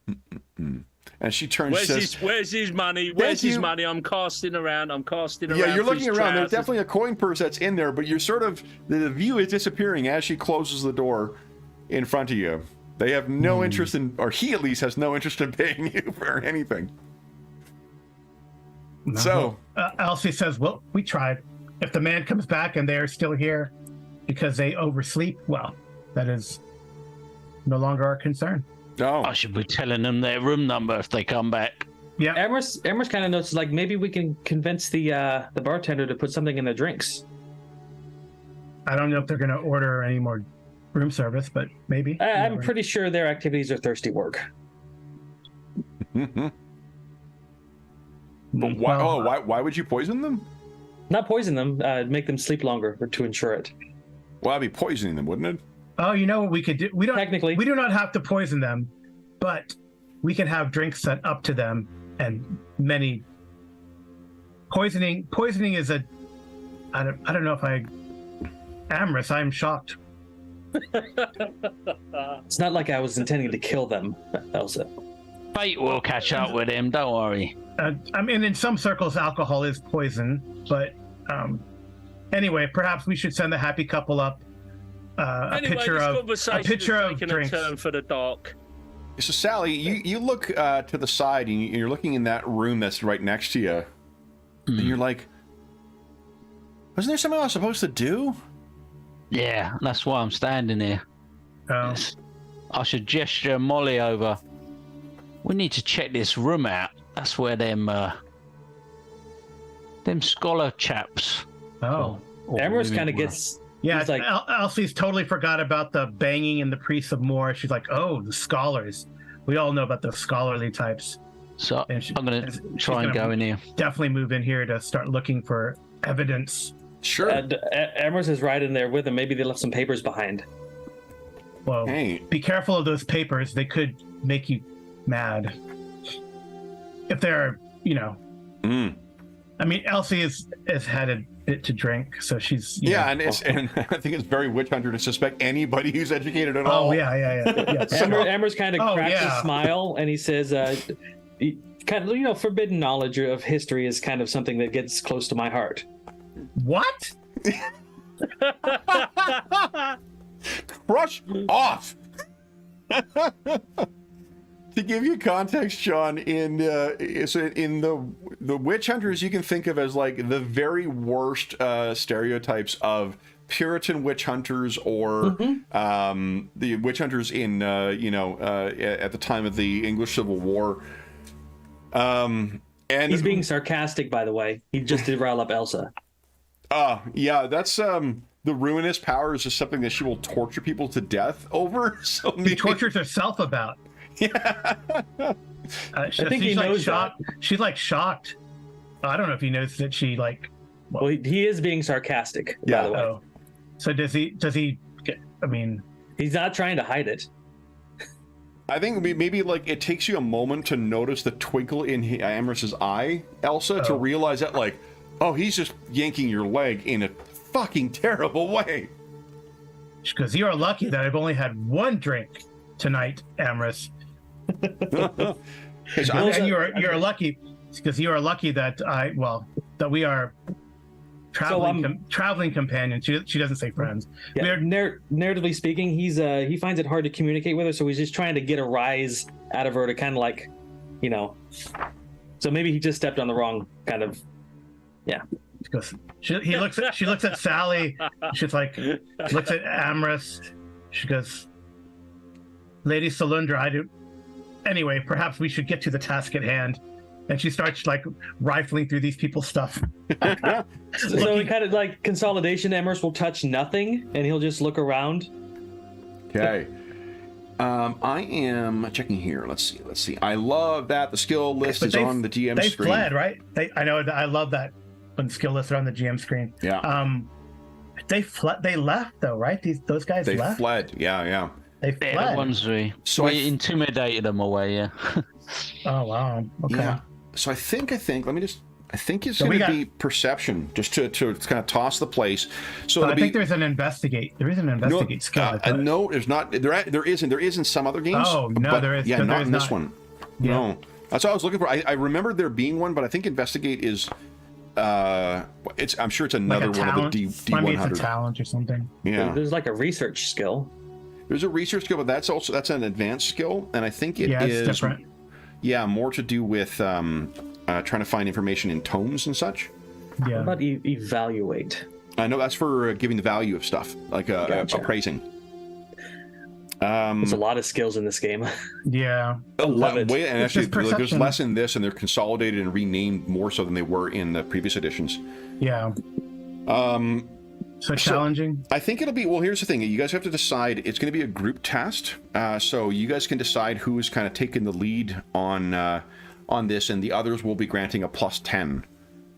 A: and she turns.
E: Where's his money? Where's his money? I'm casting around.
A: Yeah, you're looking around. There's definitely a coin purse that's in there, but you're sort of the view is disappearing as she closes the door in front of you. They have no interest in, or he at least has no interest in paying you for anything.
B: No.
A: So
B: Elsie says, well, we tried. If the man comes back and they're still here because they oversleep, well, that is no longer our concern.
A: no.
C: I should be telling them their room number if they come back.
B: Yeah.
D: Amherst kind of notes like maybe we can convince the bartender to put something in their drinks.
B: I don't know if they're going to order any more room service, but maybe.
D: I'm pretty sure their activities are thirsty work.
A: But why? Why would you poison them?
D: Not poison them, make them sleep longer or to ensure it.
A: Well, that'd be poisoning them, wouldn't it?
B: Oh, you know what we could do? We do not have to poison them, but we can have drinks set up to them, and many poisoning is a. I don't know if Amorous, I'm shocked.
D: It's not like I was intending to kill them, Elsa.
C: Fate will catch up with him, don't worry.
B: I mean, in some circles, alcohol is poison, but anyway, perhaps we should send the happy couple up a picture of drinks.
E: A turn for the dark.
A: So Sally, you look to the side and you're looking in that room that's right next to you, and you're like, wasn't there something I was supposed to do?
C: Yeah, that's why I'm standing here.
B: Oh.
C: I should gesture Molly over. We need to check this room out. That's where them scholar chaps.
B: Oh.
D: Amherst kind of gets.
B: Yeah,
D: he's like,
B: Elsie's totally forgot about the banging and the priests of Moor. She's like, oh, the scholars. We all know about the scholarly types.
C: So
B: And she-
C: I'm going
B: she's
C: to try and
B: gonna
C: go in here.
B: Definitely move in here to start looking for evidence.
A: Sure.
D: Amherst is right in there with them. Maybe they left some papers behind.
B: Well,
A: Hey.
B: be careful of those papers. They could make you mad. If they're,
A: Mm.
B: I mean, Elsie has had a bit to drink, so she's
A: And I think it's very witch hunter to suspect anybody who's educated at all.
B: Oh yeah.
D: Amherst kind of cracks
B: yeah.
D: a smile and he says, kind of, forbidden knowledge of history is kind of something that gets close to my heart.
B: What?
A: Crush off. To give you context, John, in the witch hunters, you can think of as like the very worst stereotypes of Puritan witch hunters, or the witch hunters in at the time of the English Civil War. And
D: He's being sarcastic, by the way. He just did rile up Elsa.
A: Yeah, that's the ruinous powers is something that she will torture people to death over. So
B: She tortures herself about.
A: Yeah.
D: I think he knows
B: shocked. She's like shocked. I don't know if he knows that she like.
D: Well, he is being sarcastic,
A: Yeah.
D: by the way.
B: Oh, so does he? I mean,
D: He's not trying to hide it.
A: I think maybe like it takes you a moment to notice the twinkle in Amherst's eye, Elsa, to realize that like, oh, he's just yanking your leg in a fucking terrible way.
B: because you are lucky that I've only had one drink tonight, Amorous. And you're lucky because you are lucky that we are traveling companions. She doesn't say friends.
D: Yeah, narratively speaking, he finds it hard to communicate with her, so he's just trying to get a rise out of her to kind of like, so maybe he just stepped on the wrong kind of, yeah.
B: Because she looks at Sally. She's like, looks at Amorous. She goes, Lady Salundra, anyway, perhaps we should get to the task at hand. And she starts like rifling through these people's stuff.
D: So in kind of like consolidation, Amherst will touch nothing and he'll just look around.
A: Okay. I am checking here. Let's see. I love that the skill list is on the GM
B: they
A: screen.
B: They fled, right? I know. I love that when skill lists are on the GM screen.
A: Yeah.
B: They fled. They left though, right? Those guys
A: they
B: left.
A: fled. Yeah.
B: They
C: They're
B: fled.
C: the ones we intimidated them away. Yeah.
B: Oh wow. Okay.
A: Yeah. So I think it's
B: So
A: going to be perception, just to kind of toss the place. So
B: I think there's an investigate. There is an investigate skill.
A: No, there's not. There isn't. There is in some other games.
B: Oh no, there is.
A: Yeah, not in this
B: not.
A: one.
B: Yeah.
A: No, that's what I was looking for. I remembered there being one, but I think investigate is. I'm sure it's another
B: like
A: one of the
B: Maybe it's
A: D100.
B: a talent or something.
A: Yeah.
D: There's like a research skill.
A: There's a research skill, but that's an advanced skill, and I think it
B: It's
A: is
B: different.
A: Yeah, more to do with trying to find information in tomes and such.
B: Yeah.
D: What about evaluate?
A: No, that's for giving the value of stuff, like
D: Gotcha.
A: appraising.
D: There's a lot of skills in this game.
B: Yeah.
D: love it.
A: And
B: It's
A: actually,
B: just
A: like, there's
B: perception.
A: less in this, and they're consolidated and renamed more so than they were in the previous editions.
B: Yeah. So challenging.
A: I think it'll be, well, here's the thing. You guys have to decide. It's going to be a group test. So you guys can decide who's kind of taking the lead on this, and the others will be granting a plus 10.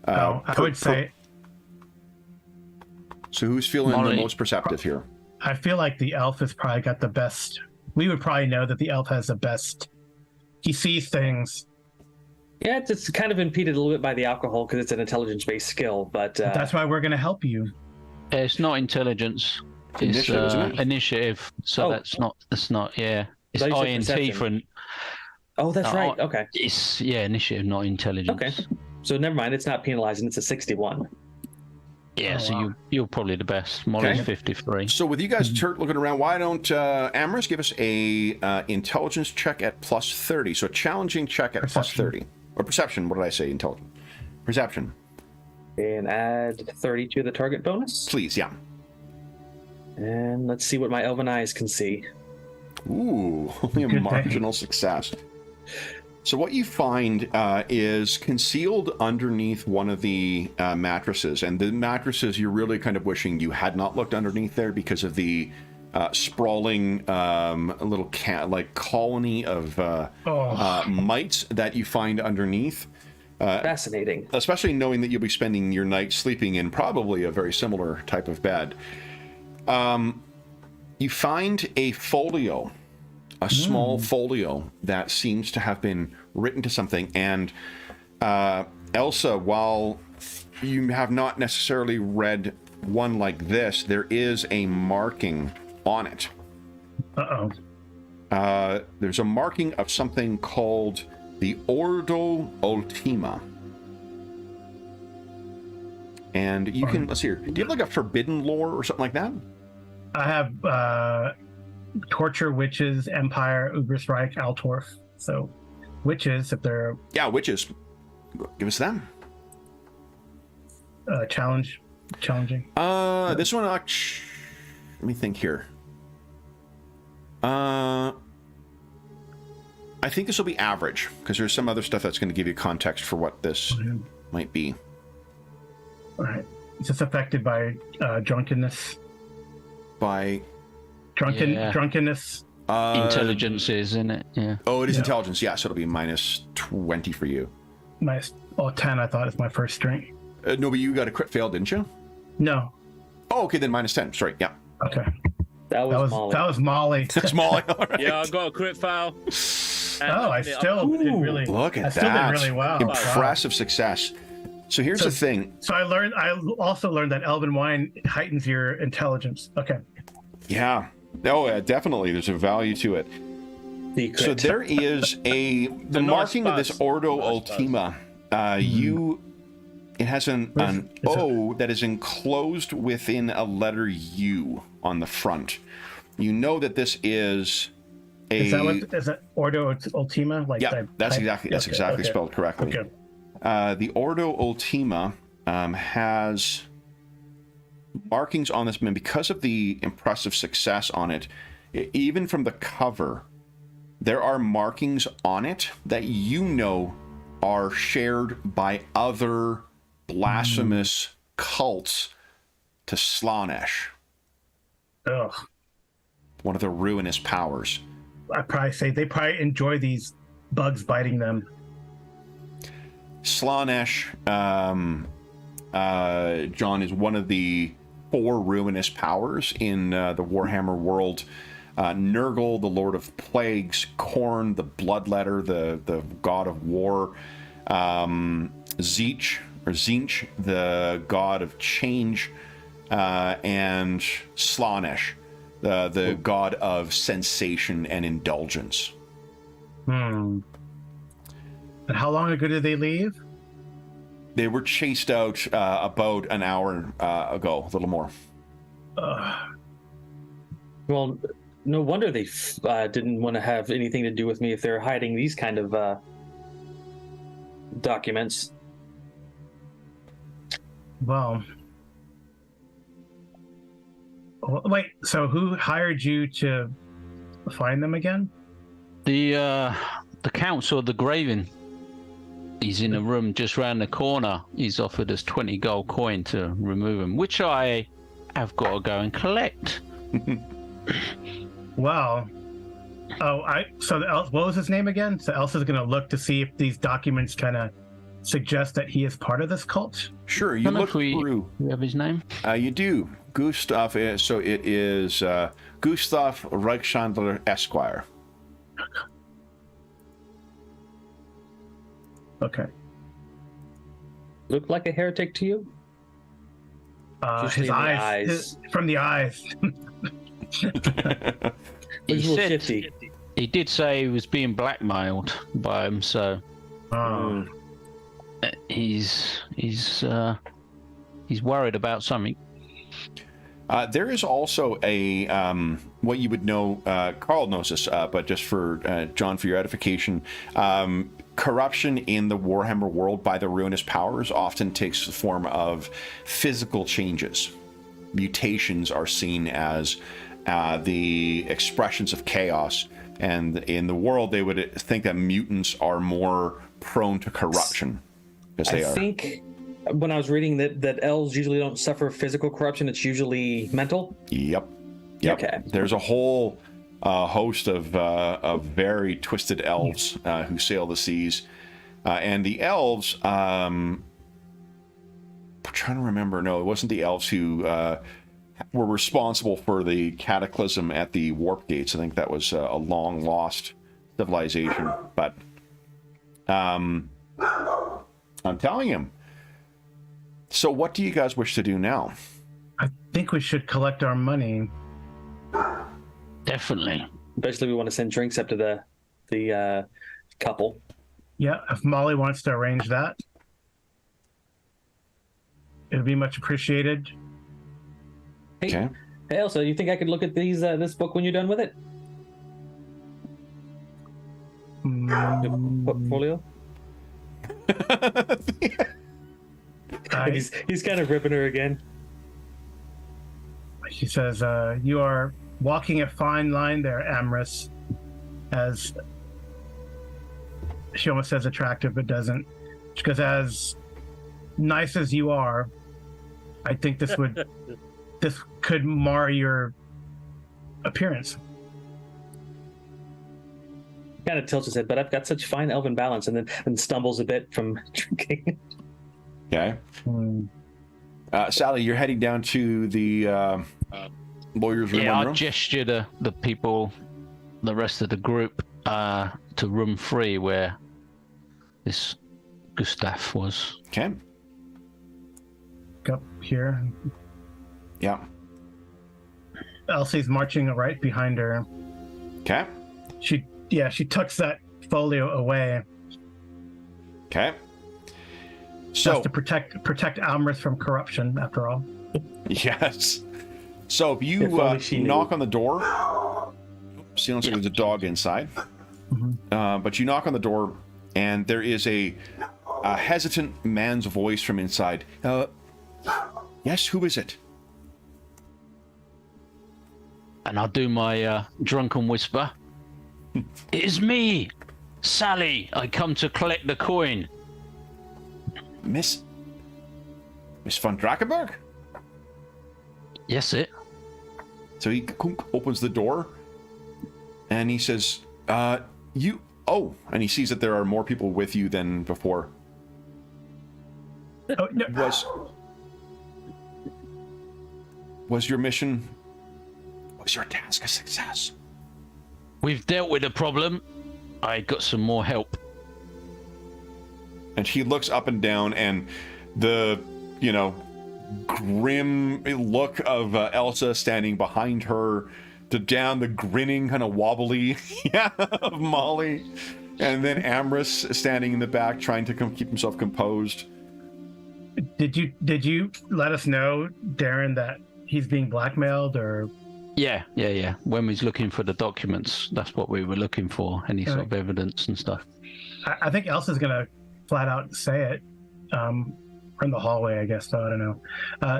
B: I would say.
A: So who's feeling
C: Molly.
A: the most perceptive here?
B: I feel like the elf has probably got the best. We would probably know that the elf has the best. He sees things.
D: Yeah, it's kind of impeded a little bit by the alcohol because it's an intelligence-based skill, but
B: That's why we're going to help you.
C: It's not intelligence. It's
A: Initiative, isn't it?
C: initiative. So
D: Oh.
C: that's not. Yeah, it's
D: I thought you said
C: INT
D: perception.
C: for.
D: oh, that's
C: No,
D: right. Okay,
C: It's initiative, not intelligence.
D: Okay. So never mind. It's not penalizing. It's a 61.
C: Yeah,
B: Oh,
C: so
B: wow.
C: you're probably the best. Molly's
A: Okay.
C: 53.
A: So with you guys looking around, why don't Amorous give us a intelligence check at plus 30? So a challenging check at plus
B: Perception.
A: 30. Or perception, what did I say? Intelligence. Perception.
D: And add 30 to the target bonus.
A: Please, yeah.
D: And let's see what my elven eyes can see.
A: Ooh, only a
B: Good
A: marginal success. So what you find is concealed underneath one of the mattresses, and the mattresses you're really kind of wishing you had not looked underneath there because of the sprawling little colony of mites that you find underneath.
D: Fascinating.
A: Especially knowing that you'll be spending your night sleeping in probably a very similar type of bed. You find a folio, a small folio that seems to have been written to something. And Elsa, while you have not necessarily read one like this, there is a marking on it. There's a marking of something called the Ordo Ultima. And you can, let's see here, do you have like a forbidden lore or something like that?
B: I have Torture, Witches, Empire, Ubersreich, Altorf. So witches, if they're
A: Yeah, witches. Give us them.
B: challenging.
A: This one, let me think here. I think this will be average, because there's some other stuff that's going to give you context for what this might be.
B: All right. Is this affected by drunkenness?
A: By
B: Drunkenness.
C: Intelligence is, isn't it? Yeah.
A: Oh, it is
B: Yeah.
A: intelligence. Yeah, so it'll be minus 20 for you.
B: 10. I thought is my first drink.
A: No, but you got a crit fail, didn't you?
B: No.
A: Oh, okay, then minus 10. Sorry, yeah.
B: Okay.
D: That was Molly.
B: That was Molly.
A: That's Molly. All right.
E: Yeah, I got a crit fail.
B: Oh, I still did really.
A: Look at
B: I still
A: that.
B: did really well.
A: Impressive success. So here's the thing.
B: So I also learned that Elven wine heightens your intelligence. Okay.
A: Yeah. Oh, yeah, definitely. There's a value to it.
D: Secret.
A: So there is the
E: nice
A: marking of this
E: buzz.
A: Ordo
E: Nice
A: Ultima. It has an O that is enclosed within a letter U on the front. You know that this is a.
B: Is that Ordo Ultima? Like
A: Yeah, that's exactly spelled correctly.
B: Okay.
A: The Ordo Ultima has markings on this, and because of the impressive success on it, even from the cover, there are markings on it that you know are shared by other blasphemous cults to Slaanesh,
B: Ugh.
A: one of the ruinous powers.
B: I'd probably say they probably enjoy these bugs biting them.
A: Slaanesh, John, is one of the 4 ruinous powers in the Warhammer world. Nurgle, the Lord of Plagues; Khorne, the Bloodletter, the God of War; Tzeentch, the God of Change; and Slaanesh, the God of Sensation and Indulgence.
B: And how long ago did they leave?
A: They were chased out about an hour ago, a little more.
D: Well, no wonder they didn't want to have anything to do with me if they're hiding these kind of documents.
B: Well, wait. So who hired you to find them again?
C: The council of the Graven. He's in a room just round the corner. He's offered us 20 gold coin to remove him, which I have got to go and collect.
B: Well, what was his name again? So Elsa's going to look to see if these documents kind of suggest that he is part of this cult.
A: Sure, you look through.
C: We have his name?
A: You do. Gustav, so it is Gustav Reichchandler Esquire.
B: Okay.
D: Look like a heretic to you? Just
B: His
D: in the
B: eyes. From the eyes.
C: He
D: He's a little
C: said
D: shifty.
C: he did say he was being blackmailed by him, so he's worried about something.
A: There is also a what you would know. Carl knows this, but just for John, for your edification, corruption in the Warhammer world by the ruinous powers often takes the form of physical changes. Mutations are seen as the expressions of chaos, and in the world they would think that mutants are more prone to corruption because they
D: I think when I was reading that elves usually don't suffer physical corruption, it's usually mental.
A: Yep.
D: Okay.
A: There's a whole host of very twisted elves who sail the seas, and the elves. I'm trying to remember. No, it wasn't the elves who were responsible for the cataclysm at the warp gates. I think that was a long lost civilization. But I'm telling him. So what do you guys wish to do now?
B: I think we should collect our money.
C: Definitely.
D: Basically, we want to send drinks up to the couple.
B: Yeah, if Molly wants to arrange that, it would be much appreciated.
D: Hey,
A: Okay.
D: hey, Elsa, you think I could look at this book when you're done with it? The portfolio? He's kind of ripping her again.
B: She says, you are walking a fine line there, Amorous. As she almost says attractive, but doesn't. Because as nice as you are, I think this could mar your appearance.
D: Kind of tilts his head, but I've got such fine elven balance, and then stumbles a bit from drinking.
A: Okay. Sally, you're heading down to the lawyer's room.
C: Yeah, I gesture to the people, the rest of the group, to room 3 where this Gustav was.
A: Okay.
B: Up here.
A: Yeah.
B: Elsie's marching right behind her.
A: Okay.
B: She tucks that folio away.
A: Okay. So
B: Just to protect Amorous from corruption, after all.
A: yes. So if you
D: If only she knew.
A: knock on the door, sounds like there's a dog inside. But you knock on the door, and there is a hesitant man's voice from inside. Yes, who is it?
C: And I'll do my drunken whisper. It is me, Sally. I come to collect the coin.
A: Miss von Drakenberg?
C: Yes, it.
A: So he opens the door, and he says, and he sees that there are more people with you than before.
B: Oh, no.
A: Was your mission, was your task a success?
C: We've dealt with the problem. I got some more help.
A: And she looks up and down, and the, grim look of Elsa standing behind her, to down the grinning, kind of wobbly of Molly, and then Amorous standing in the back trying to keep himself composed.
B: Did you let us know, Darren, that he's being blackmailed, or?
C: Yeah. When we was looking for the documents, that's what we were looking for. Any sort of evidence and stuff.
B: I think Elsa's gonna flat out say it. From the hallway, I guess. So I don't know.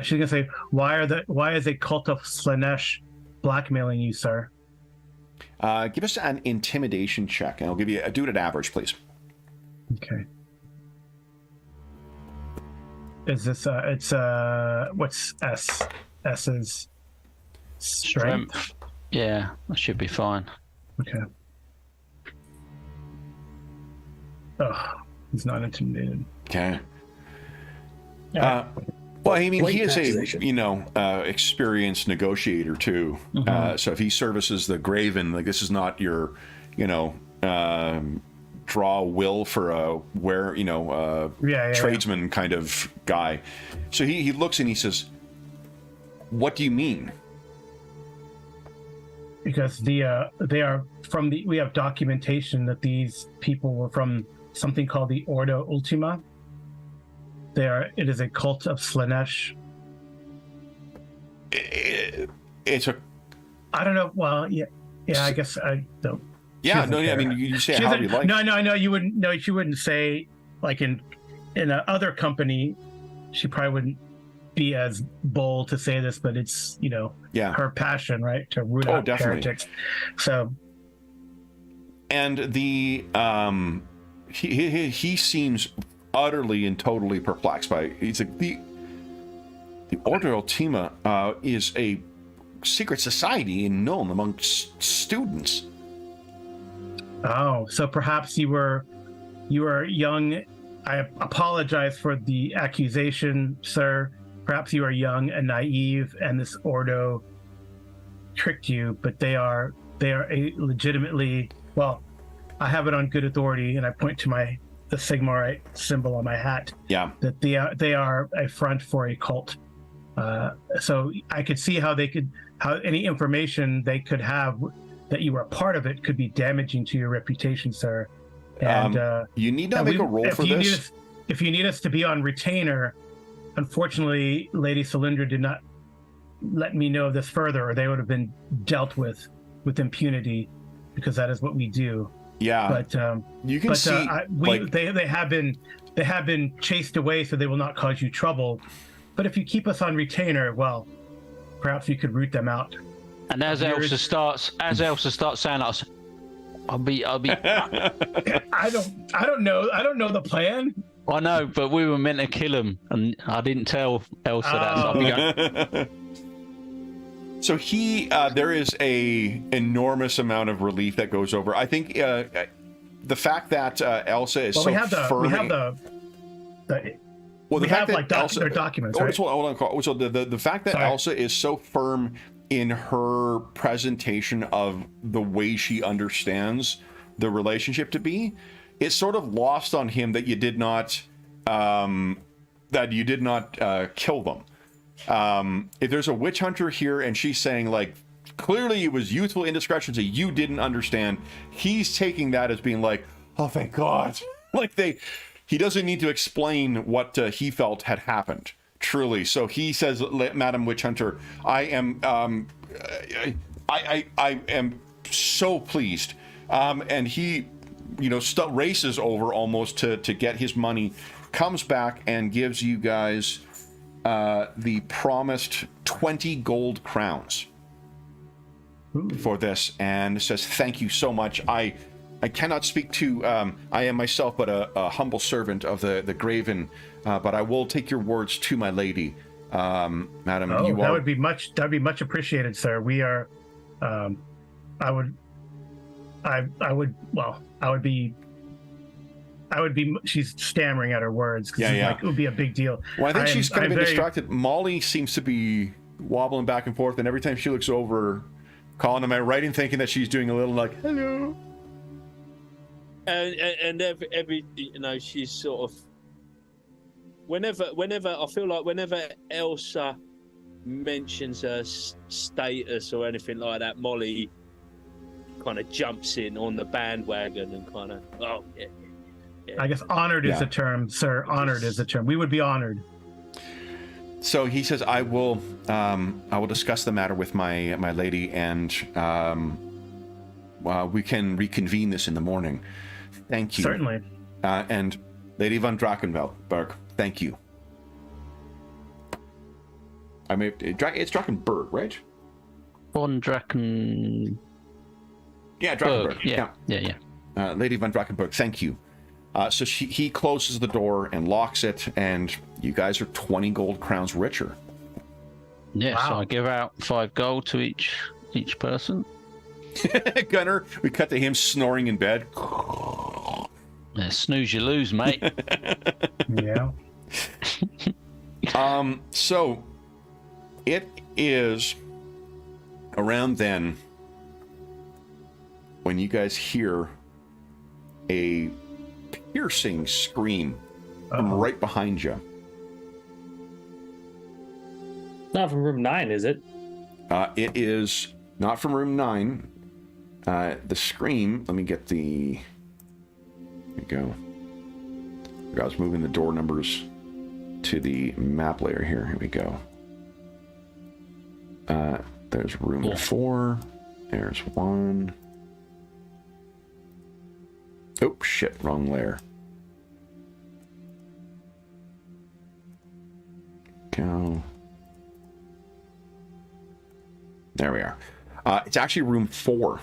B: She's gonna say, "Why is a cult of Slanesh blackmailing you, sir?"
A: Give us an intimidation check, and I'll give you do it at average, please.
B: Okay. Is this it's what's S? S is strength.
C: Yeah, that should be fine.
B: Okay. Oh, he's not intimidated.
A: Okay.
B: Yeah.
A: Well, I mean,
D: Late
A: he is
D: accusation.
A: a experienced negotiator too. So if he services the Graven, like this is not your, draw will for a tradesman kind of guy. So he looks and he says, "What do you mean?"
B: Because they are from we have documentation that these people were from something called the Ordo Ultima. It is a cult of Slanesh.
A: It's a.
B: I don't know. Well, yeah. I guess I don't.
A: Yeah, no, I mean, you say how you like.
B: No, you wouldn't. No, she wouldn't say like in another company. She probably wouldn't be as bold to say this, but it's her passion, right, to root out heretics. So,
A: and the he seems utterly and totally perplexed by it. He's like the Order Ultima is a secret society known amongst students.
B: Oh, so perhaps you were young. I apologize for the accusation, sir. Perhaps you are young and naive, and this Ordo tricked you. But they are a legitimately, well, I have it on good authority, and I point to the Sigmarite symbol on my hat.
A: Yeah,
B: that they are a front for a cult. So I could see how any information they could have that you were a part of it could be damaging to your reputation, sir. And
A: you need not make a roll for this.
B: If you need us to be on retainer, unfortunately, Lady Cylindra did not let me know this further, or they would have been dealt with impunity, because that is what we do.
A: Yeah,
B: but
A: you can see
B: they have been chased away, so they will not cause you trouble. But if you keep us on retainer, well, perhaps you could root them out.
C: And as Elsa starts saying us, I'll be.
B: I don't know the plan.
C: I know, but we were meant to kill him, and I didn't tell Elsa that. So I'll be going.
A: So there is a enormous amount of relief that goes over. I think the fact that Elsa is firm.
B: We have their documents. Right?
A: Hold on. So the fact that Elsa is so firm in her presentation of the way she understands the relationship to be, it's sort of lost on him that you did not kill them. If there's a witch hunter here and she's saying like clearly it was youthful indiscretions that you didn't understand, he's taking that as being like, oh thank God, he doesn't need to explain what he felt had happened. Truly. So he says, Madam Witch Hunter, I am so pleased. And he, races over almost to get his money, comes back and gives you guys the promised 20 gold crowns for this, and says, thank you so much. I cannot speak to, I am myself but a humble servant of the Graven, but I will take your words to my lady, madam.
B: That'd be much appreciated, sir. We are, I would be, she's stammering at her words.
A: Yeah.
B: Like, it would be a big deal.
A: Well, I think she's kind of been distracted. Molly seems to be wobbling back and forth, and every time she looks over, Colin, am I right in thinking that she's doing a little like, hello?
E: And every she's sort of whenever I feel like whenever Elsa mentions her status or anything like that, Molly kind of jumps in on the bandwagon and kind of yeah.
B: I guess honored is the term, sir. Honored is the term. We would be honored.
A: So he says, I will discuss the matter with my lady, and we can reconvene this in the morning. Thank you.
B: Certainly.
A: And Lady von Drachenberg, thank you. I mean, it's Drachenberg, right?
C: Von Draken.
A: Yeah, Drachenberg.
C: Yeah.
A: Lady von Drachenberg, thank you. So he closes the door and locks it, and you guys are 20 gold crowns richer.
C: Yeah,
B: Wow.
C: so I give out 5 gold to each person.
A: Gunner, we cut to him snoring in bed.
C: Yeah, snooze you lose, mate.
B: Yeah.
A: So it is around then when you guys hear a piercing scream from right behind you.
D: Not from room 9, is it?
A: It is not from room 9. The scream, let me get the... There we go. I was moving the door numbers to the map layer here. Here we go. There's room 4. There's 1. Oh, shit. Wrong layer. Go. There we are. It's actually room 4.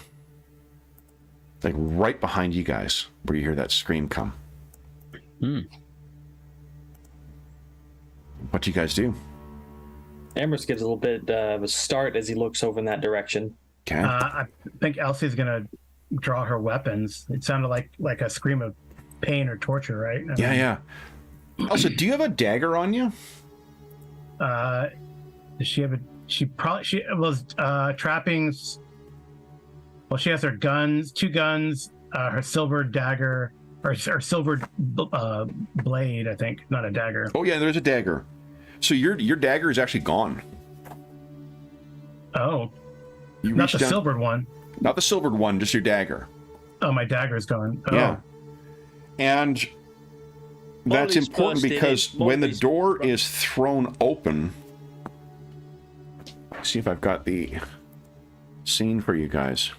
A: Like right behind you guys, where you hear that scream come. What do you guys do?
D: Amherst gives a little bit of a start as he looks over in that direction.
A: Okay.
B: I think Elsie's gonna draw her weapons. It sounded like a scream of pain or torture, right?
A: Yeah. Also, do you have a dagger on you?
B: Does she have a? She was trappings. Well, she has her guns, 2 guns, her silver dagger, or silver blade, I think, not a dagger.
A: Oh yeah, there's a dagger. So your dagger is actually gone.
B: Oh,
A: You
B: not the
A: reached down,
B: silvered one.
A: not the silvered one, just your dagger.
B: Oh, my dagger's gone. Oh.
A: Yeah. And that's
E: Molly's
A: important
E: busted
A: because
E: in.
A: when the
E: Molly's-
A: door is thrown open, see if I've got the scene for you guys.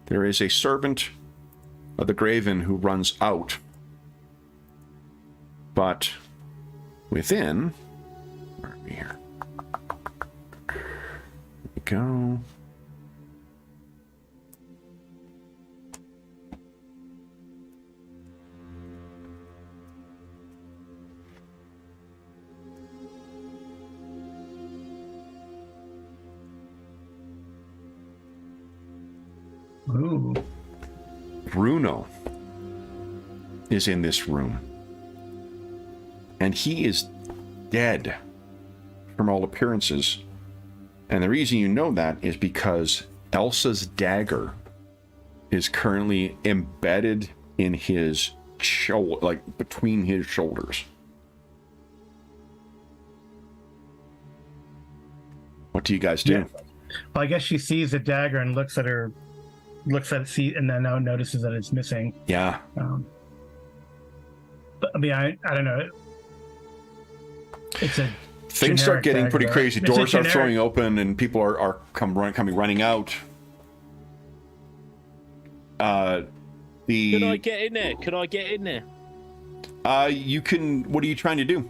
A: There is a servant of the Graven who runs out. But within, where are we here? There we go.
B: Ooh.
A: Bruno is in this room. And he is dead from all appearances. And the reason you know that is because Elsa's dagger is currently embedded in his shoulder, like between his shoulders. What do you guys do?
B: Yeah. Well, I guess she sees the dagger and looks at it, and then now notices that it's missing.
A: Yeah.
B: But I mean, I don't know. It's a
A: Things start
B: generic
A: getting
B: dagger,
A: pretty
B: right?
A: crazy.
B: It's a
A: Doors start
B: generic-
A: throwing open, and people are coming running out.
E: Can I
A: The
E: get in there? Can I get in there?
A: you can. What are you trying to do?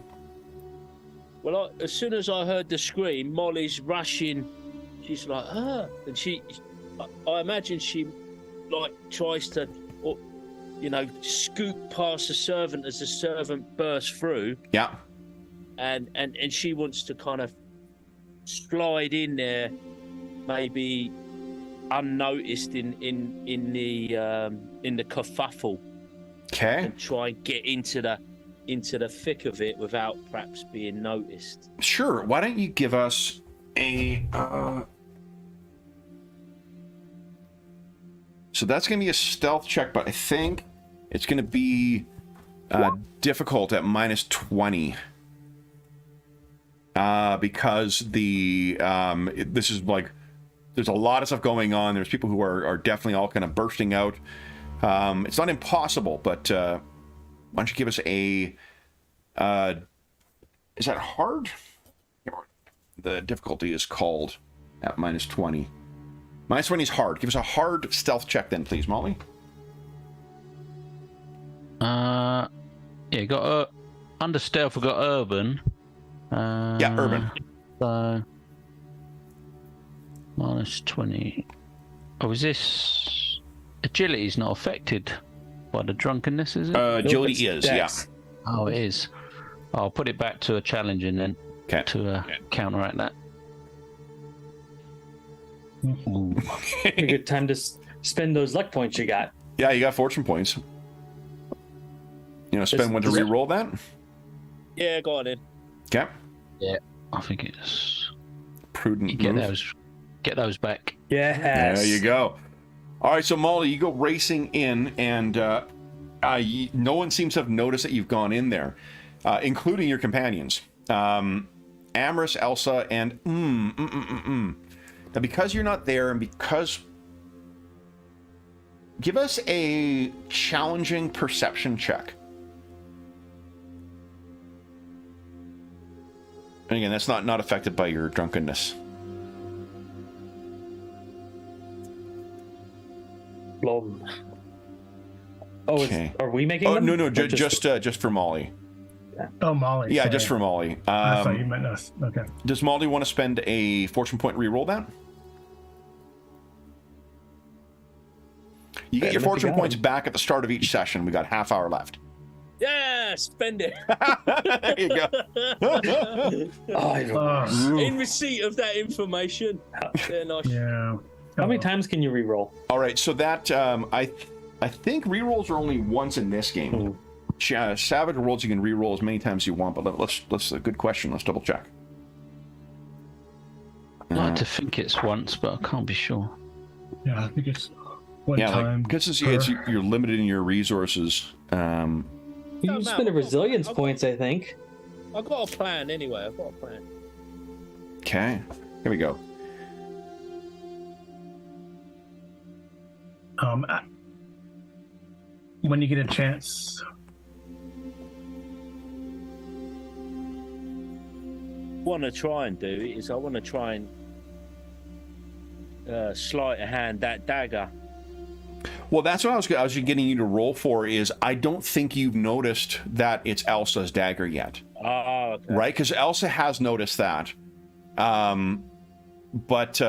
E: Well, as soon as I heard the scream, Molly's rushing. She's like, and I imagine she, like, tries to, scoot past the servant as the servant bursts through,
A: Yeah.
E: and she wants to kind of slide in there, maybe unnoticed in the kerfuffle,
A: Okay.
E: and try and get into the thick of it without perhaps being noticed.
A: Sure. Why don't you give us a? So that's going to be a stealth check, but I think it's going to be difficult at -20. Because this is like, there's a lot of stuff going on. There's people who are definitely all kind of bursting out. It's not impossible, but why don't you give us a? Is that hard? The difficulty is called at -20. -20 is hard. Give us a hard stealth check then, please, Molly.
C: you got under stealth. We've got urban.
A: Yeah, urban.
C: So -20. Oh, is this agility is not affected by the drunkenness? Is it?
A: Agility is, yeah.
D: Dex.
C: Oh, it is. I'll put it back to a challenging then.
A: Okay.
C: To counteract that. Ooh.
D: A good time to spend those luck points you got.
A: Yeah, you got fortune points. Spend one to
D: Is it-
A: re-roll that.
E: Yeah, go on in.
A: Okay.
C: Yeah, I think it's
A: Prudent
C: you get
A: move.
C: those back.
D: Yes.
A: There you go. All right, so Molly, you go racing in, and no one seems to have noticed that you've gone in there, including your companions, Amorous, Elsa, and Now, because you're not there, and because, give us a challenging perception check. And again, that's not affected by your drunkenness.
D: Blom. Oh,
A: Okay.
D: are we making
A: Oh
D: them?
A: no,
D: Or
A: just for Molly.
B: Oh, Molly.
A: Yeah,
B: sorry.
A: just for Molly.
B: I thought you meant us. Okay.
A: Does Molly want to spend a fortune point re-roll that? You get your
D: Better
A: fortune
D: make it
A: points back at the start of each session. We got half hour left.
E: Yeah, spend it.
A: There you go.
D: Oh, I don't-
B: Oh,
E: In receipt of that information. Yeah, nice.
B: yeah.
D: How many times can you re-roll?
A: All right, so that I think re-rolls are only once in this game. Savage Worlds you can re-roll as many times as you want, but let's a good question. Let's double check.
C: I like to think it's once, but I can't be sure.
B: Yeah, I think it's one
A: Yeah,
B: time.
A: because
B: per-
A: you're limited in your resources.
D: You
E: No,
D: spend a
E: I've got-
D: resilience
E: I've got-
D: points, I think.
E: I've got a plan anyway. I've got a plan.
A: Okay, here we go.
B: When you get a chance,
E: Want to try and do is I want to try and sleight of hand that dagger.
A: Well, that's what I was getting you to roll for. Is I don't think you've noticed that it's Elsa's dagger yet,
E: Oh, okay.
A: right? Because Elsa has noticed that, but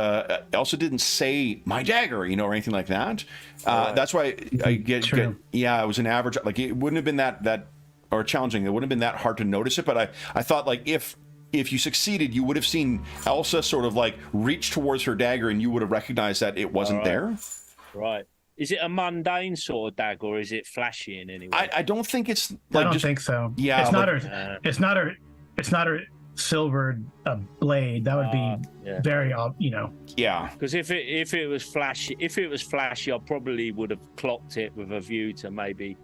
A: Elsa didn't say my dagger, or anything like that. That's why I get yeah, it was an average. Like it wouldn't have been that or challenging. It wouldn't have been that hard to notice it. But I thought like if you succeeded, you would have seen Elsa sort of like reach towards her dagger, and you would have recognized that it wasn't there.
E: Right. Is it a mundane sort of dagger, or is it flashy in any way?
A: I don't think it's
B: I
A: like
B: don't
A: just
B: think so.
A: yeah,
B: it's not
A: like-
B: her. It's not her silvered blade. That would be
E: yeah.
B: very,
A: yeah.
E: Because if it was flashy, I probably would have clocked it with a view to maybe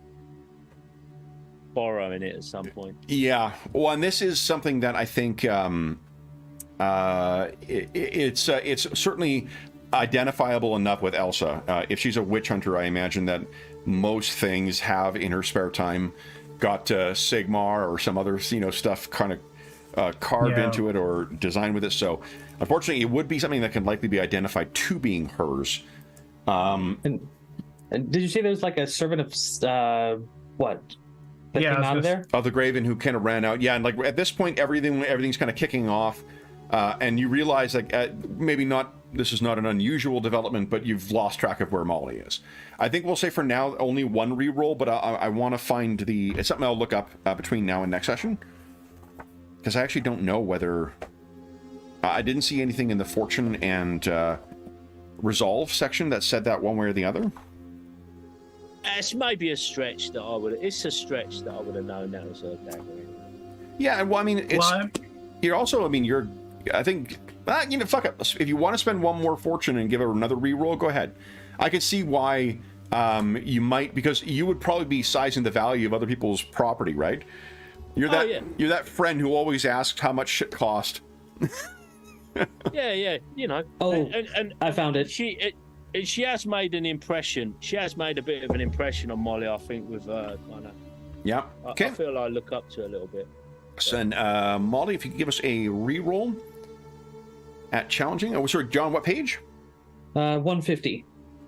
E: borrowing it at some point.
A: Yeah, well, and this is something that I think it's certainly identifiable enough with Elsa. If she's a witch hunter, I imagine that most things have in her spare time got Sigmar or some other stuff kind of carved into it or designed with it. So unfortunately, it would be something that can likely be identified to being hers.
D: And did you say there was like a servant of what? That
B: Yeah, I
D: came
B: was
D: out of
B: gonna
D: there?
A: Of the Graven who kind of ran out. Yeah, and like at this point, everything's kind of kicking off. And you realize like maybe not, this is not an unusual development, but you've lost track of where Molly is. I think we'll say for now only one reroll, but I want to find it's something I'll look up between now and next session. Because I actually don't know whether... I didn't see anything in the Fortune and Resolve section that said that one way or the other.
E: It's maybe a stretch that I would. It's a stretch that I would have known that was a dagger.
A: Yeah, well, I mean, it's...
B: Well,
A: You're also, I mean, you're... I think... fuck it. If you want to spend one more fortune and give it another reroll, go ahead. I could see why you might... Because you would probably be sizing the value of other people's property, right? You're that You're that friend who always asks how much shit cost.
E: Yeah,
D: Oh,
E: and
D: I found it.
E: She has made an impression. She has made a bit of an impression on Molly, I think, with kind of.
A: Yeah. Okay.
E: I feel I look up to her a little bit.
A: So, and Molly, if you could give us a reroll at challenging. Oh, sorry, John, what page?
D: 150.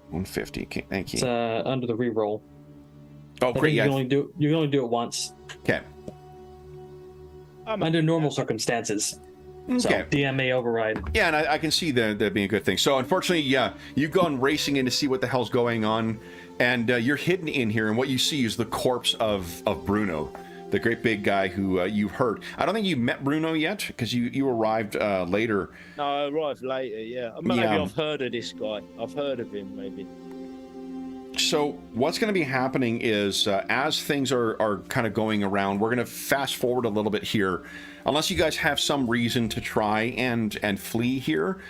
A: 150. Okay, thank you.
D: It's under the reroll.
A: Oh,
D: I
A: great!
D: think
A: Yeah.
D: you can only do it once
A: Okay.
D: under normal circumstances. So
A: Okay.
D: DM may override.
A: Yeah, and I can see that being a good thing. So unfortunately, yeah, you've gone racing in to see what the hell's going on, and you're hidden in here, and what you see is the corpse of Bruno, the great big guy who you heard. I don't think you met Bruno yet, because you arrived later.
E: No, I arrived later, yeah. Maybe I've heard of this guy. I've heard of him, maybe.
A: So what's going to be happening is, as things are kind of going around, we're going to fast forward a little bit here. Unless you guys have some reason to try and flee here,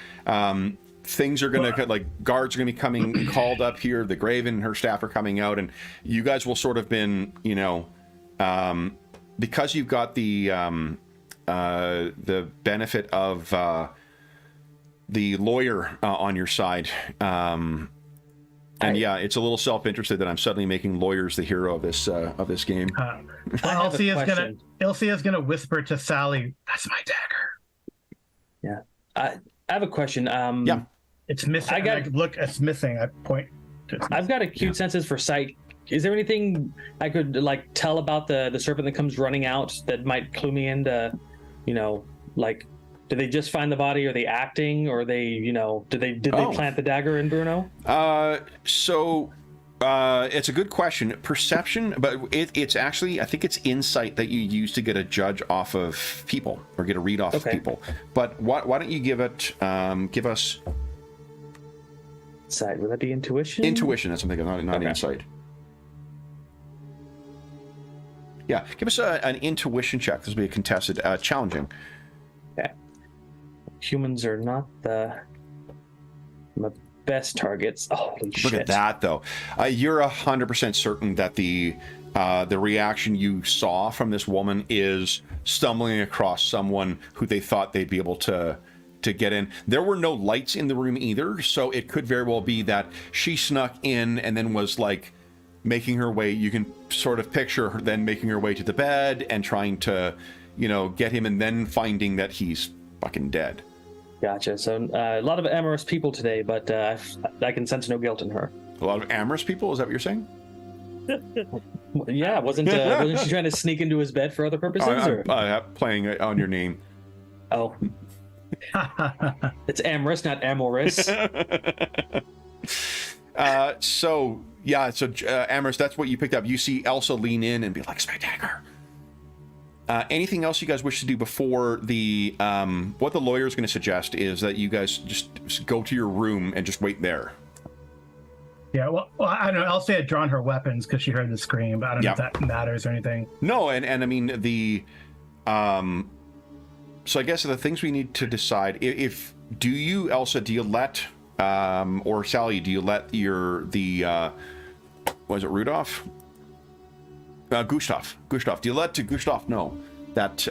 A: things are going to, like, guards are going to be coming, called up here. The Graven and her staff are coming out, and you guys will sort of been, you know, because you've got the benefit of the lawyer on your side. And yeah, it's a little self-interested that I'm suddenly making lawyers the hero of this game.
B: Elsie is gonna whisper to Sally, "That's my dagger."
D: Yeah, I have a question.
A: Yeah,
B: It's missing. Look, it's missing. I point.
D: I've got acute senses for sight. Is there anything I could like tell about the serpent that comes running out that might clue me into, you know, like, did they just find the body? Are they acting? Or are they, you know, did they plant the dagger in Bruno?
A: It's a good question. Perception, but it's actually, I think it's insight that you use to get a judge off of people or get a read off of people. But why don't you give us
D: Insight? Would that be intuition?
A: Intuition. That's something not insight. Yeah, give us an intuition check. This will be a contested, challenging.
D: Okay. Humans are not my best targets. Holy shit!
A: Look at that, though. You're 100% certain that the reaction you saw from this woman is stumbling across someone who they thought they'd be able to get in. There were no lights in the room either, so it could very well be that she snuck in and then was like making her way. You can sort of picture her then making her way to the bed and trying to, you know, get him, and then finding that he's fucking dead.
D: Gotcha. So a lot of amorous people today, but I can sense no guilt in her.
A: A lot of amorous people? Is that what you're saying?
D: Yeah, wasn't she trying to sneak into his bed for other purposes?
A: I'm playing on your name.
D: Oh. It's amorous, not amorous.
A: Amorous, that's what you picked up. You see Elsa lean in and be like, "It's my dagger." Anything else you guys wish to do before the what the lawyer is going to suggest is that you guys just go to your room and just wait there.
B: Yeah, well, I don't know. Elsie had drawn her weapons because she heard the scream, but I don't know if that matters or anything.
A: No, and I mean the so I guess the things we need to decide, do you let or Sally, do you let was it Rudolph? Gustav, do you let Gustav know that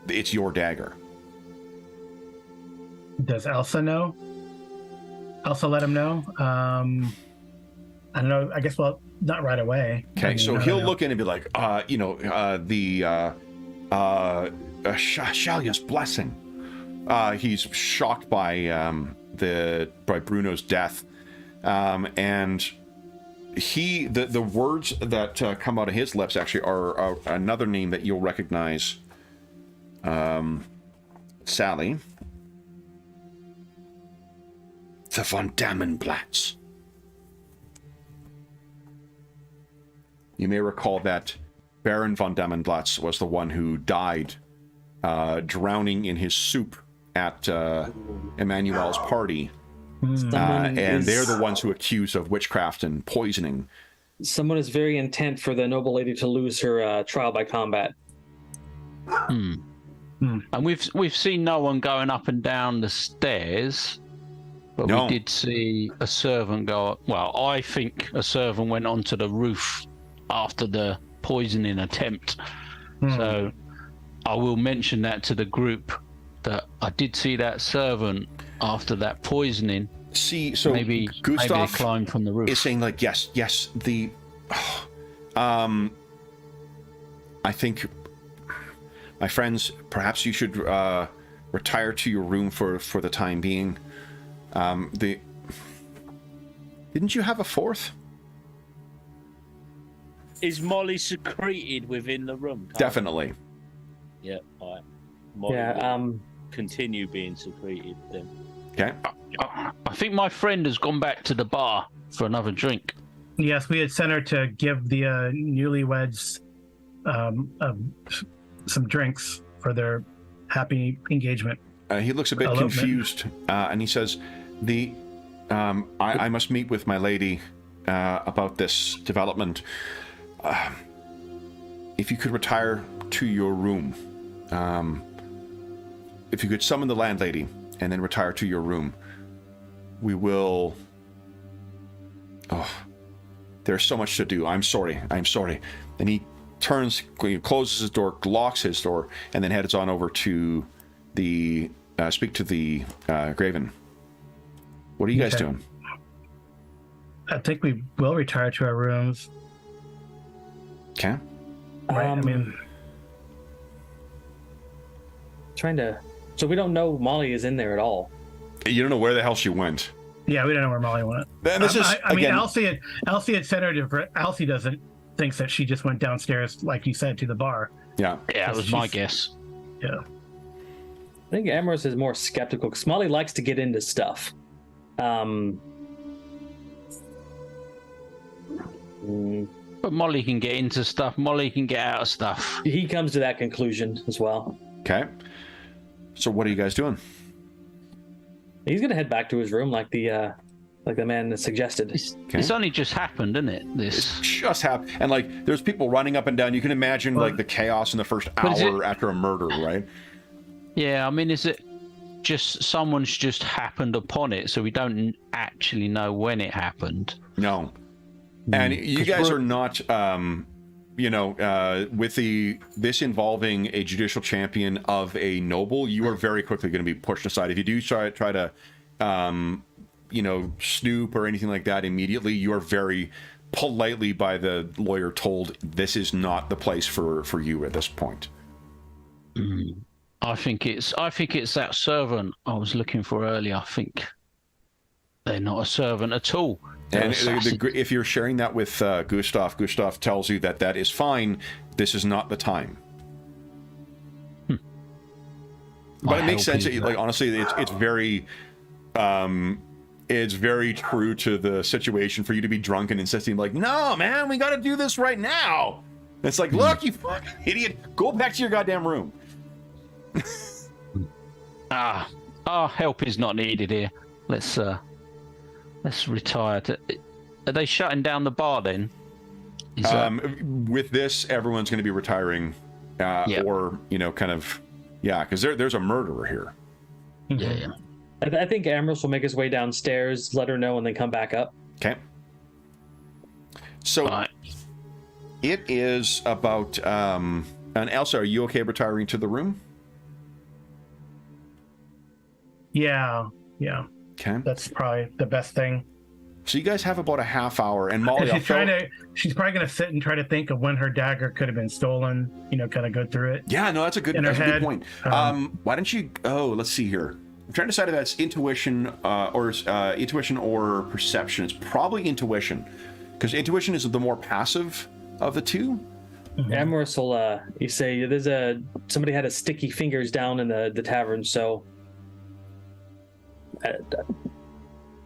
A: it's your dagger?
B: Does Elsa know? Elsa let him know? I don't know. I guess, well, not right away.
A: Okay, so he'll look in and be like, Shalia's blessing. He's shocked by Bruno's death, and the words that come out of his lips actually are another name that you'll recognize. Sally, the von Damenplatz. You may recall that Baron von Damenplatz was the one who died drowning in his soup at Emmanuel's party. And they're the ones who accuse of witchcraft and poisoning.
D: Someone is very intent for the noble lady to lose her trial by combat.
C: And we've seen no one going up and down the stairs, but we did see a servant go up. Well, I think a servant went onto the roof after the poisoning attempt. So I will mention that to the group, that I did see that servant after that poisoning.
A: See, so
C: maybe
A: Gustav
C: they climbed from the roof.
A: Is saying like, yes, I think, my friends, perhaps you should retire to your room for the time being. Didn't you have a fourth?
E: Is Molly secreted within the room?
A: Definitely.
E: Yeah. All right. Molly will continue being secreted then.
A: Okay.
C: I think my friend has gone back to the bar for another drink.
B: Yes, we had sent her to give the newlyweds some drinks for their happy engagement.
A: He looks a bit confused, and he says, I must meet with my lady about this development. If you could retire to your room. If you could summon the landlady and then retire to your room, we will... Oh, there's so much to do. I'm sorry. And he closes his door, locks his door, and then heads on over to the speak to the Graven. What are you guys doing?
B: I think we will retire to our rooms.
A: Okay.
B: Right. I mean,
D: trying to. So we don't know Molly is in there at all.
A: You don't know where the hell she went.
B: Yeah, we don't know where Molly went.
A: And this is,
B: I mean, Elsie had sent her to. Elsie thinks that she just went downstairs, like you said, to the bar.
A: Yeah.
C: Yeah, that was my guess.
B: Yeah.
D: I think Amorous is more skeptical because Molly likes to get into stuff.
C: But Molly can get into stuff. Molly can get out of stuff.
D: He comes to that conclusion as well.
A: Okay. So what are you guys doing?
D: He's gonna head back to his room, like the man suggested.
C: It's only just happened, isn't it?
A: It's just happened, and like there's people running up and down. You can imagine like the chaos in the first hour after a murder, right?
C: Yeah, I mean, is it just someone's just happened upon it, so we don't actually know when it happened?
A: No. And you guys are not, with this involving a judicial champion of a noble, you are very quickly going to be pushed aside. If you do try to, snoop or anything like that immediately, you are very politely by the lawyer told this is not the place for you at this point.
C: I think it's that servant I was looking for earlier. I think they're not a servant at all.
A: And if you're sharing that with Gustav tells you that is fine. This is not the time. But it makes sense. Like honestly, it's very, it's very true to the situation for you to be drunk and insisting, like, no, man, we got to do this right now. It's like, look, you fucking idiot, go back to your goddamn room.
C: Help is not needed here. Let's retire. Are they shutting down the bar then?
A: With this, everyone's going to be retiring, or because there's a murderer here.
C: Yeah.
D: I think Ambrose will make his way downstairs, let her know, and then come back up.
A: Okay. So it is about. And Elsa, are you okay retiring to the room?
B: Yeah.
A: Okay.
B: That's probably the best thing.
A: So you guys have about a half hour, and Molly,
B: she's probably going to sit and try to think of when her dagger could have been stolen. Kind of go through it.
A: Yeah, no, that's a good point. Why don't you? Let's see here. I'm trying to decide if that's intuition or perception. It's probably intuition, because intuition is the more passive of the two.
D: Amorous will, you say somebody had a sticky fingers down in the tavern, so.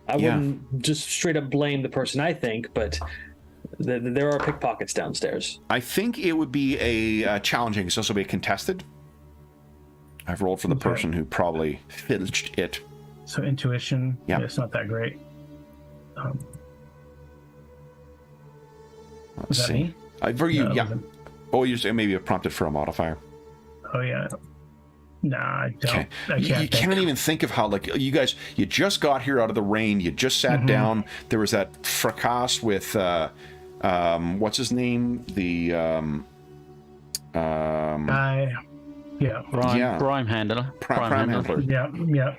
D: I wouldn't just straight up blame the person, I think, but there are pickpockets downstairs.
A: I think it would be a challenging. It's also be contested. I've rolled for the person who probably finished it.
B: So intuition, it's not that great.
A: Let's see.
B: Me?
A: For you, yeah. Oh, you maybe prompted for a modifier.
B: Oh yeah. Nah, I don't.
A: Okay.
B: I
A: can't even think of how, like, you guys, you just got here out of the rain, you just sat down, there was that fracas with what's his name, the
C: Prime handler.
A: Prime handler.
B: Yeah.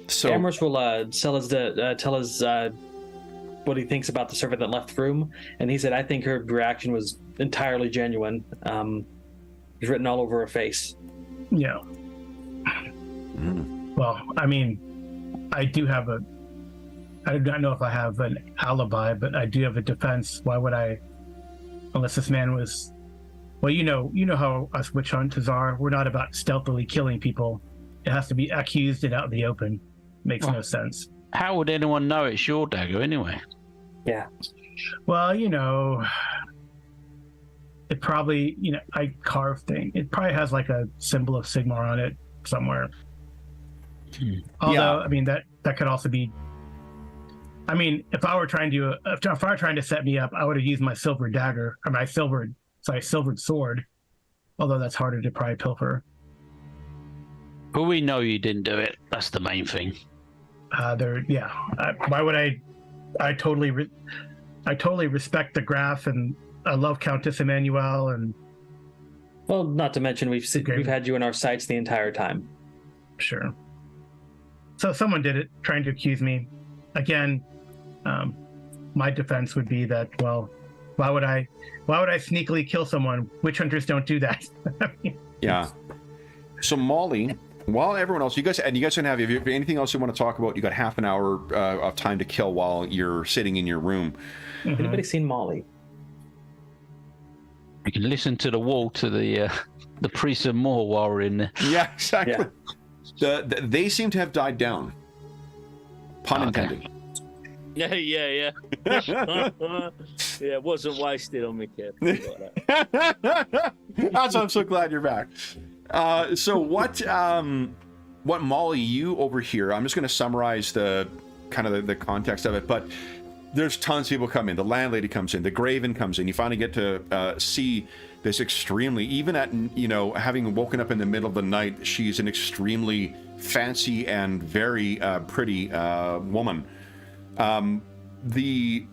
D: So Amorous will tell us what he thinks about the servant that left the room, and he said, I think her reaction was entirely genuine. It's written all over her face.
B: Yeah. Well, I mean, I do not know if I have an alibi, but I do have a defense. Why would I unless this man was. Well, you know how us witch hunters are. We're not about stealthily killing people. It has to be accused and out in the open. Makes no sense.
C: How would anyone know it's your dagger anyway?
D: Yeah.
B: Well, it probably, I carved thing. It probably has like a symbol of Sigmar on it somewhere. Although, that could also be. If I were trying to set me up, I would have used my silver dagger or my silvered sword. Although that's harder to probably pilfer.
C: But we know you didn't do it. That's the main thing.
B: Why would I? I totally respect the Graf, and I love Countess Emmanuel, and
D: Well, not to mention we've had you in our sights the entire time.
B: Sure. So someone did it, trying to accuse me. Again, my defense would be that, well, why would I sneakily kill someone? Witch hunters don't do that.
A: Yeah. So Molly, while everyone else, you guys can have, if you have anything else you want to talk about, you got half an hour of time to kill while you're sitting in your room.
D: Anybody seen Molly?
C: You can listen to the wall to the priest and more while we're in there.
A: Yeah, exactly. Yeah. They seem to have died down. Pun intended.
E: Yeah. Yeah, it wasn't wasted on me, kid.
A: That's why I'm so glad you're back. So what Molly, you over here, I'm just going to summarize the kind of the context of it, but there's tons of people come in. The landlady comes in, the Graven comes in. You finally get to see this extremely, even at, having woken up in the middle of the night, she's an extremely fancy and very pretty woman. The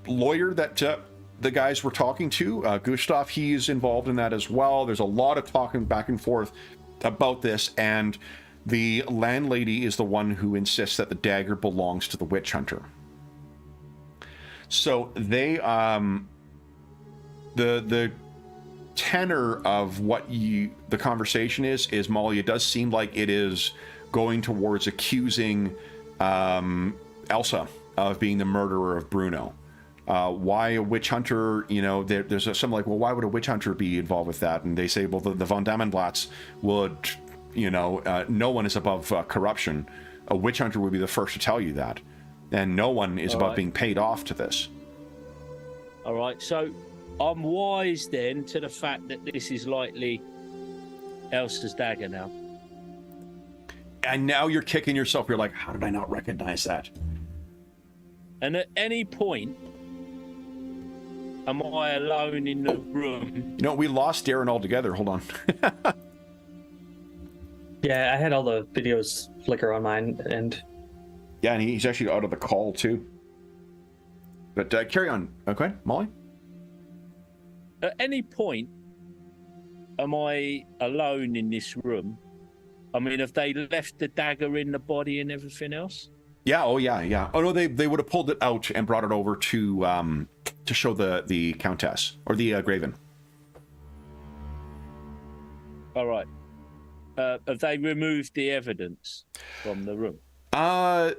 A: lawyer that the guys were talking to, Gustav, he's involved in that as well. There's a lot of talking back and forth about this, and the landlady is the one who insists that the dagger belongs to the witch hunter. So they, the tenor of what the conversation is Molly, it does seem like it is going towards accusing Elsa of being the murderer of Bruno. Why a witch hunter? There's something like, well, why would a witch hunter be involved with that? And they say, well, the von Damenblatts would, no one is above corruption. A witch hunter would be the first to tell you that. And no one is above being paid off to this.
E: All right, so I'm wise then to the fact that this is likely Elsa's dagger now.
A: And now you're kicking yourself. You're like, how did I not recognize that?
E: And at any point, am I alone in the room?
A: We lost Darren altogether. Hold on.
D: Yeah, I had all the videos flicker on mine, and
A: yeah, and he's actually out of the call too. But carry on. Okay, Molly?
E: At any point, am I alone in this room? Have they left the dagger in the body and everything else?
A: Yeah, oh yeah. Oh no, they would have pulled it out and brought it over to show the Countess, or the Graven.
E: All right. Have they removed the evidence from the room?
A: The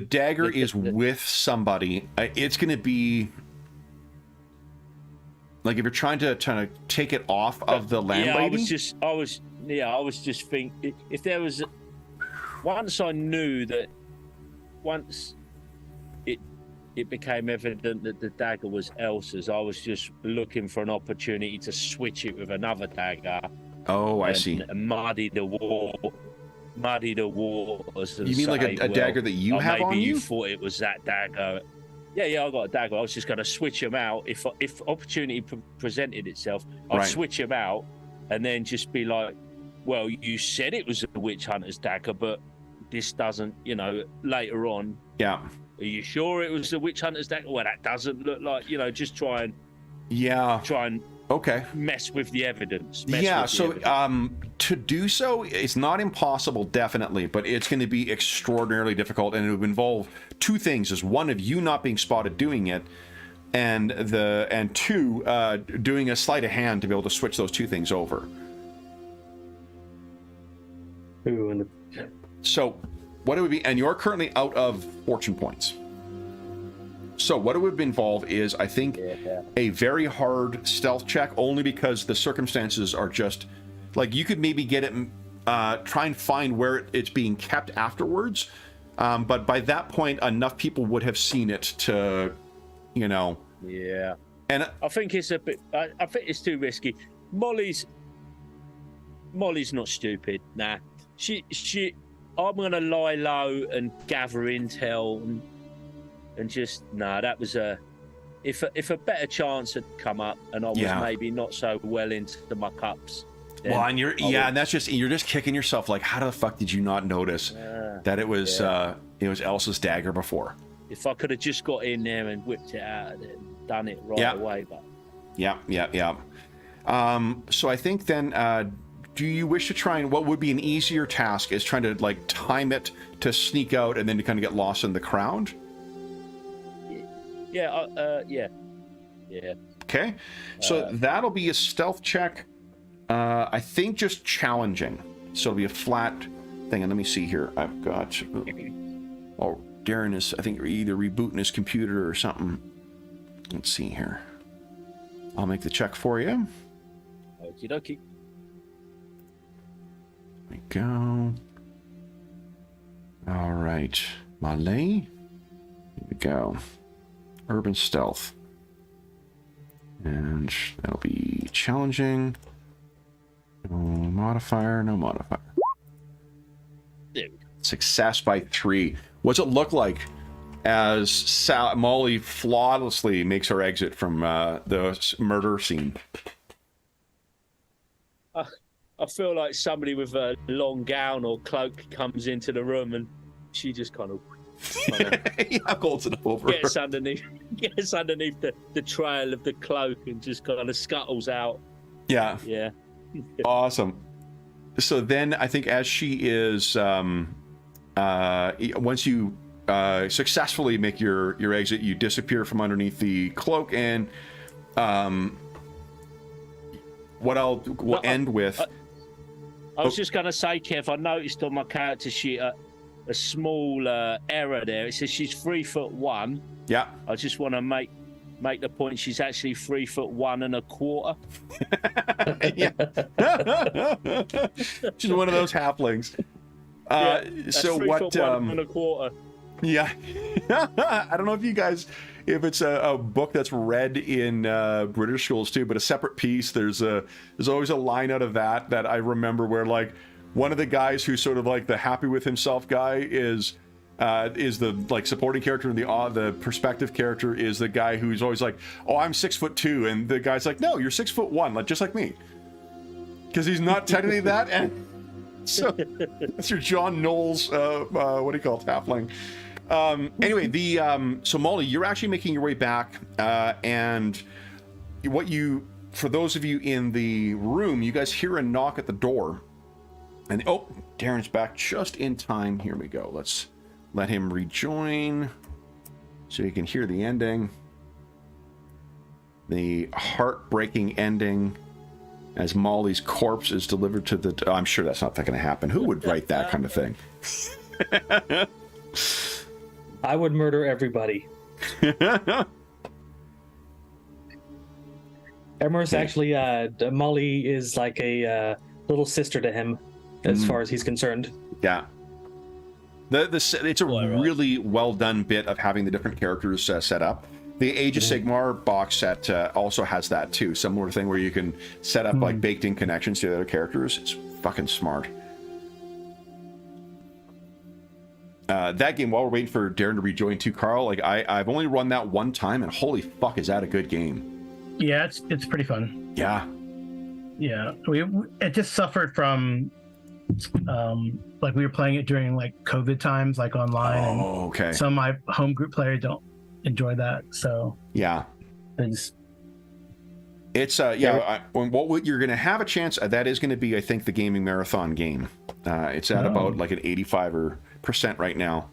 A: dagger is with somebody. It's going to be like if you're trying to take it off of the landlady.
E: I was just thinking if there was once I knew that once it became evident that the dagger was Elsa's, I was just looking for an opportunity to switch it with another dagger.
A: Oh, I see.
E: And muddy the waters.
A: You mean like a dagger that you have on you?
E: Maybe you thought it was that dagger. Yeah, I got a dagger. I was just going to switch them out. If opportunity presented itself, I'd switch them out and then just be like, well, you said it was a witch hunter's dagger, but this doesn't, later on.
A: Yeah.
E: Are you sure it was the witch hunter's dagger? Well, that doesn't look like, just try and okay, mess with the evidence. To do so, it's not impossible, definitely, but it's going to be extraordinarily difficult, and it would involve two things: is one of you not being spotted doing it, and two, doing a sleight of hand to be able to switch those two things over. So, what it would be, and you're currently out of fortune points.
A: So what it would involve is, I think, a very hard stealth check, only because the circumstances are just like you could maybe get it, try and find where it's being kept afterwards. But by that point, enough people would have seen it to, you know.
E: Yeah.
A: And
E: I think it's a bit. I think it's too risky. Molly's not stupid. Nah. She. I'm gonna lie low and gather intel and just that was a. If a better chance had come up and I was maybe not so well into my cups.
A: Well, and and that's just you're just kicking yourself. Like, how the fuck did you not notice that it was Elsa's dagger before?
E: If I could have just got in there and whipped it out and done it right away, but
A: yeah. So I think then, do you wish to try and what would be an easier task is trying to like time it to sneak out and then to kind of get lost in the crowd?
E: Yeah.
A: Okay, so that'll be a stealth check. I think just challenging. So it'll be a flat thing. And let me see here. I've got. Oh, Darren is, I think, either rebooting his computer or something. Let's see here. I'll make the check for you.
E: Okie dokie.
A: There we go. All right. Malay. Here we go. Urban stealth. And that'll be challenging. No modifier.
E: There we go.
A: Success by 3. What's it look like as Molly flawlessly makes her exit from the murder scene?
E: I feel like somebody with a long gown or cloak comes into the room and she just kind of
A: holds it over.
E: Gets underneath the trail of the cloak and just kind of scuttles out.
A: Yeah.
E: Yeah.
A: Awesome. So then I think as she is, once you successfully make your exit, you disappear from underneath the cloak, and what we'll end with.
E: I was just going to say, Kev, I noticed on my character sheet a small error there. It says she's 3'1".
A: Yeah.
E: I just want to make the point she's actually 3'1 1/4".
A: Yeah. She's one of those halflings. So what?
E: 3'1 1/4".
A: Yeah. I don't know if you guys, if it's a book that's read in British schools too, but a separate piece. There's always a line out of that I remember where like one of the guys who's sort of like the happy with himself guy is the like supporting character, and the perspective character is the guy who's always like, oh, I'm 6'2", and the guy's like, no, you're 6'1", like just like me, because he's not technically that. And so that's your John Knowles, what do you call it, halfling. Anyway, so Molly, you're actually making your way back, and for those of you in the room, you guys hear a knock at the door, and Darren's back just in time. Here we go. Let's let him rejoin so you can hear the ending. The heartbreaking ending as Molly's corpse is delivered to the... I'm sure that's not going to happen. Who would write that kind of thing?
D: I would murder everybody. Emrys actually, Molly is like a little sister to him, as far as he's concerned.
A: Yeah. It's a really well done bit of having the different characters set up. The Age of Sigmar box set also has that too. Similar thing where you can set up like baked in connections to the other characters. It's fucking smart. That game, while we're waiting for Darren to rejoin too, Carl, like I've only run that one time, and holy fuck, is that a good game?
B: Yeah, it's pretty fun.
A: Yeah.
B: Yeah, it just suffered from like we were playing it during like COVID times, like online.
A: Oh, okay.
B: Some of my home group players don't enjoy that, so
A: yeah.
B: It's
A: what you're going to have a chance. That is going to be, I think, the gaming marathon game. It's at about like an 85% right now.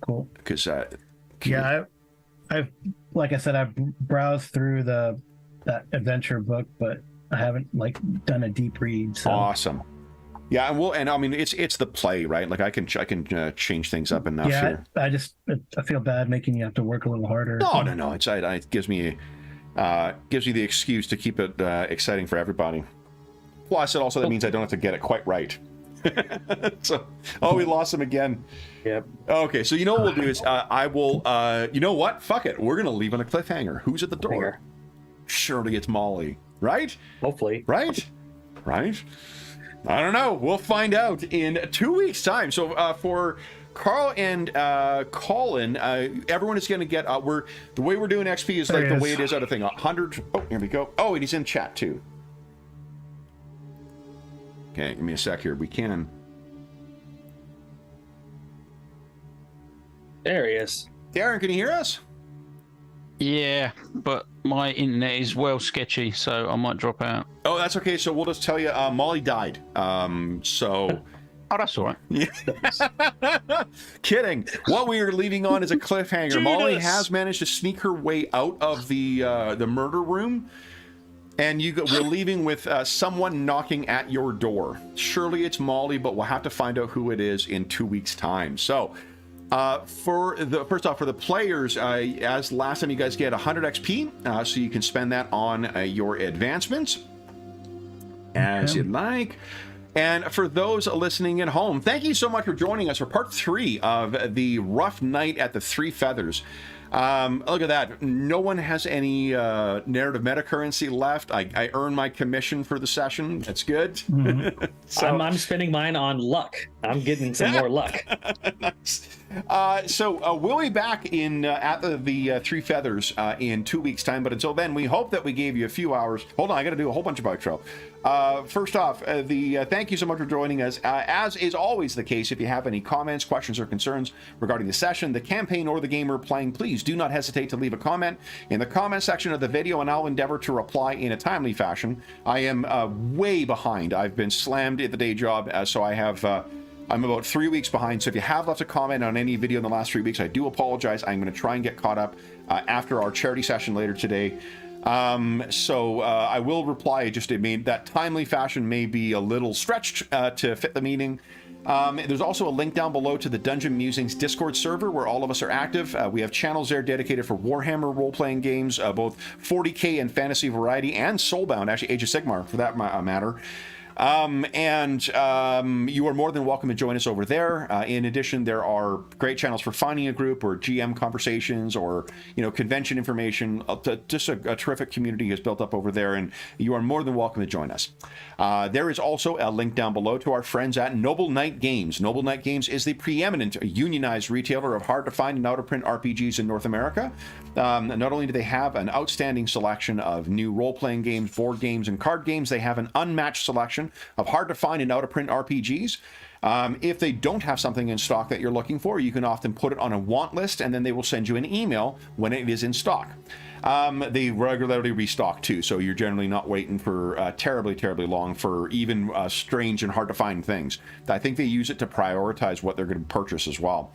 B: Cool.
A: Because
B: I've like I said, I've browsed through that adventure book, but I haven't like done a deep read. So.
A: Awesome. Yeah, and I mean it's the play, right? Like I can change things up enough here.
B: I feel bad making you have to work a little harder.
A: No. It gives me the excuse to keep it exciting for everybody. Plus, that means I don't have to get it quite right. So, we lost him again.
D: Yep.
A: Okay, so you know what we'll do is I will. You know what? Fuck it. We're gonna leave on a cliffhanger. Who's at the door? Surely it's Molly, right?
D: Hopefully.
A: Right. I don't know. We'll find out in 2 weeks' time. So for Carl and Colin, everyone is going to get. The way we're doing XP is like the way it is out of thing. 100. Oh, here we go. Oh, and he's in chat too. Okay, give me a sec here. We can.
D: There he is.
A: Darren, can you hear us?
C: Yeah, but my internet is well sketchy, so I might drop out.
A: Oh, that's okay. So we'll just tell you, Molly died. So.
C: Oh, that's all right.
A: Yeah. Kidding. What we are leaving on is a cliffhanger.
E: Judas.
A: Molly has managed to sneak her way out of the murder room, and we're leaving with someone knocking at your door. Surely it's Molly, but we'll have to find out who it is in 2 weeks' time. So. For the players, as last time, you guys get 100 XP, so you can spend that on your advancements as you'd like. And for those listening at home, thank you so much for joining us for part 3 of the Rough Night at the Three Feathers. Look at that. No one has any narrative meta currency left. I earned my commission for the session. That's good.
D: Mm-hmm.
A: So,
D: I'm spending mine on luck. I'm getting some more luck.
A: Nice. So we'll be back in at the Three Feathers in 2 weeks' time. But until then, we hope that we gave you a few hours. Hold on, I got to do a whole bunch of outro. First off, thank you so much for joining us. As is always the case, if you have any comments, questions, or concerns regarding the session, the campaign, or the game we're playing, please do not hesitate to leave a comment in the comment section of the video, and I'll endeavor to reply in a timely fashion. I am way behind. I've been slammed at the day job, so I have. I'm about 3 weeks behind, so if you have left a comment on any video in the last 3 weeks, I do apologize. I'm going to try and get caught up after our charity session later today. I will reply, just it mean that timely fashion may be a little stretched to fit the meeting. There's also a link down below to the Dungeon Musings Discord server where all of us are active. We have channels there dedicated for Warhammer role-playing games, both 40k and fantasy variety, and Soulbound, actually Age of Sigmar for that matter. You are more than welcome to join us over there. In addition, there are great channels for finding a group or GM conversations or, convention information. Just a terrific community is built up over there, and you are more than welcome to join us. There is also a link down below to our friends at Noble Knight Games. Noble Knight Games is the preeminent unionized retailer of hard-to-find and out-of-print RPGs in North America. Not only do they have an outstanding selection of new role-playing games, board games, and card games, they have an unmatched selection of hard-to-find and out-of-print RPGs. If they don't have something in stock that you're looking for, you can often put it on a want list, and then they will send you an email when it is in stock. They regularly restock too, so you're generally not waiting for terribly long for even strange and hard-to-find things. I think they use it to prioritize what they're going to purchase as well.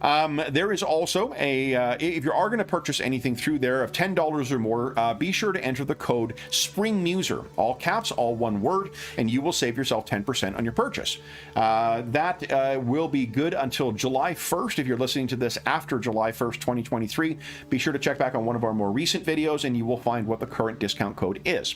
A: There is also if you are going to purchase anything through there of $10 or more, be sure to enter the code SPRINGMUSER, all caps, all one word, and you will save yourself 10% on your purchase. That will be good until July 1st. If you're listening to this after July 1st, 2023, be sure to check back on one of our more recent videos and you will find what the current discount code is.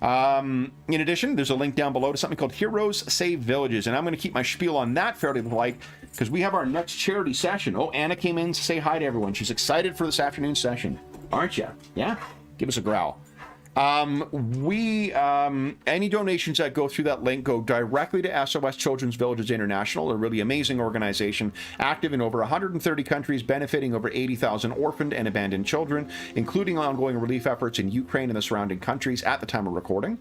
A: In addition, there's a link down below to something called Heroes Save Villages, and I'm going to keep my spiel on that fairly light because we have our next charity session. Oh, Anna came in to say hi to everyone. She's excited for this afternoon's session, aren't you? Yeah? Give us a growl. Any donations that go through that link go directly to SOS Children's Villages International, a really amazing organization active in over 130 countries, benefiting over 80,000 orphaned and abandoned children, including ongoing relief efforts in Ukraine and the surrounding countries at the time of recording.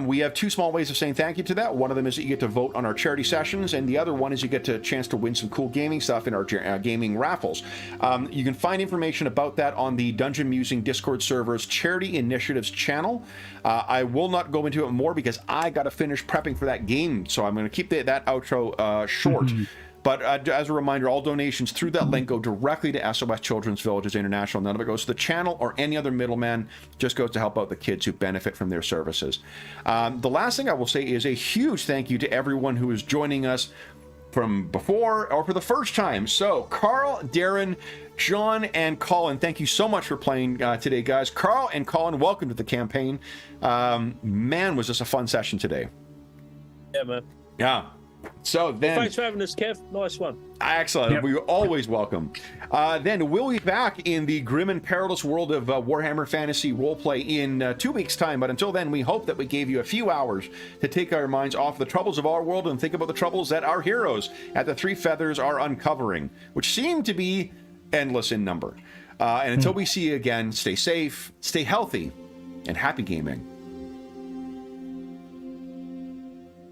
A: We have two small ways of saying thank you to that. One of them is that you get to vote on our charity sessions, and the other one is you get a chance to win some cool gaming stuff in our gaming raffles. You can find information about that on the Dungeon Musing Discord server's Charity Initiatives channel. I will not go into it more because I got to finish prepping for that game, so I'm going to keep that outro short. But as a reminder, all donations through that link go directly to SOS Children's Villages International. None of it goes to the channel or any other middleman. Just goes to help out the kids who benefit from their services. The last thing I will say is a huge thank you to everyone who is joining us from before or for the first time. So Carl, Darren, Sean, and Colin, thank you so much for playing today, guys. Carl and Colin, welcome to the campaign. Man, was this a fun session today.
E: Yeah, man.
A: Yeah. So then,
E: thanks for having us, Kev. Nice one.
A: Excellent.
B: Yep.
A: We're always welcome. Then we'll be back in the grim and perilous world of Warhammer Fantasy Roleplay in 2 weeks' time. But until then, we hope that we gave you a few hours to take our minds off the troubles of our world and think about the troubles that our heroes at the Three Feathers are uncovering, which seem to be endless in number. And until we see you again, stay safe, stay healthy, and happy gaming.